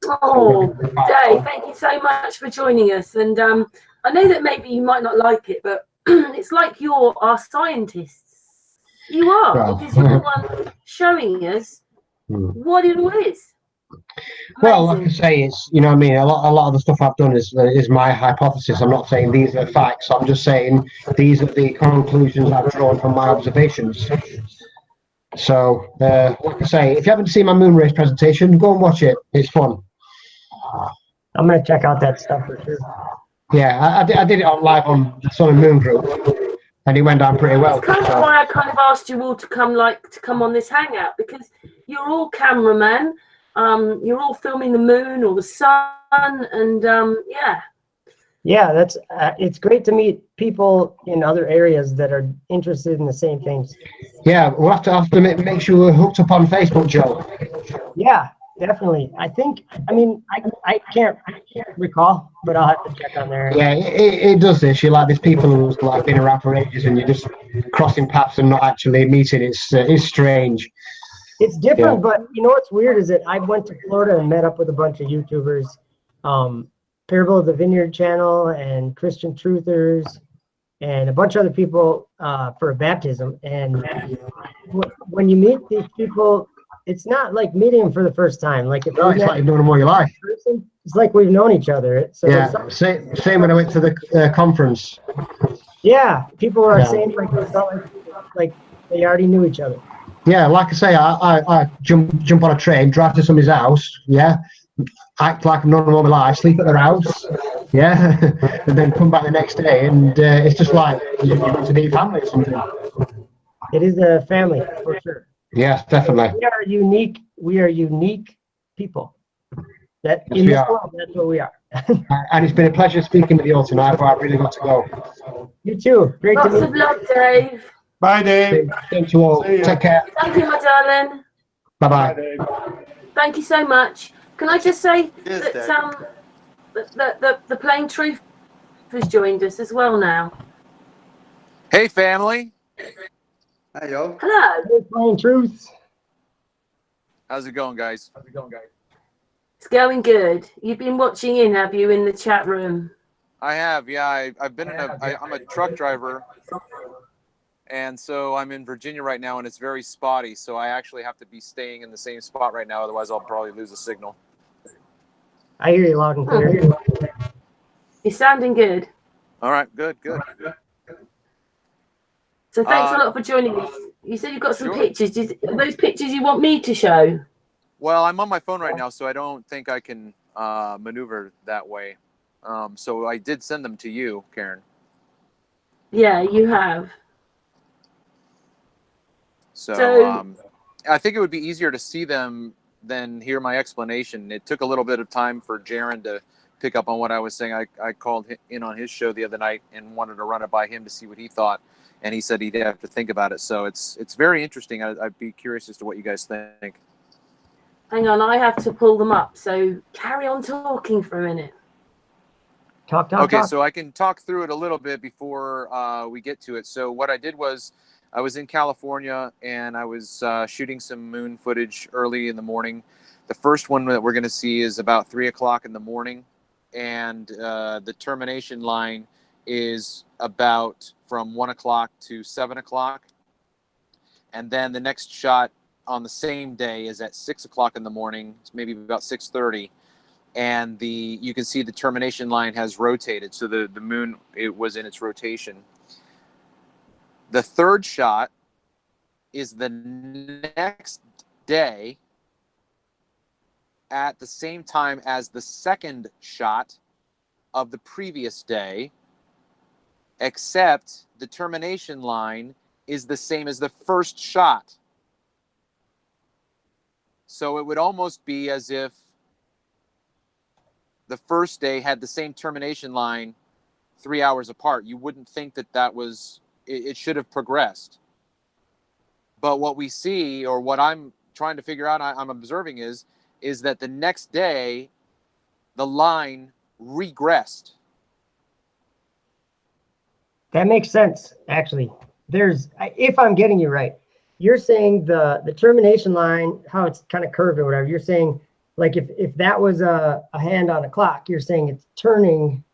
Oh, Dave, thank you so much for joining us. And I know that maybe you might not like it, but it's like you're our scientists. You are, because you're the one showing us what it all is. Amazing. Well, like I say, it's, you know what I mean, a lot of the stuff I've done is my hypothesis. I'm not saying these are facts. I'm just saying these are the conclusions I've drawn from my observations. So, like I say, if you haven't seen my moon race presentation, go and watch it. It's fun. I'm gonna check out that stuff for sure. Yeah, I did it on live on the Sun and Moon group, and it went down pretty well. That's kind of why I kind of asked you all to come on this hangout, because you're all cameramen. You're all filming the moon or the sun, and yeah, that's it's great to meet people in other areas that are interested in the same things. Yeah, we'll have to make sure we're hooked up on Facebook, Joe. Yeah, definitely. I can't recall, but I'll have to check on there. Yeah, it does this. You're like, there's people who's like been around for ages, and you're just crossing paths and not actually meeting. It's strange. It's different, but you know what's weird is that I went to Florida and met up with a bunch of YouTubers, Parable of the Vineyard channel and Christian Truthers, and a bunch of other people for a baptism. And when you meet these people, it's not like meeting them for the first time. Like if it's like you've known them all your life. It's like we've known each other. So yeah, same when I went to the conference. Yeah, people are saying like they felt like they already knew each other. Yeah, like I say, I jump on a train, drive to somebody's house, act like I've known them all my life, sleep at their house, and then come back the next day, and it's just like you want to be family or something. It is a family, for sure. Yes, definitely. We are unique people. That in this world, that's what we are. And it's been a pleasure speaking with you all tonight, but I've really got to go. You too. Great to meet you. Lots of love, Dave. Bye, Dave. Thank you all. Take care. Thank you, my darling. Bye-bye. Thank you so much. Can I just say Yes, that the Plain Truth has joined us as well now. Hey, family. Hey, yo. Hello. Plain Truth. How's it going, guys? It's going good. You've been watching in, have you, in the chat room? I have, yeah. I've been I'm a truck driver, and so I'm in Virginia right now, and it's very spotty. So I actually have to be staying in the same spot right now, otherwise I'll probably lose a signal. I hear you loud and clear. You're sounding good. All right, good. So thanks a lot for joining us. You said you've got some Sure. pictures. Are those pictures you want me to show? Well, I'm on my phone right now, so I don't think I can maneuver that way. So I did send them to you, Karen. Yeah, you have. So I think it would be easier to see them than hear my explanation. It took a little bit of time for Jaron to pick up on what I was saying. I called in on his show the other night and wanted to run it by him to see what he thought, and he said he'd have to think about it. So it's very interesting. I'd be curious as to what you guys think. Hang on, I have to pull them up. So carry on talking for a minute. Talk. Okay, so I can talk through it a little bit before we get to it. So what I did was I was in California and I was shooting some moon footage early in the morning. The first one that we're going to see is about 3 o'clock in the morning. And the termination line is about from 1 o'clock to 7 o'clock. And then the next shot on the same day is at 6 o'clock in the morning. It's maybe about 6:30. And you can see the termination line has rotated. So the moon, it was in its rotation. The third shot is the next day at the same time as the second shot of the previous day, except the termination line is the same as the first shot. So it would almost be as if the first day had the same termination line 3 hours apart. You wouldn't think that was, it should have progressed. But what we see, or what I'm trying to figure out, I'm observing is that the next day, the line regressed. That makes sense, actually. If I'm getting you right, you're saying the termination line, how it's kind of curved or whatever, you're saying, like if that was a hand on a clock, you're saying it's turning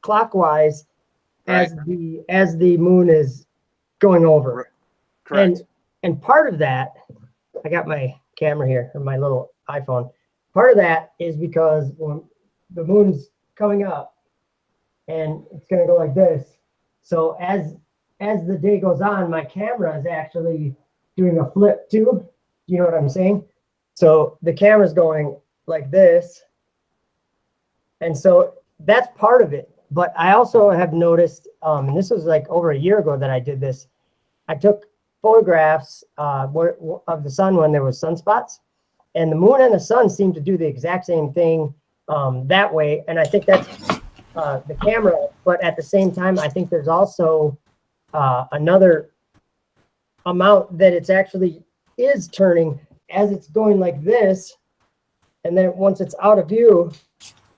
clockwise as the moon is going over. Correct. And part of that, I got my camera here, or my little iPhone. Part of that is because when the moon's coming up and it's going to go like this. So as the day goes on, my camera is actually doing a flip too. You know what I'm saying? So the camera's going like this. And so that's part of it. But I also have noticed, and this was like over a year ago that I did this, I took photographs of the sun when there was sunspots, and the moon and the sun seem to do the exact same thing that way. And I think that's the camera, but at the same time, I think there's also another amount that it's actually is turning as it's going like this. And then once it's out of view,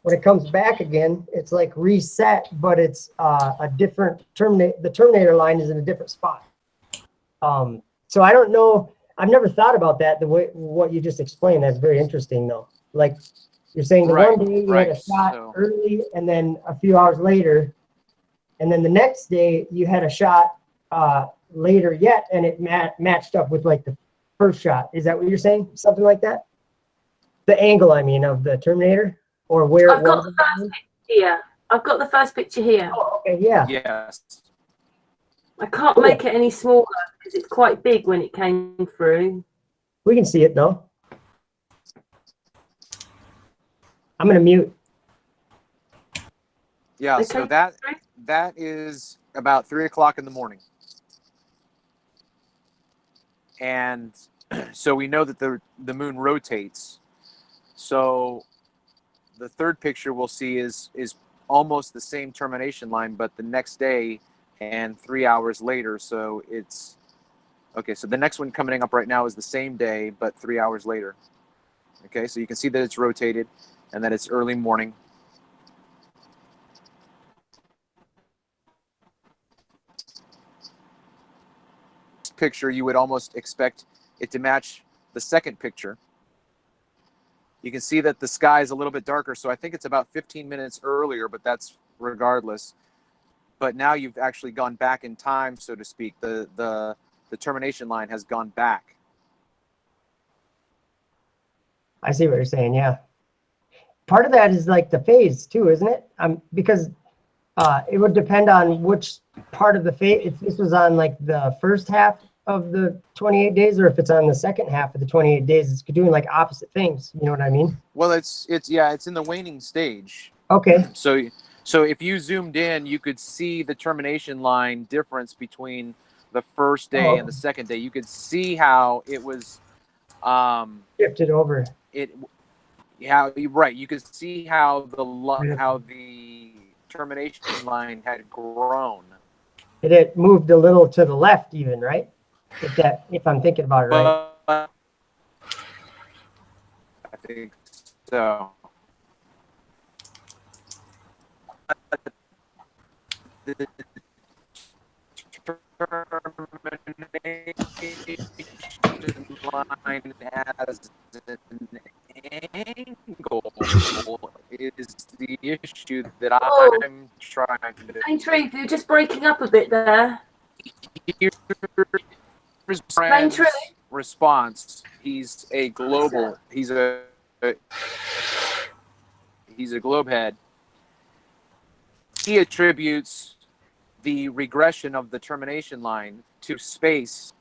when it comes back again, it's like reset, but it's a different the terminator line is in a different spot. So I don't know. I've never thought about that the way what you just explained. That's very interesting, though. Like you're saying, the one day you had a shot early, and then a few hours later, and then the next day you had a shot later yet, and it matched up with like the first shot. Is that what you're saying? Something like that? The angle, I mean, of the terminator, or where I've got the first picture here. I've got the first picture here. Oh, okay, yeah. Yes. I can't make it any smaller because it's quite big when it came through. We can see it though. I'm gonna mute. Yeah, okay. So that is about 3 o'clock in the morning. And so we know that the moon rotates. So the third picture we'll see is almost the same termination line, but the next day and 3 hours later. So it's okay. So the next one coming up right now is the same day, but 3 hours later. Okay, so you can see that it's rotated and that it's early morning. This picture, you would almost expect it to match the second picture, You can see that the sky is a little bit darker, so I think it's about 15 minutes earlier, but that's regardless. But now you've actually gone back in time, so to speak. The termination line has gone back. I see what you're saying. Yeah. Part of that is like the phase too, isn't it? Because it would depend on which part of the phase. If this was on like the first half of the 28 days, or if it's on the second half of the 28 days, it's doing like opposite things. You know what I mean? Well, it's in the waning stage. Okay. So if you zoomed in, you could see the termination line difference between the first day and the second day. You could see how it was shifted over. Right. You could see how the termination line had grown. It had moved a little to the left, even, right? If I'm thinking about it right. I think so. The termination line as an angle is the issue that I'm trying to. Aintree, you're just breaking up a bit there. Brand's response. He's a global. He's a globe head. He attributes the regression of the termination line to space.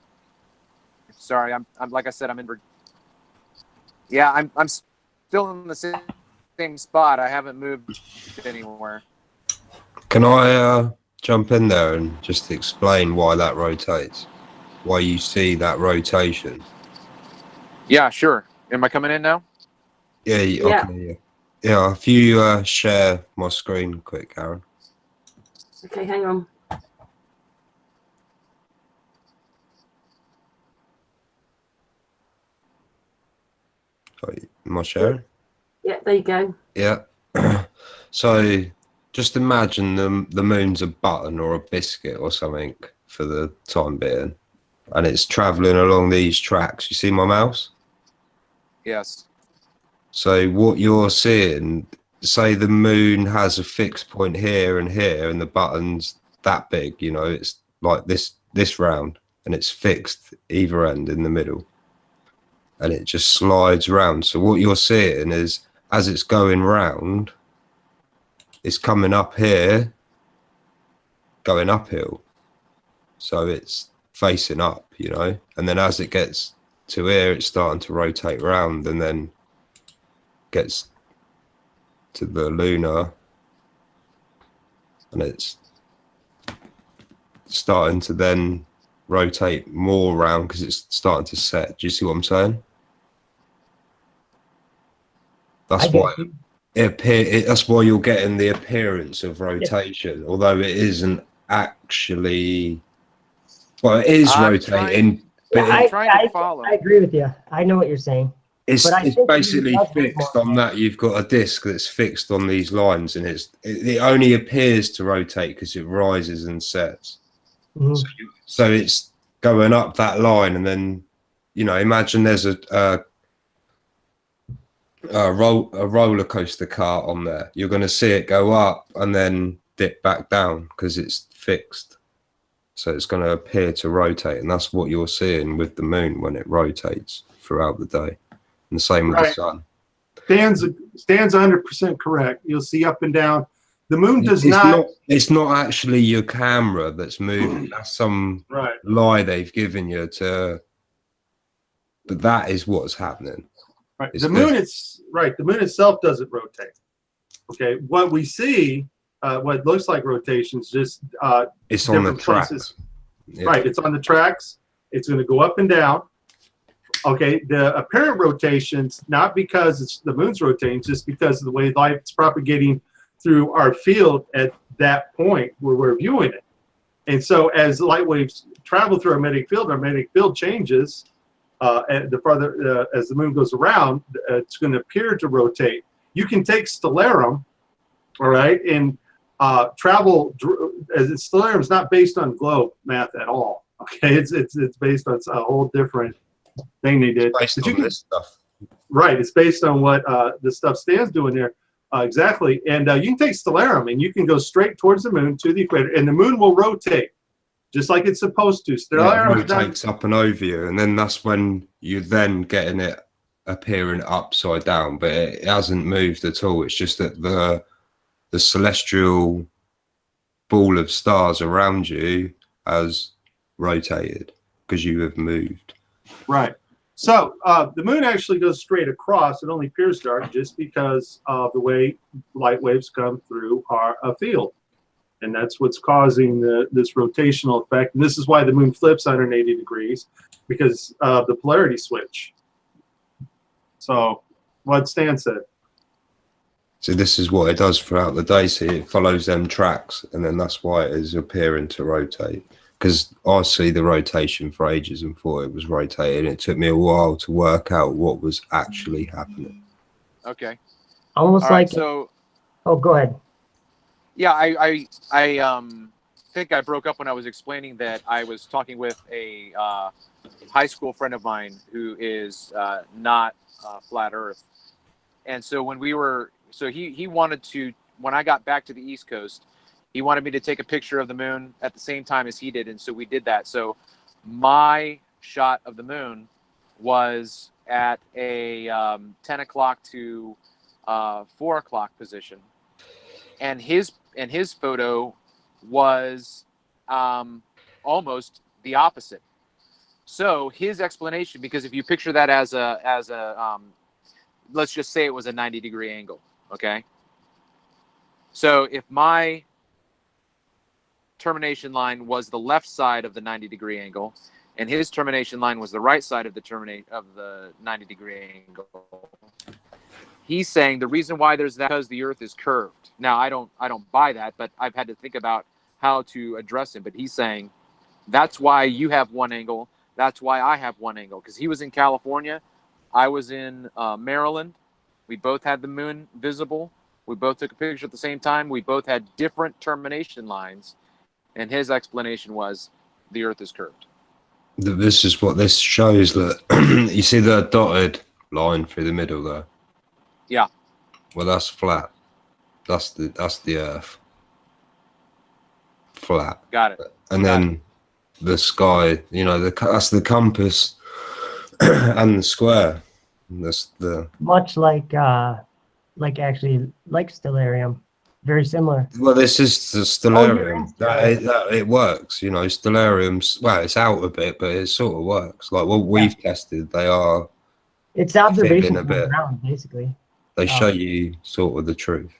Sorry, I'm like I said, I'm in. Yeah, I'm still in the same spot. I haven't moved anywhere. Can I jump in there and just explain why that rotates? Why you see that rotation? Yeah, sure. Am I coming in now? Yeah. Okay. Yeah. If you share my screen, quick, Aaron. Okay, hang on. Am I sharing? Yeah, there you go. Yeah. So just imagine the moon's a button or a biscuit or something for the time being, and it's traveling along these tracks. You see my mouse? Yes. So what you're seeing, say the moon has a fixed point here, and the button's that big, you know, it's like this round, and it's fixed either end in the middle, and it just slides round. So what you're seeing is, as it's going round, it's coming up here, going uphill. So it's facing up, you know, and then as it gets to here, it's starting to rotate around, and then gets to the lunar, and it's starting to then rotate more around because it's starting to set. Do you see what I'm saying? That's why that's why you're getting the appearance of rotation, although it isn't actually. Well, it is rotating, but I agree with you. I know what you're saying. It's basically fixed on that. You've got a disc that's fixed on these lines, and it only appears to rotate because it rises and sets. Mm-hmm. So it's going up that line, and then, you know, imagine there's a roller coaster cart on there. You're going to see it go up and then dip back down because it's fixed. So it's going to appear to rotate, and that's what you're seeing with the moon when it rotates throughout the day. And the same with the sun. Stan's 100% correct. You'll see up and down. The moon does not. It's not actually your camera that's moving. That's some lie they've given you to. But that is what's happening. Right. The moon itself doesn't rotate. Okay. What we see, what looks like rotations, just it's on the tracks. Yeah. Right. It's on the tracks. It's going to go up and down. Okay, the apparent rotations, not because it's the moon's rotating, just because of the way light's propagating through our field at that point where we're viewing it. And so as light waves travel through our magnetic field changes. And the farther as the moon goes around, it's going to appear to rotate. You can take stellarium, all right, and travel. As stellarium is not based on globe math at all. Okay, it's based on a whole different thing they did. Based on this stuff. Right. It's based on what the stuff Stan's doing there. Exactly. And you can take Stellarium and you can go straight towards the moon to the equator, and the moon will rotate just like it's supposed to. Stellarium it rotates up and over you, and then that's when you're then getting it appearing upside down, but it hasn't moved at all. It's just that the celestial ball of stars around you has rotated because you have moved. Right. So the moon actually goes straight across. It only appears dark just because of the way light waves come through our field. And that's what's causing this rotational effect. And this is why the moon flips 180 degrees, because of the polarity switch. So what Stan said. So this is what it does throughout the day. So it follows them tracks, and then that's why it is appearing to rotate. Because I see the rotation for ages and thought it was rotating. It took me a while to work out what was actually happening. Okay. Almost All like. right, so. Oh, go ahead. Yeah, I think I broke up when I was explaining that I was talking with a high school friend of mine who is not flat Earth, and so when we were, so he wanted to, when I got back to the East Coast, he wanted me to take a picture of the moon at the same time as he did, and so we did that. So my shot of the moon was at a 10 o'clock to 4 o'clock position, and his photo was almost the opposite. So his explanation, because if you picture that as a let's just say it was a 90-degree angle, okay? So if my termination line was the left side of the 90-degree angle, and his termination line was the right side of the 90-degree angle, he's saying the reason why there's that is because the Earth is curved. Now I don't buy that, but I've had to think about how to address him. But he's saying that's why you have one angle. That's why I have one angle, because he was in California, I was in Maryland. We both had the moon visible. We both took a picture at the same time. We both had different termination lines, and his explanation was the Earth is curved. This is what this shows. That you see the dotted line through the middle there. Yeah. Well, that's flat. That's the Earth. Flat. Got it. And then the sky. You know, that's the compass and the square. That's the much like Stellarium. Very similar. Well, this is the Stellarium. It works, you know. Stellarium's, well, it's out a bit, but it sort of works. Like what we've tested, they are. It's observation fiddling a from the bit. ground, basically. They show you sort of the truth.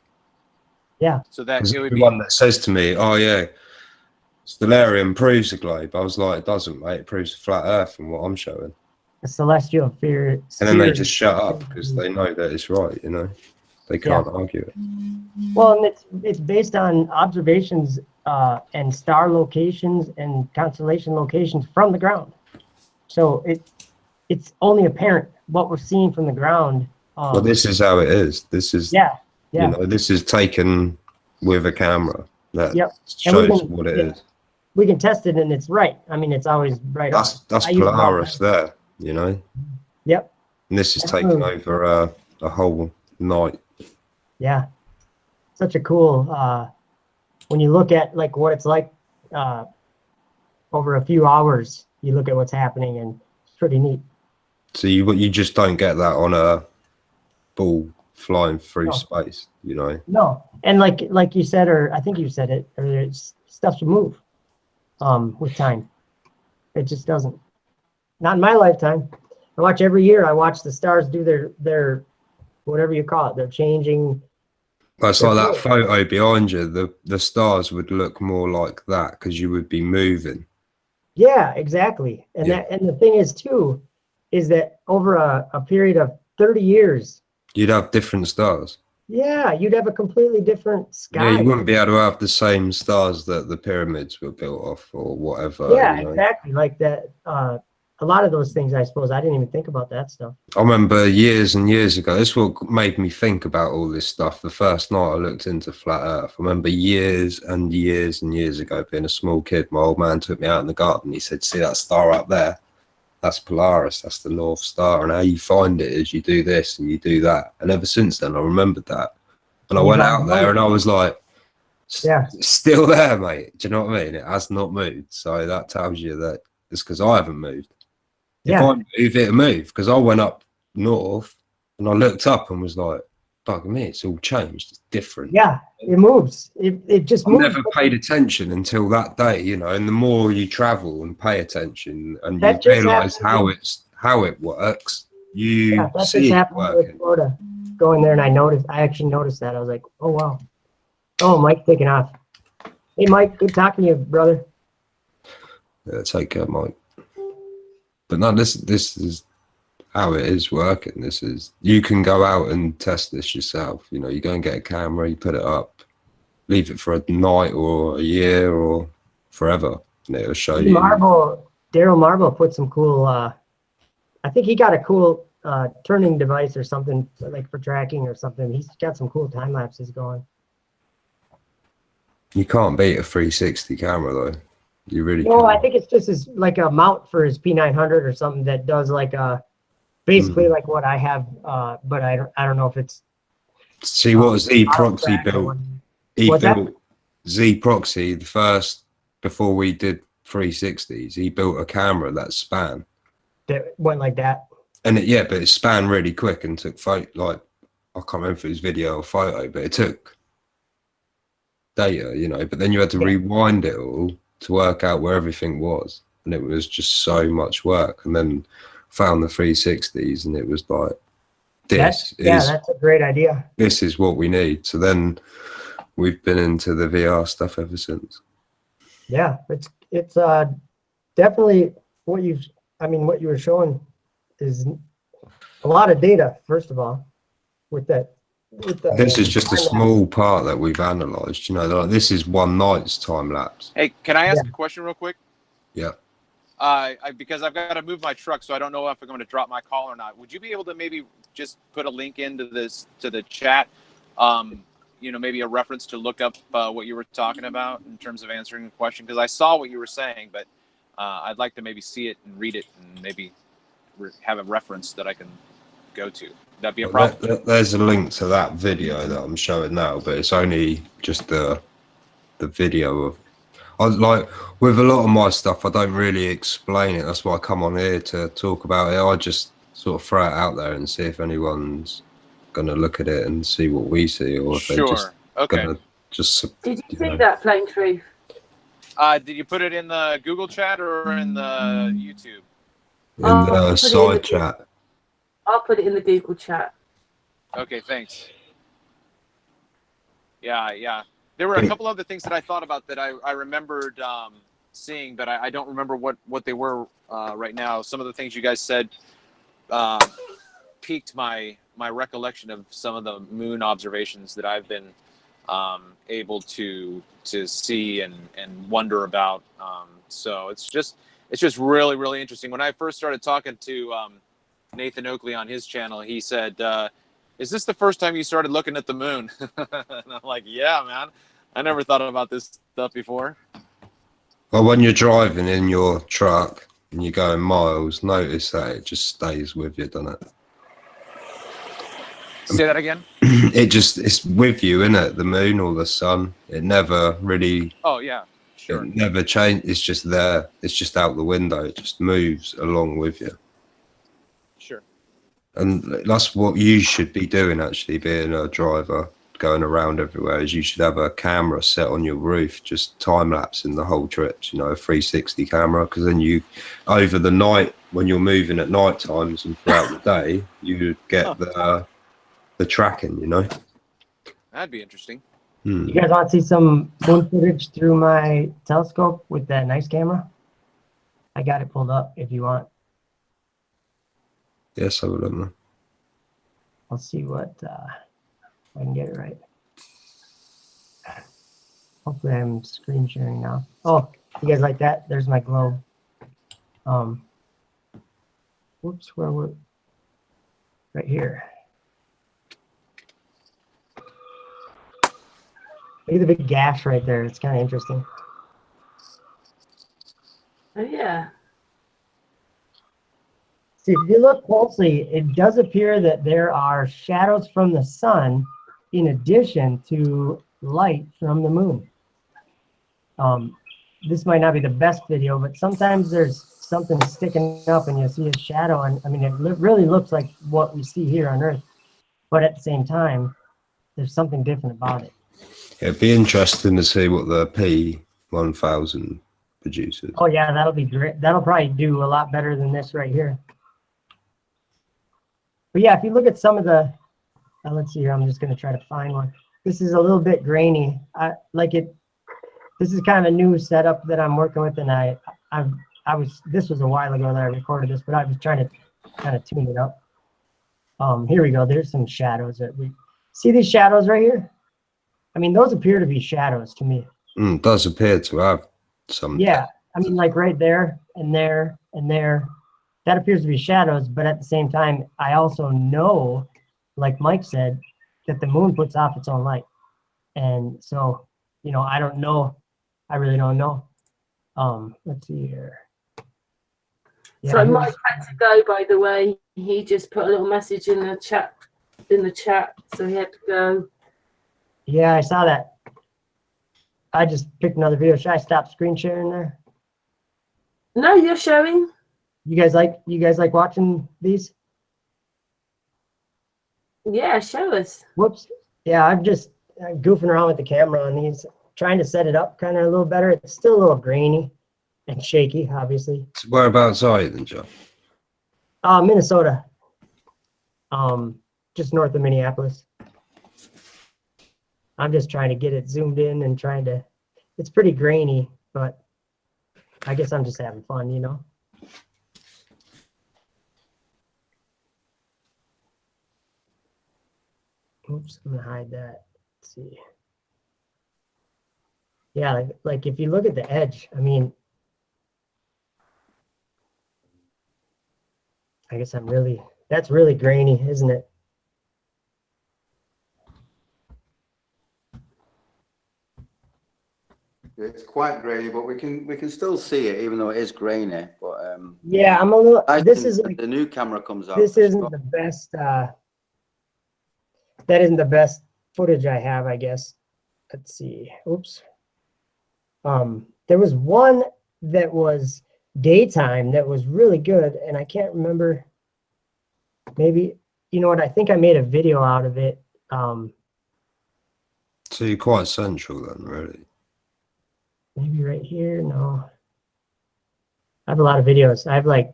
Yeah. So that it would the be one that says to me, "Oh yeah, Stellarium proves a globe." I was like, "It doesn't, mate. It proves a flat Earth from what I'm showing." A celestial sphere. And then they just shut up because they know that it's right. You know, they can't argue it. Well, and it's based on observations and star locations and constellation locations from the ground. So it's only apparent what we're seeing from the ground. Well, this is how it is. This is you know, this is taken with a camera that shows what it is. We can test it and it's right. I mean, it's always right. That's Polaris there, you know. Yep. And this is taken over a whole night. Yeah. Such a cool when you look at like what it's like over a few hours, you look at what's happening and it's pretty neat. So you just don't get that on a ball flying through space, you know. No, and like you said, or I think you said it, or stuff should move with time. It just doesn't. Not in my lifetime. I watch every year. I watch the stars do their whatever you call it. They're changing. It's like that photo behind you. The stars would look more like that because you would be moving. Yeah, exactly. And and the thing is too, is that over a period of 30 years, you'd have different stars. Yeah, you'd have a completely different sky. Yeah, you wouldn't be able to have the same stars that the pyramids were built off or whatever. Yeah, you know? exactly. Like that. A lot of those things, I suppose, I didn't even think about that stuff. I remember years and years ago, this is what made me think about all this stuff. The first night I looked into flat Earth, I remember years and years and years ago, being a small kid, my old man took me out in the garden. He said, "See that star up there?" that's Polaris, that's the North Star, and how you find it is you do this and you do that. And ever since then, I remembered that. And I went out there and I was like, yeah, it's still there, mate. Do you know what I mean? It has not moved. So that tells you that it's because I haven't moved. If I move, it'll move. Because I went up north and I looked up and was like, fuck me, it's all changed. It's different. Yeah, it moves. It just moves. I never paid attention until that day, you know, and the more you travel and pay attention and That you just realise happened. how it works, you Yeah, that see just it happened with working. Florida. Going there and I actually noticed that. I was like, oh wow. Oh, Mike's taking off. Hey Mike, good talking to you, brother. Yeah, take care, Mike. But no, this is how it is working. This is, you can go out and test this yourself. You know, you go and get a camera, you put it up, leave it for a night or a year or forever, and it'll show you. Daryl Marble put some cool. I think he got a cool turning device or something like for tracking or something. He's got some cool time lapses going. You can't beat a 360 camera though. You really No, can't. I think it's just like a mount for his P900 or something that does like basically like what I have, but I don't know if it's. See what Z Proxy built. He What's that? built Z Proxy the first before we did 360s. He built a camera that span. That went like that. And but it span really quick and took photo. Like I can't remember if it was video or photo, but it took data, you know. But then you had to rewind it all to work out where everything was, and it was just so much work. And then found the 360s, and it was like, that's a great idea. This is what we need. So then we've been into the VR stuff ever since. Yeah, it's definitely what you were showing is a lot of data. First of all, with that. This is just a small part that we've analysed. You know, like this is one night's time lapse. Hey, can I ask a question real quick? Yeah. Because I've got to move my truck, so I don't know if I'm going to drop my call or not. Would you be able to maybe just put a link into the chat? You know, maybe a reference to look up what you were talking about in terms of answering the question, because I saw what you were saying, but I'd like to maybe see it and read it and maybe have a reference that I can go to. Would that be a problem? There's a link to that video that I'm showing now, but it's only just the video of. I like with a lot of my stuff, I don't really explain it. That's why I come on here to talk about it. I just sort of throw it out there and see if anyone's gonna look at it and see what we see, or if they're just gonna just. Did you see that, Plain Truth? Did you put it in the Google chat or in the YouTube? In the side chat. I'll put it in the Google chat. Okay, thanks. Yeah. There were a couple other things that I thought about that I remembered seeing, but I don't remember what they were right now. Some of the things you guys said piqued my recollection of some of the moon observations that I've been able to see and wonder about. So it's just really, really interesting. When I first started talking to Nathan Oakley on his channel, he said, is this the first time you started looking at the moon? And I'm like, yeah, man. I never thought about this stuff before. Well, when you're driving in your truck and you're going miles, notice that it just stays with you, doesn't it? Say that again? It's with you, isn't it? The moon or the sun. It never really. Oh, yeah. Sure. It never changes. It's just there. It's just out the window. It just moves along with you. Sure. And that's what you should be doing, actually, being a driver, going around everywhere, is you should have a camera set on your roof, just time-lapsing the whole trips, you know, a 360 camera, because then you, over the night, when you're moving at night times and throughout the day, you get the tracking, you know. That'd be interesting. You guys want to see some moon footage through my telescope with that nice camera? I got it pulled up if you want. Yes, I would love that. I'll see what I can get it right. Hopefully I'm screen sharing now. Oh, you guys like that? There's my globe. Whoops, where we're right here. Look at the big gash right there. It's kind of interesting. Oh yeah. See, if you look closely, it does appear that there are shadows from the sun in addition to light from the moon. This might not be the best video, but sometimes there's something sticking up and you see a shadow. And I mean, it really looks like what we see here on Earth. But at the same time, there's something different about it. It'd be interesting to see what the P1000 produces. Oh, yeah, that'll be great. That'll probably do a lot better than this right here. But yeah, if you look at some of the, let's see here, I'm just going to try to find one. This is a little bit grainy. This is kind of a new setup that I'm working with, and this was a while ago that I recorded this, but I was trying to kind of tune it up. Here we go. There's some shadows that we see. These shadows right here. I mean, those appear to be shadows to me. It does appear to have some. Yeah, I mean, like right there and there and there. That appears to be shadows, but at the same time, I also know, like Mike said, that the moon puts off its own light. And so, you know, I don't know. I really don't know. Let's see here. Yeah, so Mike had to go, by the way. He just put a little message in the chat, so he had to go. Yeah, I saw that. I just picked another video. Should I stop screen sharing there? No, you're showing. You guys like watching these? Yeah, show us. Whoops. Yeah, I'm just goofing around with the camera on these, trying to set it up kind of a little better. It's still a little grainy and shaky, obviously. Whereabouts are you then, John? Minnesota. Just north of Minneapolis. I'm just trying to get it zoomed in and it's pretty grainy, but I guess I'm just having fun, you know? Oops, I'm gonna hide that. Let's see. Yeah, like if you look at the edge, I mean, I guess that's really grainy, isn't it? It's quite grainy, but we can still see it, even though it is grainy. But yeah, I'm a little. This is the new camera comes out. This isn't the best. That isn't the best footage I have, I guess. Let's see. Oops. There was one that was daytime that was really good, and I can't remember. Maybe, you know what? I think I made a video out of it. So you're quite central then, really. Maybe right here. No. I have a lot of videos. I have like,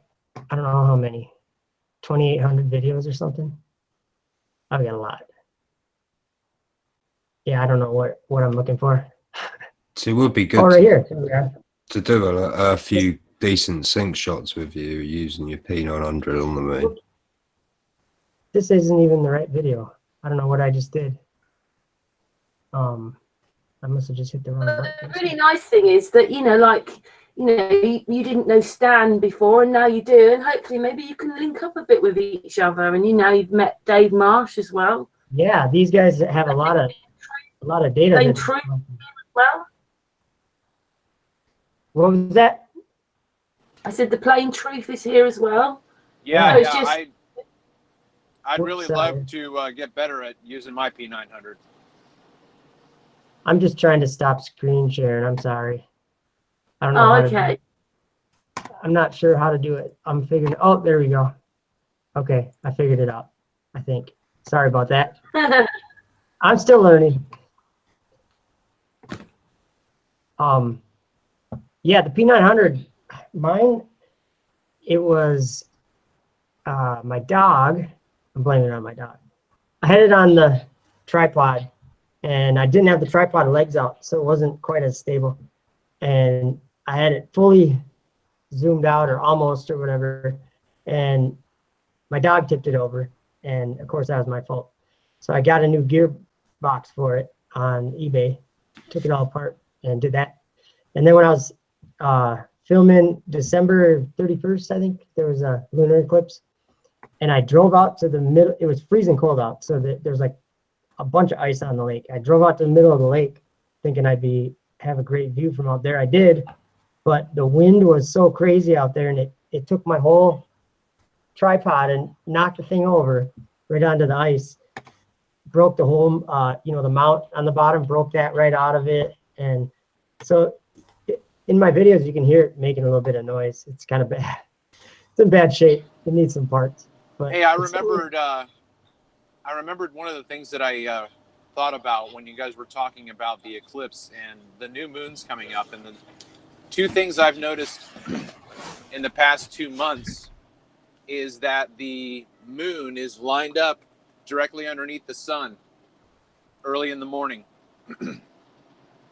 I don't know how many, 2,800 videos or something. I've got a lot. Yeah, I don't know what I'm looking for. So it would be good right here. to do a few decent sync shots with you using your P900 on the moon. This isn't even the right video. I don't know what I just did. I must have just hit the wrong button. The really nice thing is that, you know, like, you know, you didn't know Stan before, and now you do, and hopefully maybe you can link up a bit with each other. And you know, you've met Dave Marsh as well. Yeah, these guys have a lot of data. Plain Truth as well. What was that? I said the Plain Truth is here as well. Yeah, so I'd really love to get better at using my P900. I'm just trying to stop screen sharing. I'm sorry. I don't know. Oh, okay. I'm not sure how to do it. I'm figuring. Oh, there we go. Okay, I figured it out, I think. Sorry about that. I'm still learning. Yeah, the P900, mine, it was my dog. I'm blaming it on my dog. I had it on the tripod, and I didn't have the tripod legs out, so it wasn't quite as stable. And I had it fully zoomed out, or almost, or whatever, and my dog tipped it over, and of course that was my fault. So I got a new gearbox for it on eBay, took it all apart and did that. And then when I was filming December 31st, I think, there was a lunar eclipse, and I drove out to the middle. It was freezing cold out, so there's like a bunch of ice on the lake. I drove out to the middle of the lake thinking I'd have a great view from out there. I did, but the wind was so crazy out there, and it took my whole tripod and knocked the thing over right onto the ice. Broke the whole, the mount on the bottom, broke that right out of it. And so in my videos, you can hear it making a little bit of noise. It's kind of bad. It's in bad shape. It needs some parts. But hey, I remembered one of the things that I thought about when you guys were talking about the eclipse and the new moon's coming up. And the two things I've noticed in the past 2 months is that the moon is lined up directly underneath the sun early in the morning.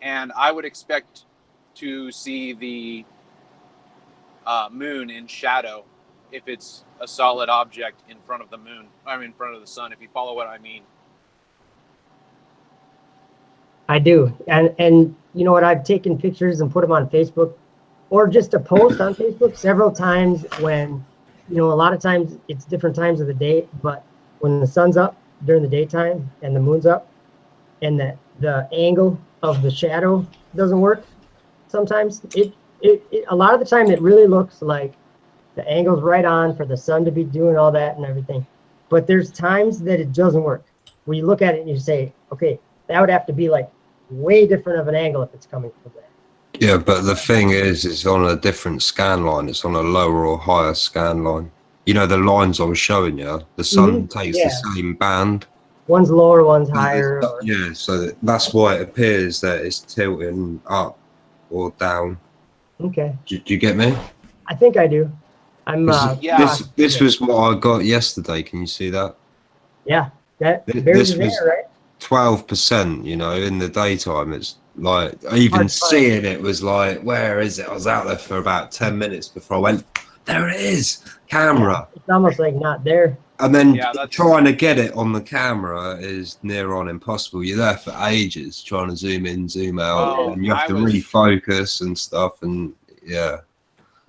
And I would expect to see the moon in shadow if it's a solid object in front of the moon. I mean, in front of the sun, if you follow what I mean. I do. And you know what? I've taken pictures and put them on Facebook or just a post on Facebook several times when, a lot of times it's different times of the day, but when the sun's up during the daytime and the moon's up and the angle of the shadow doesn't work, sometimes a lot of the time it really looks like the angle's right on for the sun to be doing all that and everything. But there's times that it doesn't work. Where you look at it and you say, okay, that would have to be like way different of an angle if it's coming from there. Yeah, but the thing is, it's on a different scan line. It's on a lower or higher scan line. The lines I was showing you, the sun takes the same band. One's lower, one's higher. Yeah, so that's why it appears that it's tilting up or down. Okay. Do you get me? I think I do. This was what I got yesterday. Can you see that? Yeah, this was right? 12%. In the daytime, it's like even seeing it was like, where is it? I was out there for about 10 minutes before I went. There it is, camera. It's almost like not there. And then trying to get it on the camera is near on impossible. You're there for ages trying to zoom in, zoom out, and you have to refocus and stuff. And yeah.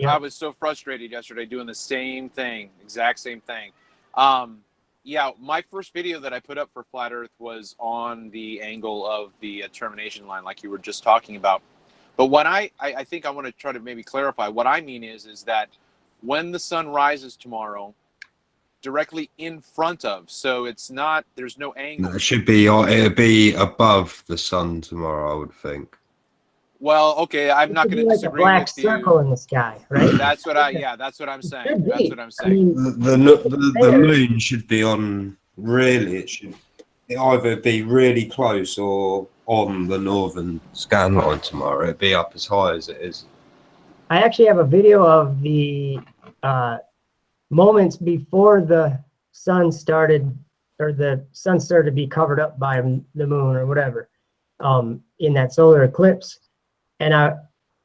I was so frustrated yesterday doing the same thing, exact same thing. My first video that I put up for Flat Earth was on the angle of the termination line, like you were just talking about. But what I think I want to try to maybe clarify, what I mean is that when the sun rises tomorrow, directly in front of, so it's not, there's no angle. It should be, it'll be above the sun tomorrow, I would think. Well, okay, I'm not going to disagree with you. Like a black circle in the sky, right? That's what that's what I'm saying. That's what I'm saying. I mean, the moon should be on, really, it should either be really close or on the northern scan line tomorrow. It'd be up as high as it is. I actually have a video of the moments before the sun started, or the sun started to be covered up by the moon or whatever, in that solar eclipse. And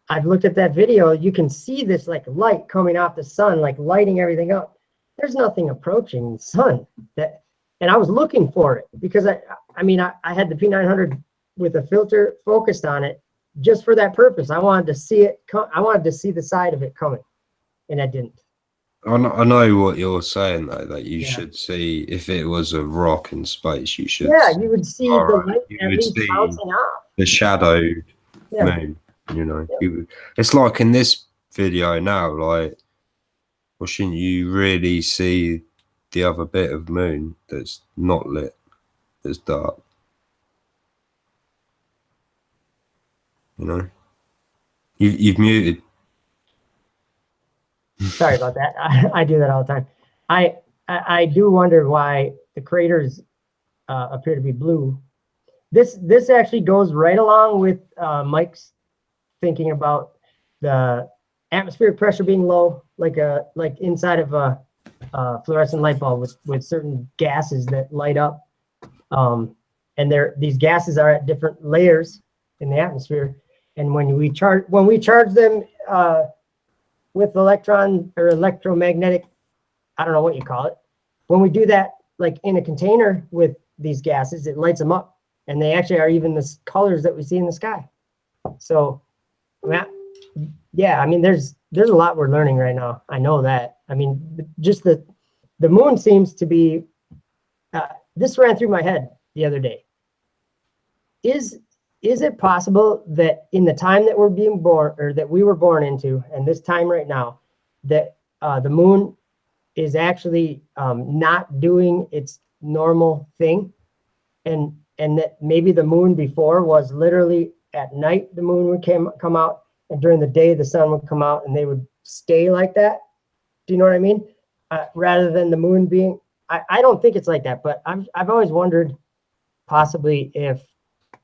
I've looked at that video. You can see this like light coming off the sun, like lighting everything up. There's nothing approaching the sun. And I was looking for it because I had the P900 with a filter focused on it just for that purpose. I wanted to see it. I wanted to see the side of it coming, and I didn't. I know what you're saying though. That you should see, if it was a rock in space, you should. Yeah, you would see the light at least bouncing off. The shadowed moon. It's like in this video now. Like, well, shouldn't you really see the other bit of moon that's not lit, that's dark? You've muted. Sorry about that. I do that all the time. I do wonder why the craters appear to be blue. This actually goes right along with Mike's thinking about the atmospheric pressure being low, like inside of a fluorescent light bulb with certain gases that light up, and these gases are at different layers in the atmosphere. And when we charge them with electron or electromagnetic, I don't know what you call it. When we do that, like in a container with these gases, it lights them up, and they actually are even the colors that we see in the sky. So, yeah, I mean, there's a lot we're learning right now. I know that. I mean, just the moon seems to be. This ran through my head the other day. Is it possible that in the time that we're being born, or that we were born into, and this time right now, that the moon is actually not doing its normal thing, and that maybe the moon before was literally at night the moon would come out, and during the day the sun would come out, and they would stay like that. Do you know what I mean? Rather than the moon being, I don't think it's like that, but I've always wondered possibly if,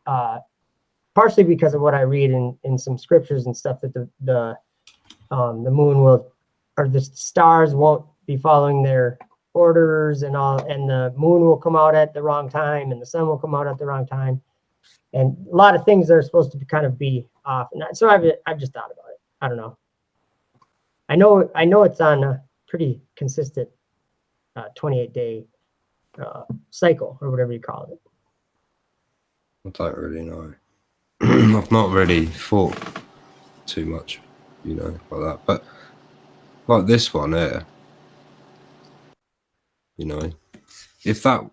partially because of what I read in some scriptures and stuff, that the moon will, or the stars won't be following their orders and all, and the moon will come out at the wrong time, and the sun will come out at the wrong time, and a lot of things are supposed to kind of be off. And so I've just thought about it. I don't know. I know it's on a pretty consistent 28-day cycle, or whatever you call it. I don't really know. I've not really thought too much, you know, like that. But like this one here, you know, if that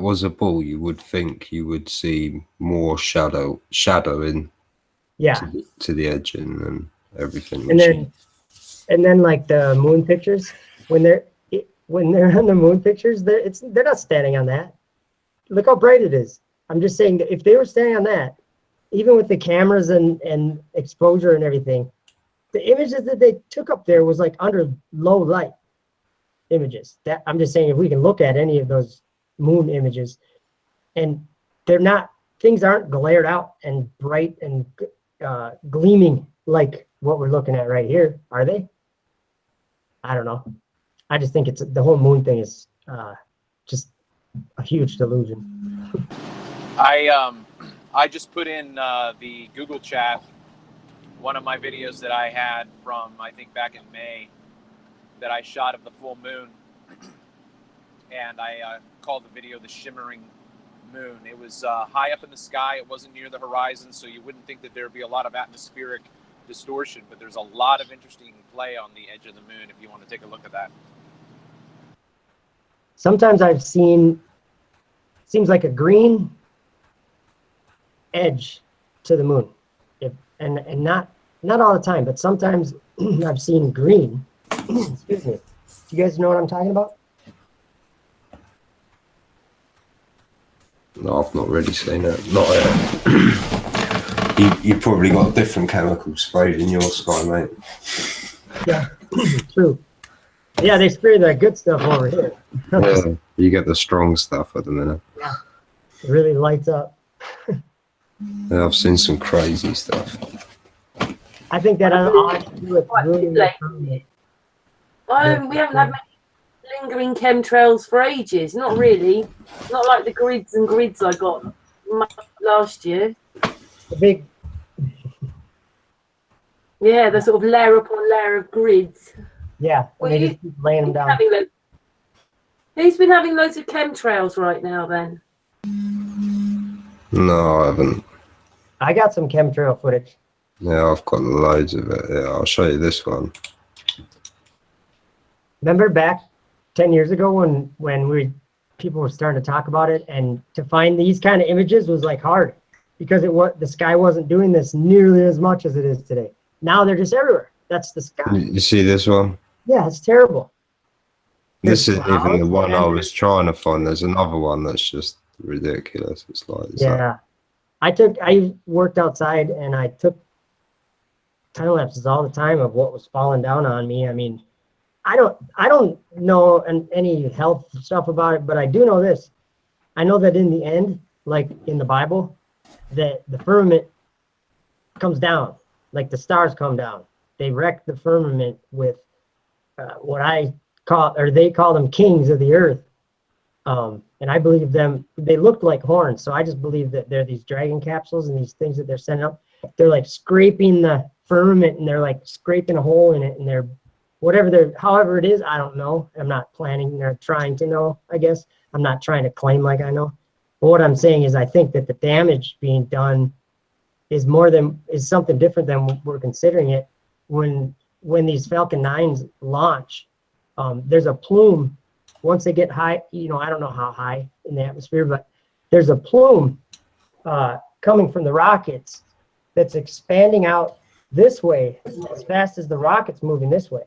was a bull, you would think you would see more shadowing, Yeah, to the edging and everything. And then like the moon pictures, when they're on the moon pictures, they're not standing on that. Look how bright it is. I'm just saying that if they were standing on that, even with the cameras and exposure and everything, the images that they took up there was like under low light images. That I'm just saying, if we can look at any of those moon images, and things aren't glared out and bright and gleaming like what we're looking at right here, are they? I don't know. I just think the whole moon thing is just a huge delusion. I just put in the Google chat one of my videos that I had from, I think, back in May, that I shot of the full moon, and I called the video the shimmering moon. It was high up in the sky. It wasn't near the horizon, so you wouldn't think that there would be a lot of atmospheric distortion, but there's a lot of interesting play on the edge of the moon if you want to take a look at that. Sometimes I've seen, seems like a green edge to the moon, and not all the time, but sometimes I've seen green. Excuse me. Do you guys know what I'm talking about? No, I've not really seen it. Not you probably got different chemicals sprayed in your sky, mate. Yeah, true. Yeah, they spray the good stuff over here. Yeah, you get the strong stuff at the minute. Yeah, it really lights up. Yeah, I've seen some crazy stuff. I think that all has to do with really we haven't had many lingering chemtrails for ages. Not really. Not like the grids and grids I got last year. The big. Yeah, the sort of layer upon layer of grids. Yeah, Well, they just keep laying them down. Who's been having loads of chemtrails right now then? No, I haven't. I got some chemtrail footage. Yeah, I've got loads of it. Yeah, I'll show you this one. Remember back 10 years ago when people were starting to talk about it, and to find these kind of images was like hard because the sky wasn't doing this nearly as much as it is today. Now they're just everywhere. That's the sky. You see this one? Yeah, it's terrible. This isn't even the one I was trying to find. There's another one that's just ridiculous. It's like, yeah. I worked outside and I took time lapses all the time of what was falling down on me. I mean, I don't know any health stuff about it, but I do know this. I know that in the end, like in the Bible, that the firmament comes down, like the stars come down. They wreck the firmament with what I call, or they call them kings of the earth. And I believe them, they looked like horns. So I just believe that they're these dragon capsules and these things that they're sending up. They're like scraping the firmament, and they're like scraping a hole in it, and they're however it is, I don't know. I'm not planning or trying to know, I guess. I'm not trying to claim like I know. But what I'm saying is I think that the damage being done is something different than what we're considering it. When these Falcon 9s launch, there's a plume. Once they get high, I don't know how high in the atmosphere, but there's a plume coming from the rockets that's expanding out this way as fast as the rocket's moving this way.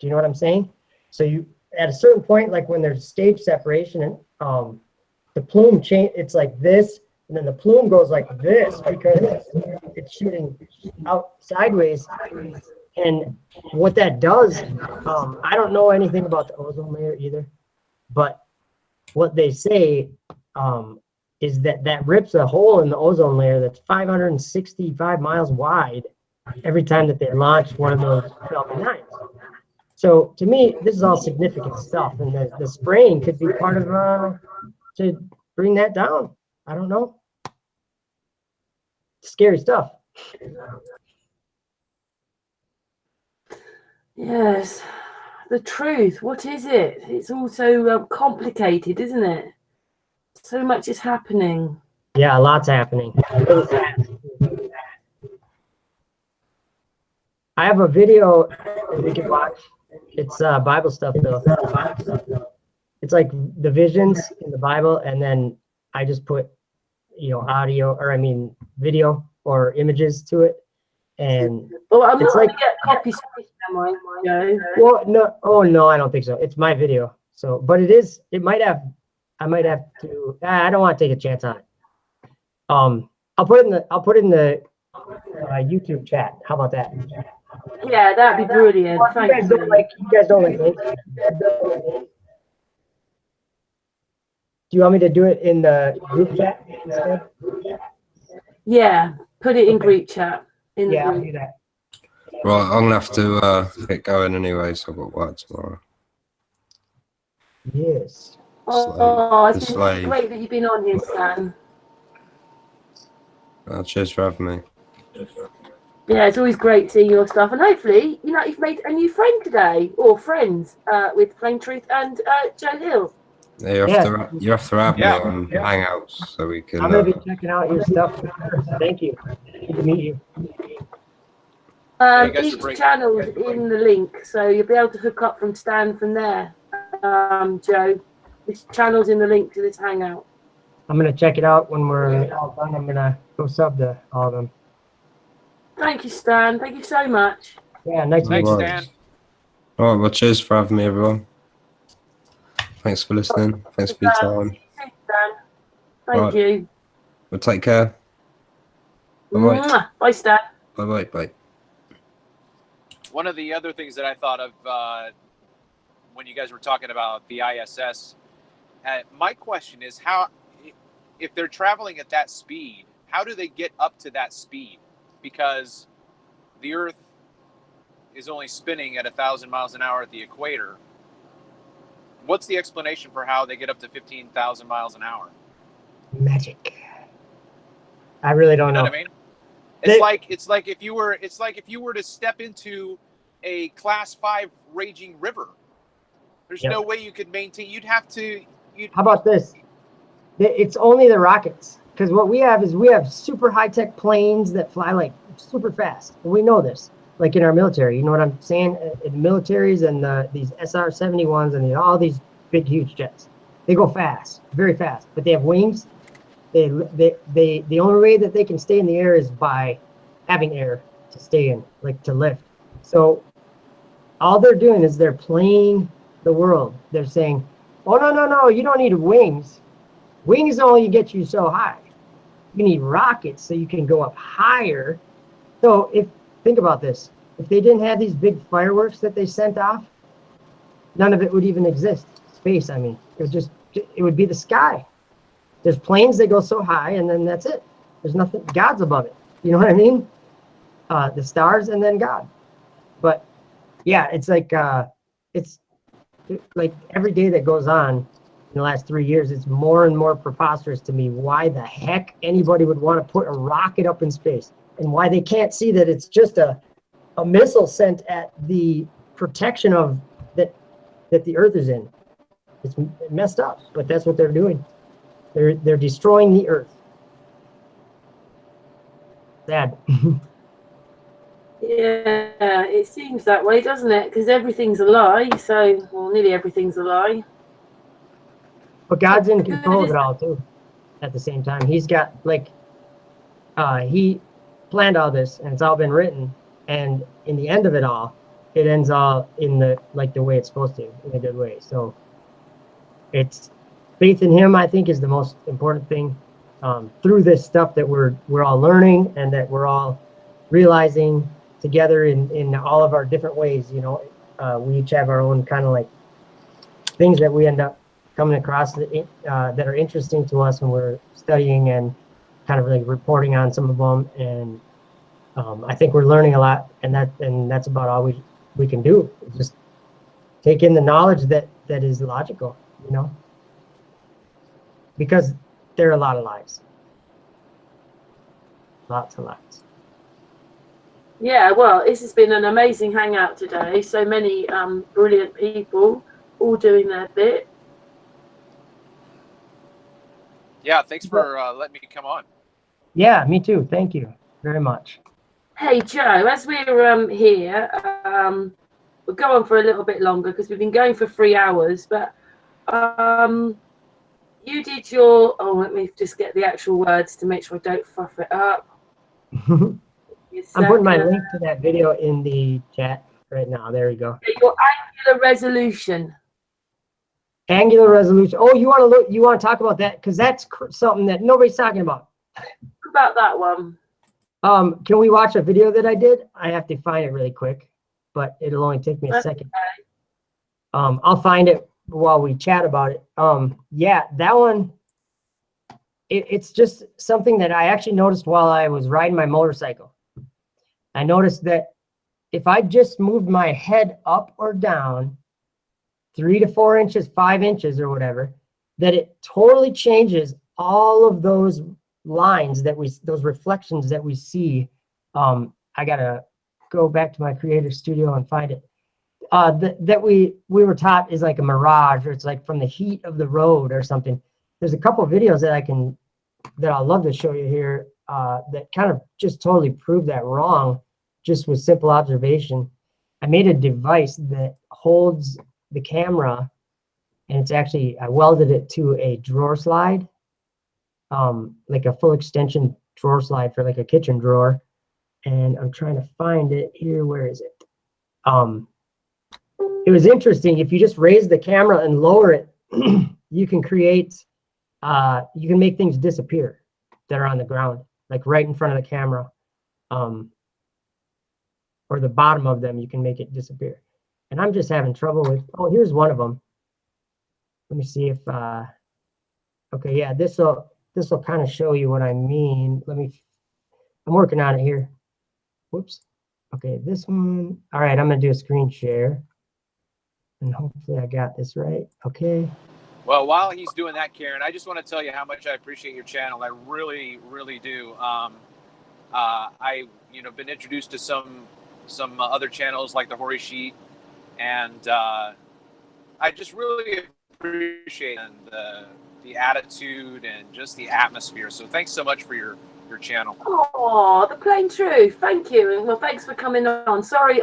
Do you know what I'm saying? So you, at a certain point, like when there's stage separation and the plume change, it's like this, and then the plume goes like this because it's shooting out sideways. And what that does, I don't know anything about the ozone layer either, but what they say is that rips a hole in the ozone layer that's 565 miles wide every time that they launch one of those Falcon 9s. So to me, this is all significant stuff, and the spraying could be part of to bring that down. I don't know. Scary stuff. Yes, the truth. What is it? It's all so complicated, isn't it? So much is happening. Yeah, lots happening. I have a video that we can watch. It's Bible stuff though. It's like the visions in the Bible, and then I just put, audio, or I mean video or images to it. And well, I'm it's not like, gonna get copies, am I? No. well, no, oh no, I don't think so. It's my video. So, but it is. It might have. I might have to. I don't want to take a chance on it. I'll put it in the YouTube chat. How about that? Yeah, that'd be brilliant. You guys don't like links? Do you want me to do it in the group chat instead? Yeah, put it in group chat. Yeah, I'll do that. Right, I'm gonna have to get going anyway, so I've got work tomorrow. Yes. Oh, it's been great that you've been on here, Stan. Cheers for having me. Yeah, it's always great seeing your stuff, and hopefully, you've made a new friend today, or friends, with Plain Truth and Joe Hill. Yeah, you have to have me on Hangouts so we can. I'm gonna be checking out your stuff. Thank you. Good to meet you. Each channel is in the link, so you'll be able to hook up from Stan from there. Joe, this channel's in the link to this Hangout. I'm gonna check it out when we're all done. I'm gonna go sub to all of them. Thank you, Stan. Thank you so much. Yeah, nice to meet you. Thanks, Stan. All right, well, cheers for having me, everyone. Thanks for listening. Thanks for your time. Thank you. Well, take care. Bye-bye. Bye, Stan. Bye-bye. Bye. One of the other things that I thought of when you guys were talking about the ISS, my question is how, if they're traveling at that speed, how do they get up to that speed? Because the Earth is only spinning at 1,000 miles an hour at the equator. What's the explanation for how they get up to 15,000 miles an hour? Magic. I really don't know. You know what I mean? It's like if you were to step into a class 5 raging river. There's no way you could maintain. You'd have to. How about this? It's only the rockets, because what we have is super high tech planes that fly like super fast. And we know this, like in our military. You know what I'm saying? In the militaries and these SR-71s and all these big huge jets, they go fast, very fast, but they have wings. The only way that they can stay in the air is by having air to stay in, like to lift. So all they're doing is they're playing the world. They're saying, oh, no, you don't need wings. Wings only get you so high. You need rockets so you can go up higher. So think about this. If they didn't have these big fireworks that they sent off, none of it would even exist. Space, I mean, it would be the sky. There's planes that go so high, and then that's it. There's nothing. God's above it. You know what I mean? The stars and then God. But yeah, it's like every day that goes on in the last 3 years, it's more and more preposterous to me why the heck anybody would want to put a rocket up in space, and why they can't see that it's just a missile sent at the protection of that the Earth is in. It's messed up, but that's what they're doing. They're destroying the Earth. Sad. Yeah, it seems that way, doesn't it? Because everything's a lie. So, well, nearly everything's a lie. But God's in control of it all too. At the same time, He's got He planned all this, and it's all been written. And in the end of it all, it ends all in the way it's supposed to, in a good way. So it's faith in him, I think, is the most important thing through this stuff that we're all learning and that we're all realizing together in all of our different ways. You know, we each have our own kind of like things that we end up coming across that are interesting to us when we're studying and kind of like reporting on some of them. And I think we're learning a lot, and that's about all we can do. Just take in the knowledge that is logical, you know, because there are a lot of lies, lots of lies. Yeah, well, this has been an amazing hangout today. So many brilliant people all doing their bit. Yeah, thanks for letting me come on. Yeah, me too. Thank you very much. Hey, Joe, as we're here, we'll go on for a little bit longer because we've been going for 3 hours. But you did your... Oh, let me just get the actual words to make sure I don't fuff it up. I'm putting my link to that video in the chat right now. There we go. Your angular resolution. Angular resolution. Oh, you want to talk about that? Because that's something that nobody's talking about. Talk about that one. Can we watch a video that I did? I have to find it really quick, but it'll only take me a second. Okay. I'll find it while we chat about it. Yeah, that one, it's just something that I actually noticed while I was riding my motorcycle. I noticed that if I just moved my head up or down 3 to 4 inches, 5 inches or whatever, that it totally changes all of those lines those reflections that we see. I gotta go back to my creative studio and find it. That we were taught is like a mirage, or it's like from the heat of the road or something. There's a couple of videos that I'll love to show you here that kind of just totally prove that wrong, just with simple observation. I made a device that holds the camera, and it's actually, I welded it to a drawer slide, like a full extension drawer slide for like a kitchen drawer. And I'm trying to find it here. Where is it? It was interesting. If you just raise the camera and lower it, you can create, you can make things disappear that are on the ground, like right in front of the camera, or the bottom of them, you can make it disappear. And I'm just having trouble with, oh, here's one of them. Let me see if, okay, yeah, this will kind of show you what I mean. I'm working on it here. Whoops. Okay, this one. All right, I'm gonna do a screen share. And hopefully I got this right. Okay. Well, while he's doing that, Karen, I just want to tell you how much I appreciate your channel. I really, really do. I, been introduced to some other channels like the Hori Sheet, and I just really appreciate the attitude and just the atmosphere. So thanks so much for your channel. Oh, the plain truth. Thank you. And well, thanks for coming on. Sorry,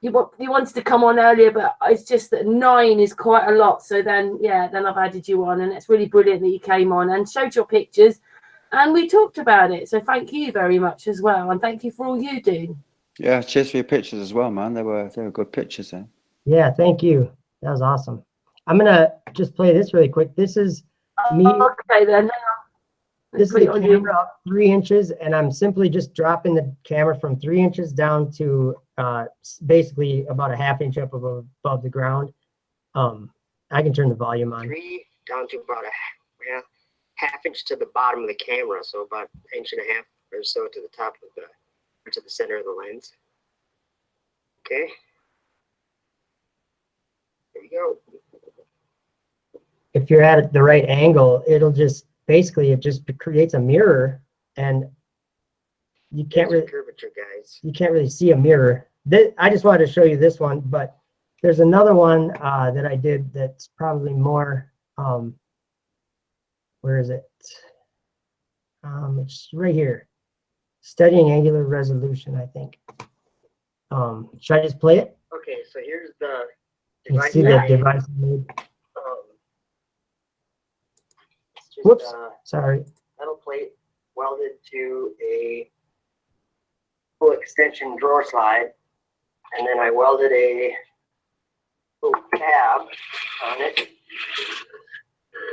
you wanted to come on earlier, but it's just that 9 is quite a lot. So then I've added you on, and it's really brilliant that you came on and showed your pictures, and we talked about it. So thank you very much as well, and thank you for all you do. Yeah, cheers for your pictures as well, man. They were good pictures there. Yeah, thank you. That was awesome. I'm gonna just play this really quick. This is me. Okay, then. This is the camera up 3 inches, and I'm simply just dropping the camera from 3 inches down to basically about a ½ inch up above the ground. I can turn the volume on. 3 down to about a ½ inch to the bottom of the camera, so about 1.5 inches or so to the top of to the center of the lens. Okay. There you go. If you're at the right angle, it'll just basically, it just creates a mirror, and you can't really curvature, guys. You can't really see a mirror. I just wanted to show you this one, but there's another one that I did that's probably more. Where is it? It's right here. Studying angular resolution, I think. Should I just play it? Okay, so here's the device. You see the device I made. Just, whoops, sorry. Metal plate welded to a full extension drawer slide. And then I welded a little tab on it.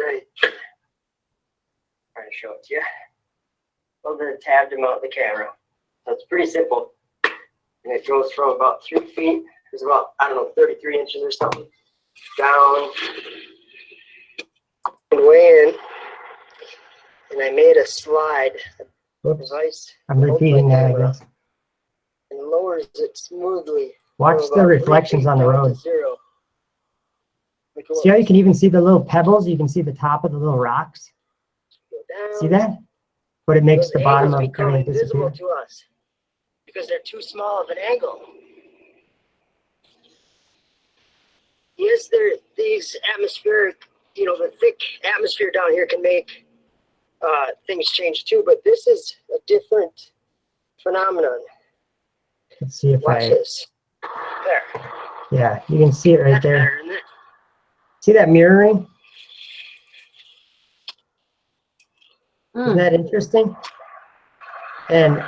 Right. Trying to show it to you. Welded a tab to mount the camera. So it's pretty simple. And it goes from about 3 feet, it's about, I don't know, 33 inches or something, down and way in. And I made a slide device. I'm repeating that, I guess. And lowers it smoothly. Watch the reflections on the road. See how you can even see the little pebbles? You can see the top of the little rocks. See that? But it makes the bottom of everything disappear. To us because they're too small of an angle. Yes, these atmospheric, the thick atmosphere down here can make things change too, but this is a different phenomenon. Let's see if Watch this. There. Yeah, you can see it right there. Better, isn't it? See that mirroring? Isn't that interesting? And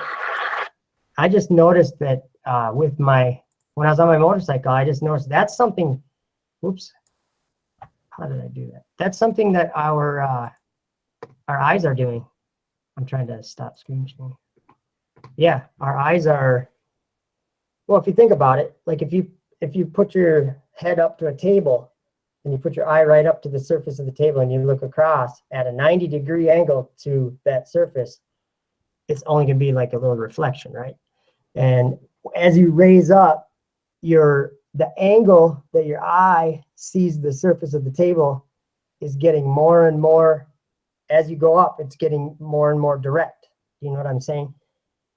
I just noticed that when I was on my motorcycle, I just noticed that's something, whoops, how did I do that? That's something that our eyes are doing. I'm trying to stop screen sharing. Yeah, our eyes are, well, if you think about it, like if you put your head up to a table and you put your eye right up to the surface of the table and you look across at a 90-degree angle to that surface, it's only going to be like a little reflection, right? And as you raise up, the angle that your eye sees the surface of the table is getting more and more, as you go up, it's getting more and more direct. You know what I'm saying?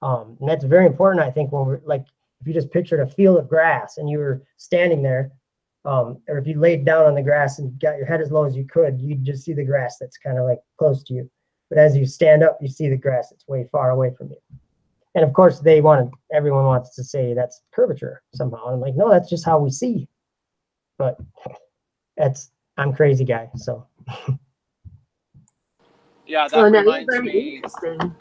And that's very important, I think, when we're like, if you just pictured a field of grass and you were standing there, or if you laid down on the grass and got your head as low as you could, you'd just see the grass that's kind of like close to you. But as you stand up, you see the grass that's way far away from you. And of course, everyone wants to say that's curvature somehow. And I'm like, no, that's just how we see. But I'm crazy guy, so. Yeah, that reminds very me. Interesting.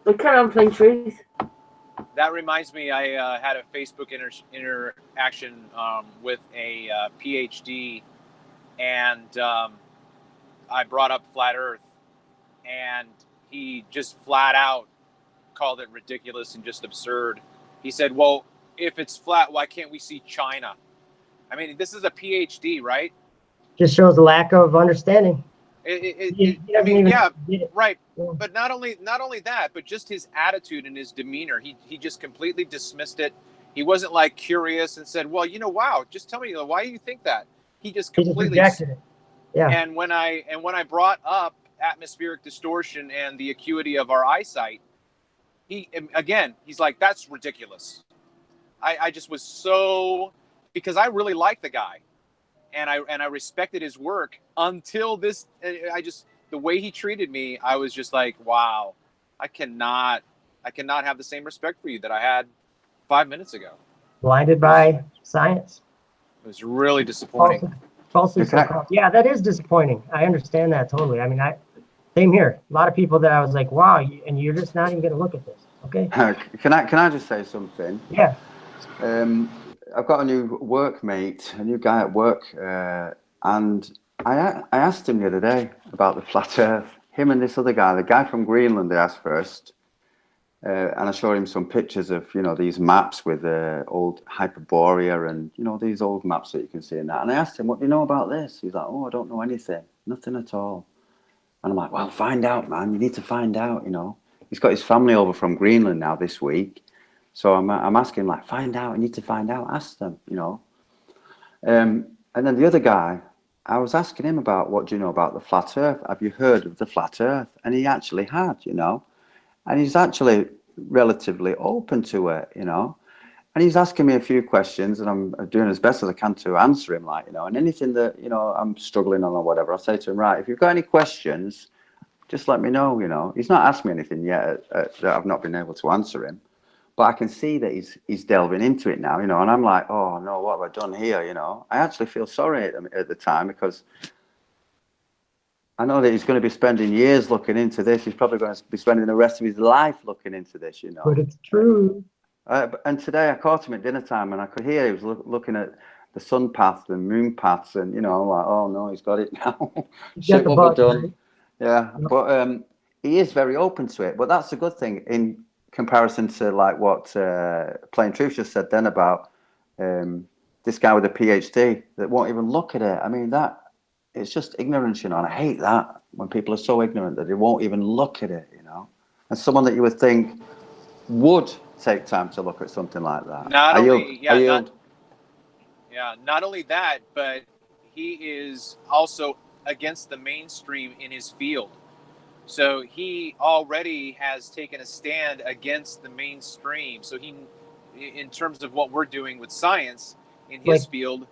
But carry on, plain truth. That reminds me, I had a Facebook interaction with a PhD, and I brought up flat Earth, and he just flat out called it ridiculous and just absurd. He said, well, if it's flat, why can't we see China? I mean, this is a PhD, right? Just shows a lack of understanding. Right. But not only that, but just his attitude and his demeanor. He just completely dismissed it. He wasn't like curious and said, well, wow, just tell me, why do you think that? He just completely rejected it. Yeah. And when I brought up atmospheric distortion and the acuity of our eyesight, he's like, that's ridiculous. I just was so, because I really like the guy. And I respected his work until this. The way he treated me, I was just like, wow, I cannot have the same respect for you that I had 5 minutes ago. Blinded by science. It was really disappointing. Falsely so-called. Yeah, that is disappointing. I understand that totally. I mean, same here. A lot of people that I was like, wow, and you're just not even going to look at this. Okay. Can I just say something? Yeah. I've got a new workmate, a new guy at work, and I asked him the other day about the flat Earth. Him and this other guy, the guy from Greenland, they asked first, and I showed him some pictures of these maps with old Hyperborea and these old maps that you can see in that. And I asked him, "What do you know about this?" He's like, "Oh, I don't know anything, nothing at all." And I'm like, "Well, find out, man. You need to find out." He's got his family over from Greenland now this week. So I'm asking, like, find out. I need to find out. Ask them, And then the other guy, I was asking him about, what do you know about the flat Earth? Have you heard of the flat Earth? And he actually had, And he's actually relatively open to it, And he's asking me a few questions, and I'm doing as best as I can to answer him, And anything that, I'm struggling on or whatever, I'll say to him, right, if you've got any questions, just let me know, He's not asked me anything yet that I've not been able to answer him. But I can see that he's delving into it now, And I'm like, oh no, what have I done here? I actually feel sorry at the time because I know that he's going to be spending years looking into this. He's probably going to be spending the rest of his life looking into this, But it's true. And today I caught him at dinner time, and I could hear he was looking at the sun paths and moon paths, and I'm like, oh no, he's got it now. Shit, what we've done. Right? Yeah, but he is very open to it. But that's a good thing in comparison to like what Plain Truth just said then about this guy with a PhD that won't even look at it. I mean, that it's just ignorance, and I hate that when people are so ignorant that they won't even look at it, And someone that you would think would take time to look at something like that. Not only that, but he is also against the mainstream in his field. So he already has taken a stand against the mainstream. So he, in terms of what we're doing with science in his field,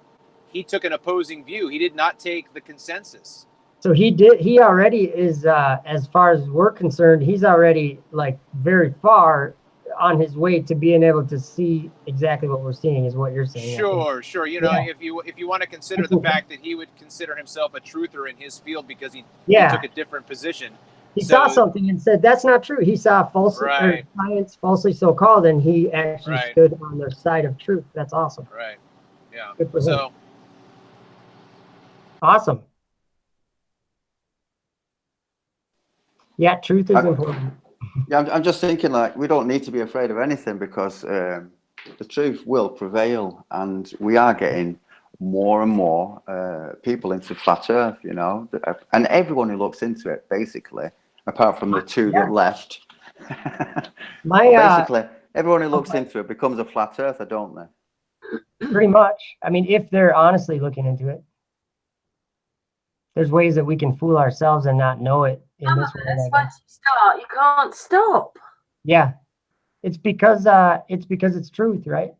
he took an opposing view. He did not take the consensus. So he already is, as far as we're concerned, he's already like very far on his way to being able to see exactly what we're seeing, is what you're saying. Sure. If you want to consider the fact that he would consider himself a truther in his field because he took a different position. He saw something and said, that's not true. He saw science falsely so-called, and he actually stood on their side of truth. That's awesome. Right. Yeah. Good for him. Awesome. Yeah, truth is important. Yeah, I'm just thinking, like, we don't need to be afraid of anything because the truth will prevail, and we are getting more and more people into flat Earth, and everyone who looks into it, basically, apart from the two that left. Basically, everyone who looks into it becomes a flat earther, don't they? Pretty much. I mean, if they're honestly looking into it. There's ways that we can fool ourselves and not know it in this world. Once you start, you can't stop. Yeah. It's because it's truth, right?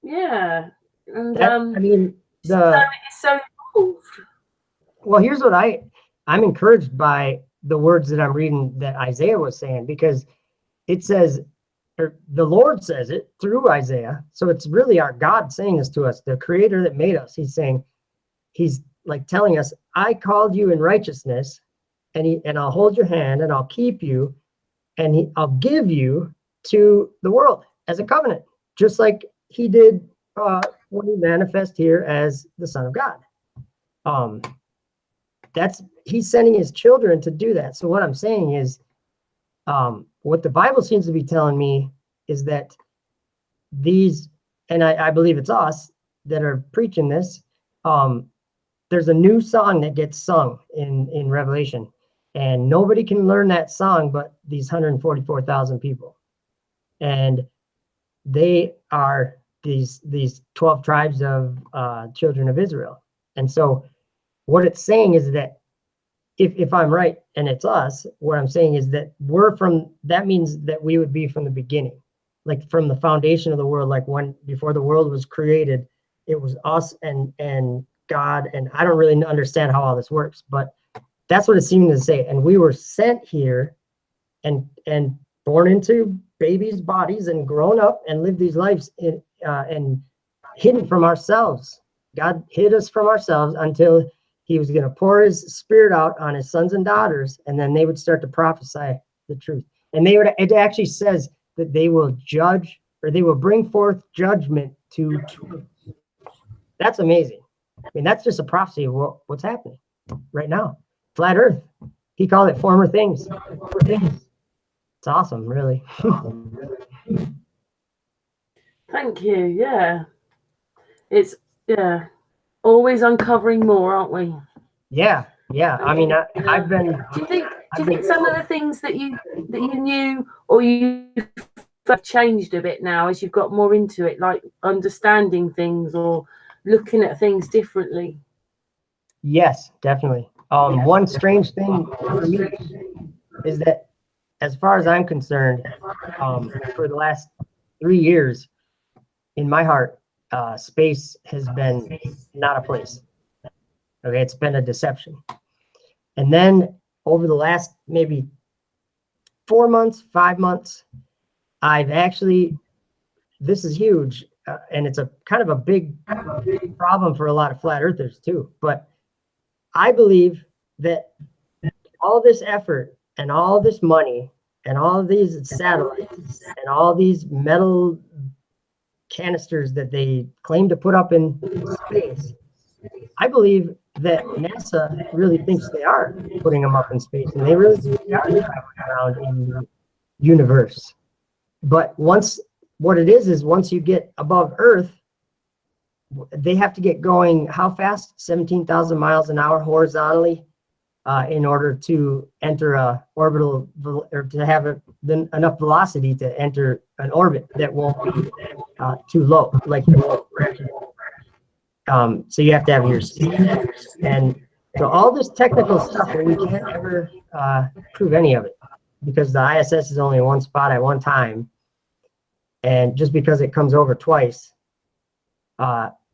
Yeah. And I mean, it's so involved. Well, here's what I'm encouraged by the words that I'm reading that Isaiah was saying, because it says, or the Lord says it through Isaiah. So it's really our God saying this to us, the creator that made us. He's saying, he's like telling us, I called you in righteousness, and I'll hold your hand and I'll keep you, and I'll give you to the world as a covenant, just like he did when he manifested here as the Son of God. He's sending his children to do that. So what I'm saying is, what the Bible seems to be telling me is that these, and I believe it's us that are preaching this, there's a new song that gets sung in Revelation, and nobody can learn that song but these 144,000 people. And they are these 12 tribes of children of Israel. And so what it's saying is that if I'm right, and it's us, what I'm saying is that that means that we would be from the beginning, like from the foundation of the world, like before the world was created, it was us and God. And I don't really understand how all this works, but that's what it seemed to say. And we were sent here and born into babies' bodies and grown up and lived these lives and hidden from ourselves. God hid us from ourselves until he was going to pour his spirit out on his sons and daughters, and then they would start to prophesy the truth. And it actually says that they will judge, or they will bring forth judgment to truth. That's amazing. I mean, that's just a prophecy of what's happening right now. Flat Earth. He called it former things. It's awesome, really. Thank you. Yeah. It's always uncovering more, aren't we? Yeah. I mean, I've been. Do you think some of the things that you knew or you have changed a bit now as you've got more into it, like understanding things or looking at things differently? Yes, definitely. One strange thing for me is that, as far as I'm concerned, for the last 3 years, in my heart, space has been not a place. Okay, it's been a deception. And then over the last maybe 4 months, 5 months, I've actually, this is huge, and it's a kind of a big problem for a lot of flat earthers too. But I believe that all this effort and all this money and all of these satellites and all these metal canisters that they claim to put up in space, I believe that NASA really thinks they are putting them up in space, and they really think they are traveling around in the universe. But what it is once you get above Earth, they have to get going how fast? 17,000 miles an hour horizontally in order to enter a orbital, or to have enough velocity to enter an orbit that won't be too low, like the low. So you have to have your speed, and so all this technical stuff, and we can't ever prove any of it because the ISS is only in one spot at one time, and just because it comes over twice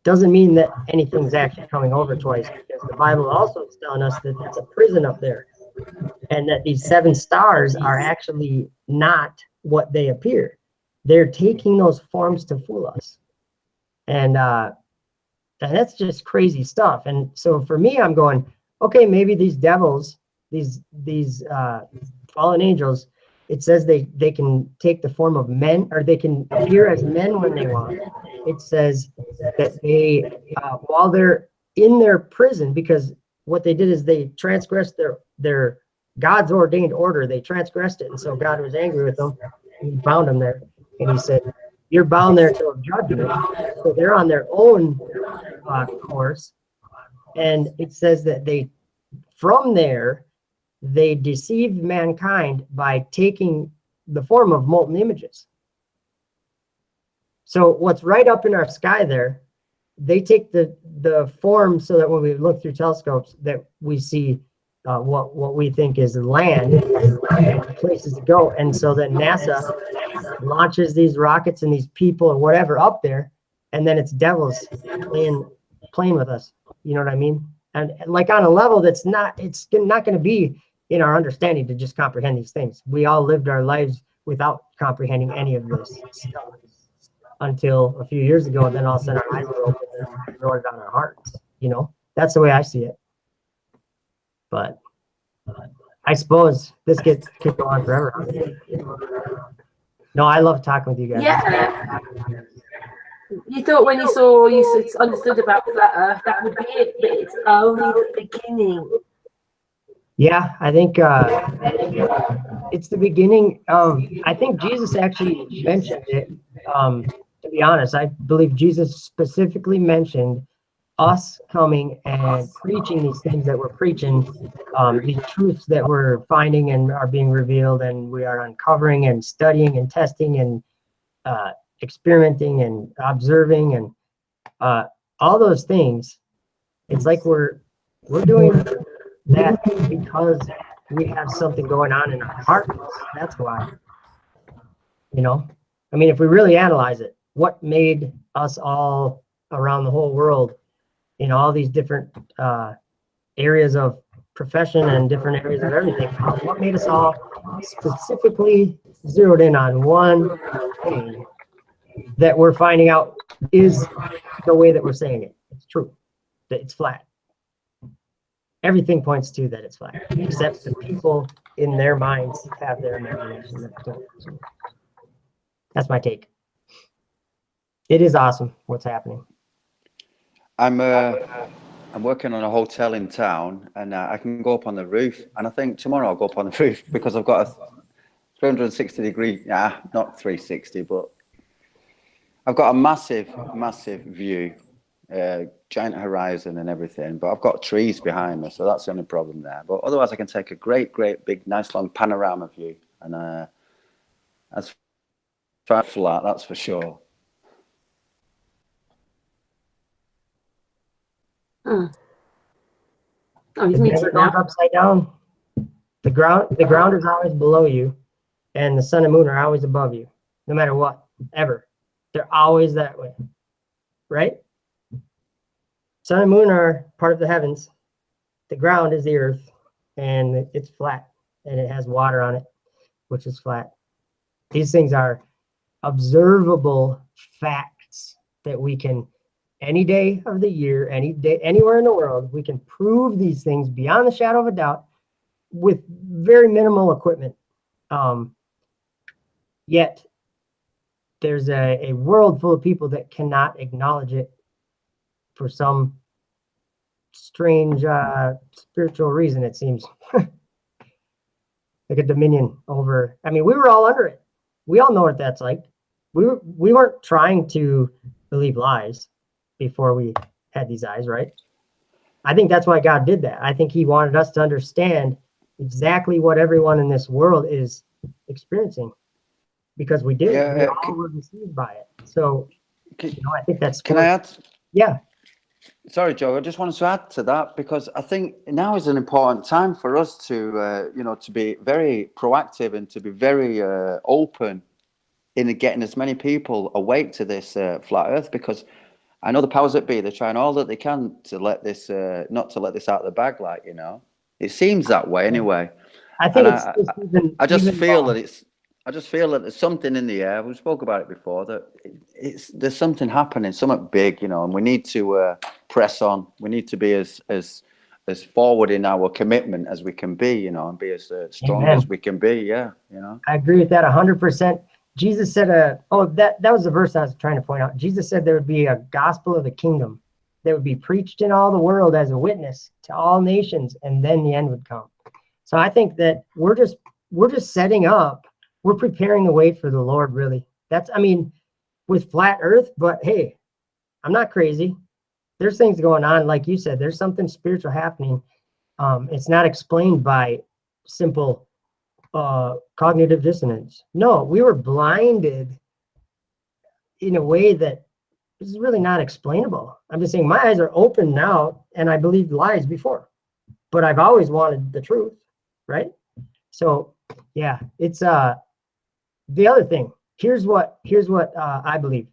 doesn't mean that anything's actually coming over twice, because the Bible also is telling us that it's a prison up there, and that these 7 stars are actually not what they appear. They're taking those forms to fool us, and that's just crazy stuff. And so for me, I'm going, okay, maybe these devils, these fallen angels, it says they can take the form of men, or they can appear as men when they want. It says that they, while they're in their prison, because what they did is they transgressed their God's ordained order. They transgressed it, and so God was angry with them. He bound them there, and he said, "You're bound there till judgment." So they're on their own course, and it says that from there they deceived mankind by taking the form of molten images. So what's right up in our sky there, they take the form so that when we look through telescopes that we see what we think is land and places to go. And so then NASA launches these rockets and these people or whatever up there, and then it's devils playing with us. You know what I mean? And like on a level that's not, it's not going to be in our understanding to just comprehend these things. We all lived our lives without comprehending any of this stuff until a few years ago, and then all of a sudden our eyes were open and wrote it on our hearts. You know, that's the way I see it. But I suppose this could go on forever. No, I love talking with you guys. Yeah. You thought when you understood about flat Earth, that would be it, but it's only the beginning. Yeah, I think it's the beginning of, I think Jesus actually mentioned it. To be honest, I believe Jesus specifically mentioned us coming and preaching these things that we're preaching, these truths that we're finding and are being revealed, and we are uncovering and studying and testing and experimenting and observing and all those things. It's like we're doing that because we have something going on in our hearts. That's why. You know, I mean, if we really analyze it, what made us all around the whole world in all these different areas of profession and different areas of everything, what made us all specifically zeroed in on one thing that we're finding out is the way that we're saying it? It's true, that it's flat. Everything points to that it's flat, except the people in their minds have their imagination. That's my take. It is awesome what's happening. I'm working on a hotel in town, and I can go up on the roof. And I think tomorrow I'll go up on the roof because I've got a 360-degree, not 360, but I've got a massive view, giant horizon and everything. But I've got trees behind me, so that's the only problem there. But otherwise, I can take a great, big, nice, long panorama view, and that's flat, that's for sure. Oh, he's It muted never now. goes upside down. The ground is always below you, and the sun and moon are always above you, no matter what, ever. They're always that way, right? Sun and moon are part of the heavens. The ground is the earth, and it's flat, and it has water on it, which is flat. These things are observable facts that we can, any day of the year, any day, anywhere in the world, we can prove these things beyond the shadow of a doubt with very minimal equipment. yet there's a world full of people that cannot acknowledge it for some strange spiritual reason, it seems. Like a dominion over. I mean, we were all under it. We all know what that's like. We weren't trying to believe lies before we had these eyes, right? I think that's why God did that. I think he wanted us to understand exactly what everyone in this world is experiencing, because we did. Yeah, We all were deceived by it. So, I think that's. Can I add? Yeah. Sorry, Joe. I just wanted to add to that, because I think now is an important time for us to, to be very proactive and to be very open in getting as many people awake to this flat Earth, because I know the powers that be, they're trying all that they can to let this, not to let this out of the bag, like, it seems that way anyway. I think and I just feel that I just feel that there's something in the air. We spoke about it before, that there's something happening, something big, and we need to press on. We need to be as forward in our commitment as we can be, and be as strong Amen. as we can be. Yeah, I agree with that 100%. Jesus said, that was the verse I was trying to point out. Jesus said there would be a gospel of the kingdom that would be preached in all the world as a witness to all nations, and then the end would come. So I think that we're just setting up, we're preparing the way for the Lord, really. With flat earth, but hey, I'm not crazy. There's things going on, like you said, there's something spiritual happening. It's not explained by simple cognitive dissonance. No, we were blinded in a way that is really not explainable. I'm just saying my eyes are open now, and I believed lies before, but I've always wanted the truth, right? So yeah, it's the other thing. Here's what I believe.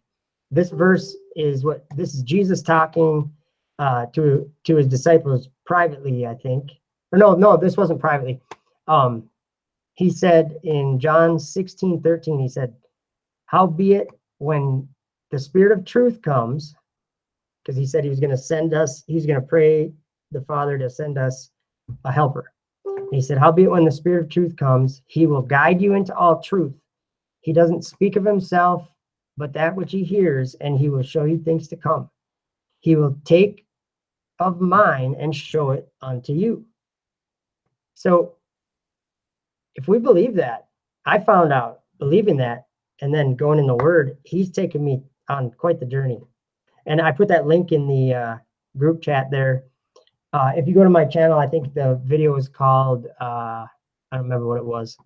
This verse is this is Jesus talking to his disciples privately, I think. Or no, this wasn't privately. He said in John 16:13, he said, "Howbeit, when the Spirit of truth comes," because he said he was going to send us, he's going to pray the Father to send us a helper. He said, "Howbeit, when the Spirit of truth comes, he will guide you into all truth. He doesn't speak of himself, but that which he hears, and he will show you things to come. He will take of mine and show it unto you." So if we believe that, I found out believing that and then going in the Word, he's taken me on quite the journey. And I put that link in the group chat there. If you go to my channel, I think the video is called, I don't remember what it was.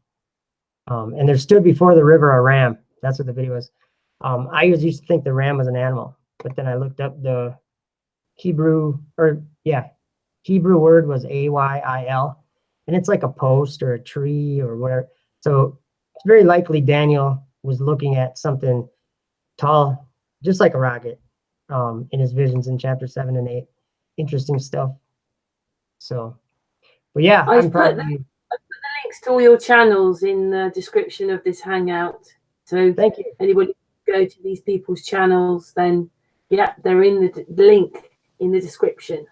And there stood before the river a ram. That's what the video is. I used to think the ram was an animal, but then I looked up the Hebrew word was Ayil, and it's like a post or a tree or whatever. So it's very likely Daniel was looking at something tall, just like a rocket, in his visions in chapter 7 and 8. Interesting stuff. So, but yeah, I've put the links to all your channels in the description of this hangout. So thank you. Anybody go to these people's channels, then yeah, they're in the link in the description.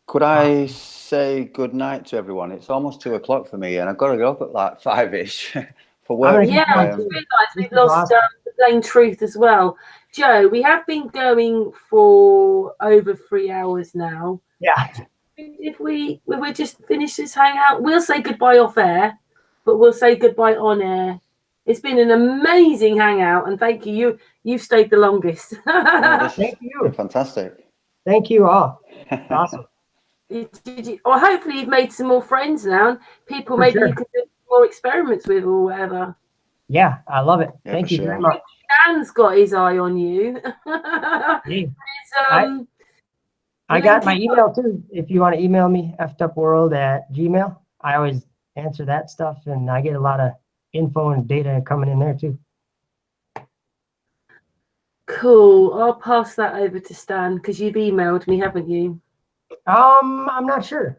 Could I say good night to everyone? It's almost 2 o'clock for me, and I've got to go up at like 5-ish for work. Yeah, I just realised we've lost the plain truth as well. Joe, we have been going for over 3 hours now. Yeah. If we're just finish this hangout, we'll say goodbye off air, but we'll say goodbye on air. It's been an amazing hangout, and thank you. You've stayed the longest. Thank you. Fantastic. Thank you all. Awesome. Or hopefully you've made some more friends now, and people For maybe sure. you can do more experiments with or whatever. Yeah, I love it. Yeah, Thank you for very sure. much. Dan's got his eye on you. I got my email too. If you want to email me, effedupworld@gmail. I always answer that stuff, and I get a lot of info and data coming in there too. Cool. I'll pass that over to Stan because you've emailed me, haven't you? I'm not sure.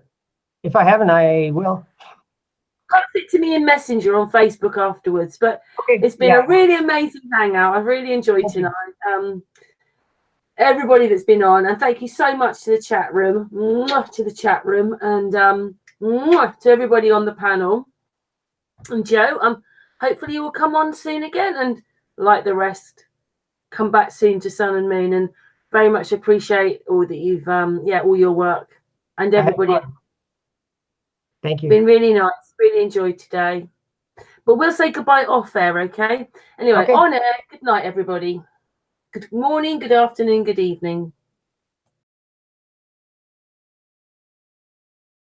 If I haven't, I will. Pass it to me in Messenger on Facebook afterwards. But okay, it's been a really amazing hangout. I've really enjoyed tonight. Everybody that's been on, and thank you so much to the chat room, and to everybody on the panel. And Joe, hopefully you will come on soon again, and like the rest, come back soon to Sun and Moon, and very much appreciate all that you've all your work and everybody. Thank you. Been really nice, really enjoyed today. But we'll say goodbye off air, okay? Anyway, Okay. on air, good night everybody. Good morning, good afternoon, good evening.